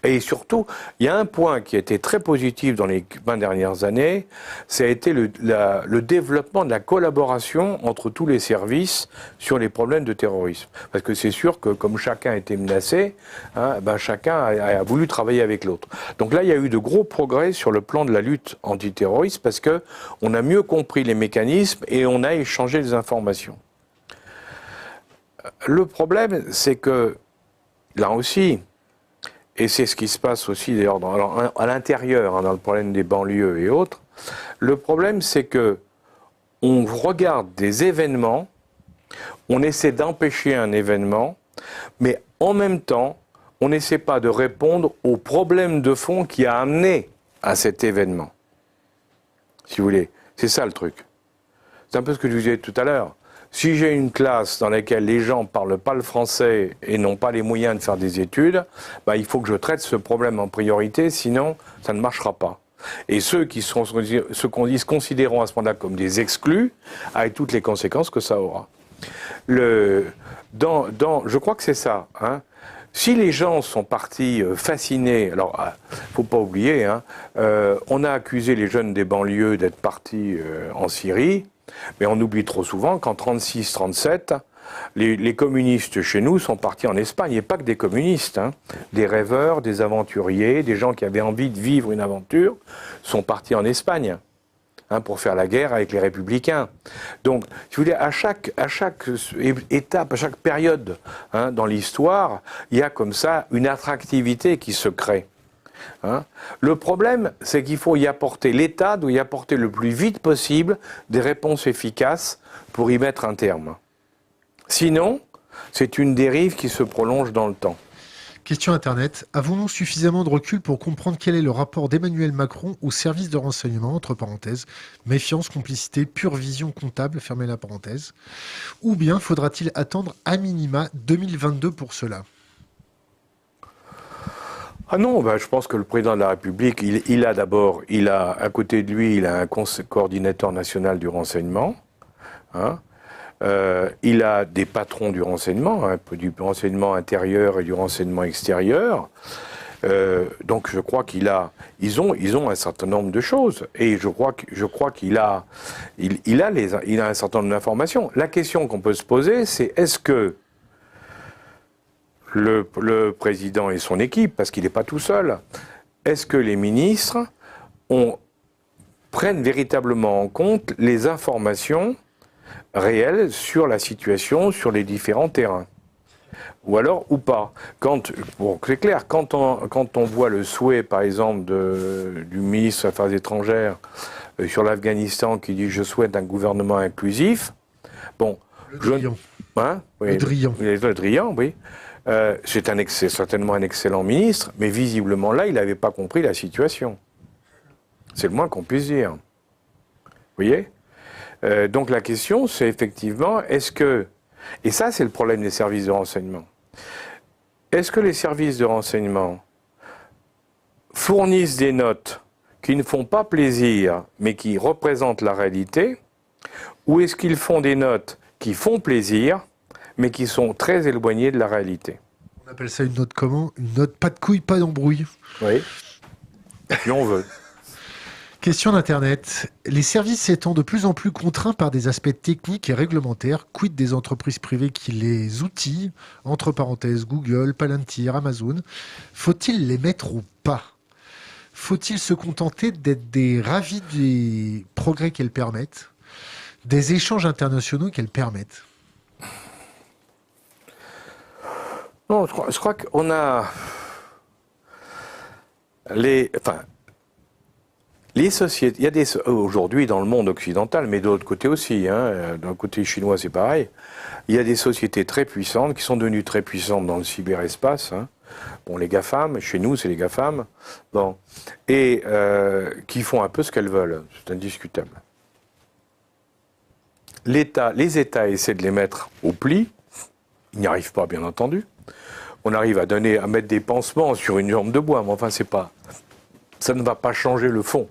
Et surtout, il y a un point qui a été très positif dans les 20 dernières années, ça a été le développement de la collaboration entre tous les services sur les problèmes de terrorisme. Parce que c'est sûr que comme chacun était menacé, hein, chacun a voulu travailler avec l'autre. Donc là, il y a eu de gros progrès sur le plan de la lutte antiterroriste parce que on a mieux compris les mécanismes et on a échangé des informations. Le problème, c'est que là aussi, et c'est ce qui se passe aussi d'ailleurs à l'intérieur, hein, dans le problème des banlieues et autres. Le problème, c'est que on regarde des événements, on essaie d'empêcher un événement, mais en même temps, on n'essaie pas de répondre au problème de fond qui a amené à cet événement. Si vous voulez, c'est ça le truc. C'est un peu ce que je vous disais tout à l'heure. Si j'ai une classe dans laquelle les gens ne parlent pas le français et n'ont pas les moyens de faire des études, il faut que je traite ce problème en priorité, sinon ça ne marchera pas. Et ceux se considéreront à ce moment-là comme des exclus, avec toutes les conséquences que ça aura. Je crois que c'est ça. Hein. Si les gens sont partis fascinés, alors faut pas oublier, hein, on a accusé les jeunes des banlieues d'être partis en Syrie. Mais on oublie trop souvent qu'en 36-37, les communistes chez nous sont partis en Espagne, et pas que des communistes, hein. Des rêveurs, des aventuriers, des gens qui avaient envie de vivre une aventure, sont partis en Espagne, hein, pour faire la guerre avec les républicains. Donc, si vous voulez, à chaque étape, à chaque période, hein, dans l'histoire, il y a comme ça une attractivité qui se crée. Hein. Le problème, c'est qu'il faut y apporter, l'État doit y apporter le plus vite possible des réponses efficaces pour y mettre un terme. Sinon, c'est une dérive qui se prolonge dans le temps. Question Internet. Avons-nous suffisamment de recul pour comprendre quel est le rapport d'Emmanuel Macron au service de renseignement, entre parenthèses, méfiance, complicité, pure vision comptable, fermez la parenthèse, ou bien faudra-t-il attendre à minima 2022 pour cela ? Ah non, je pense que le président de la République, il a à côté de lui, il a un coordinateur national du renseignement. Hein, il a des patrons du renseignement, hein, du renseignement intérieur et du renseignement extérieur. Donc je crois ils ont un certain nombre de choses. Et je crois qu'il a un certain nombre d'informations. La question qu'on peut se poser, c'est est-ce que le président et son équipe, parce qu'il n'est pas tout seul, est-ce que les ministres prennent véritablement en compte les informations réelles sur la situation, sur les différents terrains ? Ou alors, ou pas. C'est clair, quand on voit le souhait, par exemple, du ministre des Affaires étrangères sur l'Afghanistan qui dit « je souhaite un gouvernement inclusif », bon... Le Drian. Hein, oui, le Drian, oui. C'est certainement un excellent ministre, mais visiblement là, il n'avait pas compris la situation. C'est le moins qu'on puisse dire. Vous voyez ? Donc la question, c'est effectivement, est-ce que... Et ça, c'est le problème des services de renseignement. Est-ce que les services de renseignement fournissent des notes qui ne font pas plaisir, mais qui représentent la réalité, ou est-ce qu'ils font des notes qui font plaisir, mais qui sont très éloignés de la réalité. On appelle ça une note comment ? Une note pas de couilles, pas d'embrouille. Oui, si on veut. Question d'Internet. Les services étant de plus en plus contraints par des aspects techniques et réglementaires, quid des entreprises privées qui les outillent, entre parenthèses Google, Palantir, Amazon, faut-il les mettre ou pas? Faut-il se contenter d'être des ravis des progrès qu'elles permettent, des échanges internationaux qu'elles permettent? Non, je crois qu'on a les sociétés. Il y a aujourd'hui dans le monde occidental, mais de l'autre côté aussi, hein, d'un côté chinois c'est pareil. Il y a des sociétés très puissantes qui sont devenues très puissantes dans le cyberespace. Hein. Bon, les GAFAM, chez nous c'est les GAFAM, bon, et qui font un peu ce qu'elles veulent. C'est indiscutable. Les États essaient de les mettre au pli. Ils n'y arrivent pas, bien entendu. On arrive à mettre des pansements sur une jambe de bois, mais enfin, ça ne va pas changer le fond.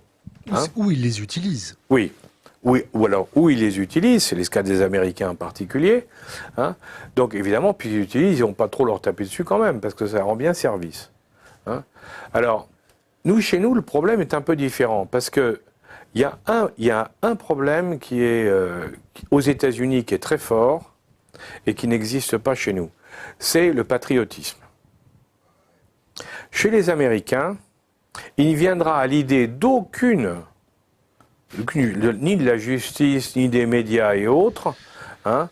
Hein, où ils les utilisent. Oui, ou alors où ils les utilisent, c'est les cas des Américains en particulier. Hein. Donc évidemment, puis ils l'utilisent, ils n'ont pas trop leur taper dessus quand même, parce que ça rend bien service. Hein. Alors, chez nous, le problème est un peu différent, parce que il y a un problème qui est aux États-Unis qui est très fort et qui n'existe pas chez nous. C'est le patriotisme. Chez les Américains, il ne viendra à l'idée ni de la justice, ni des médias et autres, hein,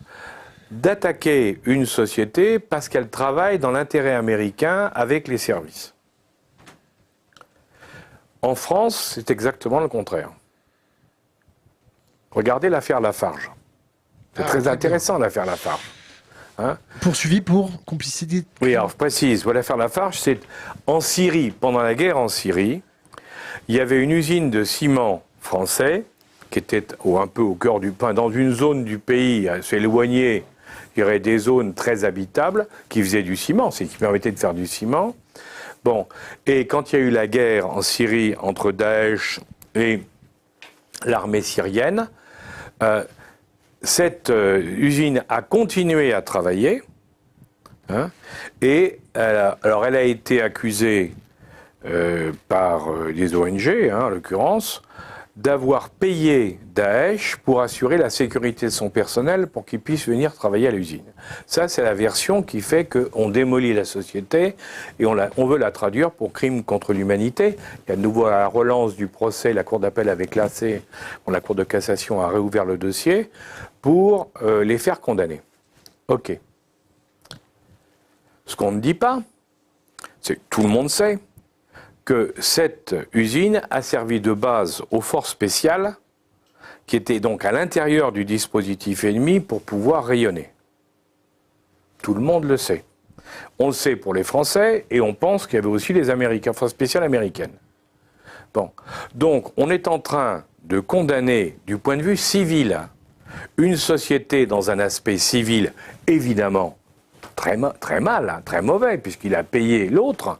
d'attaquer une société parce qu'elle travaille dans l'intérêt américain avec les services. En France, c'est exactement le contraire. Regardez l'affaire Lafarge. C'est très intéressant, l'affaire Lafarge. Hein? Poursuivi pour complicité. Oui, alors je précise, voilà, l'affaire Lafarge, c'est en Syrie, pendant la guerre en Syrie, il y avait une usine de ciment français qui était un peu au cœur dans une zone du pays assez éloignée, il y aurait des zones très habitables qui faisaient du ciment, qui permettaient de faire du ciment. Bon, et quand il y a eu la guerre en Syrie entre Daesh et l'armée syrienne, cette usine a continué à travailler, hein, et alors elle a été accusée par des ONG, hein, en l'occurrence, d'avoir payé Daesh pour assurer la sécurité de son personnel pour qu'il puisse venir travailler à l'usine. Ça, c'est la version qui fait qu'on démolit la société et on veut la traduire pour crime contre l'humanité. Il y a de nouveau la relance du procès, la Cour d'appel avait classé, la Cour de cassation a réouvert le dossier pour les faire condamner. OK. Ce qu'on ne dit pas, c'est que tout le monde sait que cette usine a servi de base aux forces spéciales qui étaient donc à l'intérieur du dispositif ennemi pour pouvoir rayonner. Tout le monde le sait. On le sait pour les Français et on pense qu'il y avait aussi les Américains, forces spéciales américaines. Bon. Donc on est en train de condamner du point de vue civil une société dans un aspect civil évidemment très mal, hein, très mauvais puisqu'il a payé l'autre,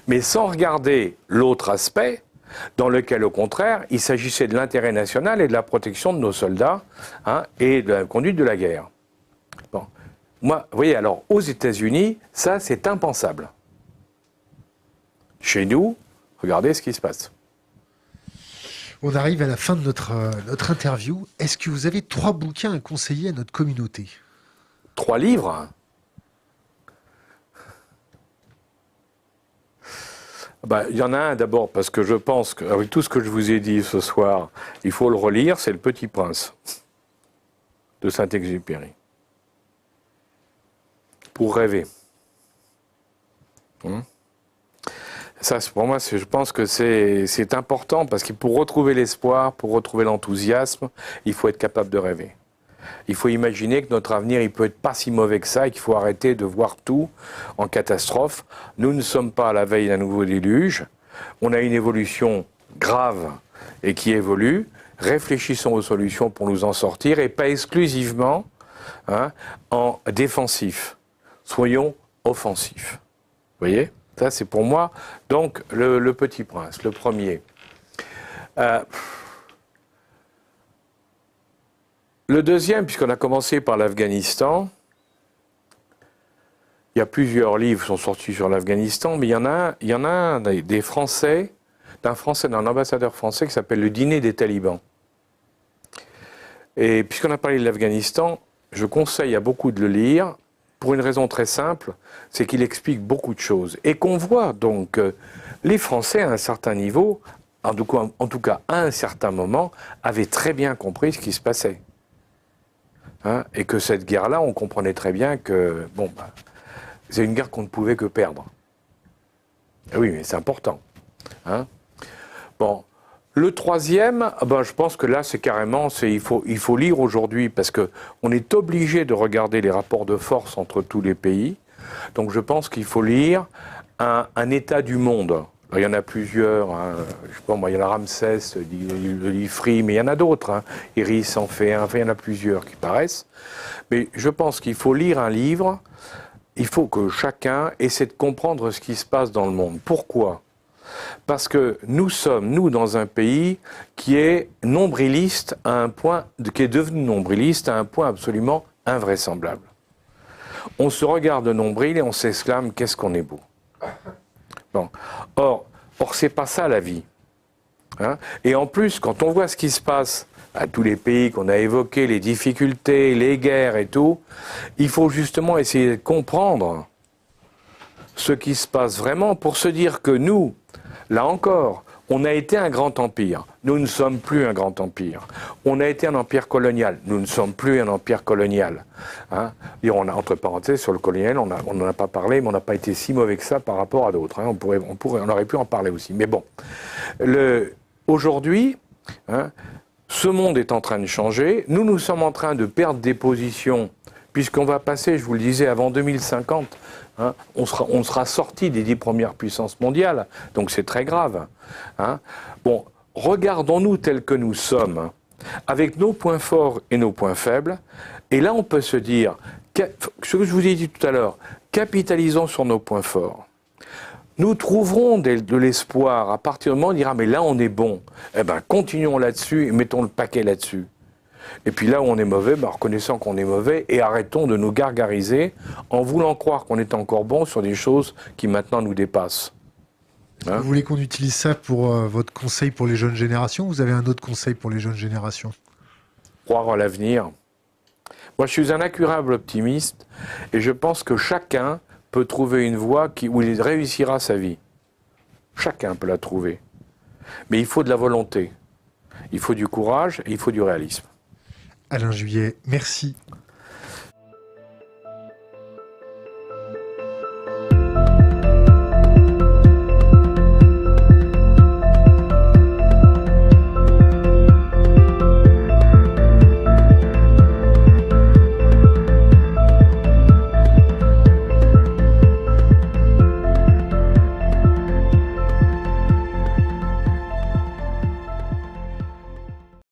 mais sans regarder l'autre aspect, dans lequel, au contraire, il s'agissait de l'intérêt national et de la protection de nos soldats, hein, et de la conduite de la guerre. Bon. Moi, vous voyez, alors, aux États-Unis, ça, c'est impensable. Chez nous, regardez ce qui se passe. On arrive à la fin de notre interview. Est-ce que vous avez 3 bouquins à conseiller à notre communauté? 3 livres? Il y en a un d'abord, parce que je pense qu'avec tout ce que je vous ai dit ce soir, il faut le relire, c'est Le Petit Prince de Saint-Exupéry. Pour rêver. Ça, pour moi, je pense que c'est important, parce que pour retrouver l'espoir, pour retrouver l'enthousiasme, il faut être capable de rêver. Il faut imaginer que notre avenir, il peut être pas si mauvais que ça et qu'il faut arrêter de voir tout en catastrophe. Nous ne sommes pas à la veille d'un nouveau déluge. On a une évolution grave et qui évolue. Réfléchissons aux solutions pour nous en sortir et pas exclusivement, hein, en défensif. Soyons offensifs. Vous voyez? Ça, c'est pour moi, donc, le Petit Prince, le premier. Le deuxième, puisqu'on a commencé par l'Afghanistan, il y a plusieurs livres qui sont sortis sur l'Afghanistan, mais il y en a un des Français, d'un ambassadeur français qui s'appelle Le Dîner des talibans. Et puisqu'on a parlé de l'Afghanistan, je conseille à beaucoup de le lire pour une raison très simple, c'est qu'il explique beaucoup de choses. Et qu'on voit donc les Français à un certain niveau, en tout cas à un certain moment, avaient très bien compris ce qui se passait. Hein, et que cette guerre-là, on comprenait très bien que c'est une guerre qu'on ne pouvait que perdre. Et oui, mais c'est important. Hein. Bon. Le troisième, je pense que là, c'est carrément, il faut lire aujourd'hui parce qu'on est obligé de regarder les rapports de force entre tous les pays. Donc je pense qu'il faut lire un état du monde. Alors, il y en a plusieurs, hein. Je sais pas moi, il y en a Ramsès, le Lifri, mais il y en a d'autres. Hein. Iris en fait un, il y en a plusieurs qui paraissent. Mais je pense qu'il faut lire un livre, il faut que chacun essaie de comprendre ce qui se passe dans le monde. Pourquoi ? Parce que nous sommes, dans un pays qui est nombriliste à un point, qui est devenu nombriliste à un point absolument invraisemblable. On se regarde de nombril et on s'exclame, qu'est-ce qu'on est beau. Bon. Or, c'est pas ça la vie. Hein. Et en plus, quand on voit ce qui se passe à tous les pays qu'on a évoqués, les difficultés, les guerres et tout, il faut justement essayer de comprendre ce qui se passe vraiment pour se dire que nous, là encore, on a été un grand empire. Nous ne sommes plus un grand empire. On a été un empire colonial. Nous ne sommes plus un empire colonial. Hein. Et on a, entre parenthèses, sur le colonial, on n'en a pas parlé, mais on n'a pas été si mauvais que ça par rapport à d'autres. Hein. On aurait pu en parler aussi. Mais bon, aujourd'hui, hein, ce monde est en train de changer. Nous sommes en train de perdre des positions, puisqu'on va passer, je vous le disais, avant 2050, hein, on sera sorti des 10 premières puissances mondiales, donc c'est très grave. Hein. Bon, regardons-nous tels que nous sommes, avec nos points forts et nos points faibles, et là on peut se dire, ce que je vous ai dit tout à l'heure, capitalisons sur nos points forts. Nous trouverons de l'espoir à partir du moment où on dira, mais là on est bon, eh ben continuons là-dessus et mettons le paquet là-dessus. Et puis là où on est mauvais, reconnaissons qu'on est mauvais et arrêtons de nous gargariser en voulant croire qu'on est encore bon sur des choses qui maintenant nous dépassent. Hein, vous voulez qu'on utilise ça pour votre conseil pour les jeunes générations ? Vous avez un autre conseil pour les jeunes générations ? Croire en l'avenir. Moi, je suis un incurable optimiste et je pense que chacun peut trouver une voie où il réussira sa vie. Chacun peut la trouver. Mais il faut de la volonté. Il faut du courage et il faut du réalisme. Alain Juillet, merci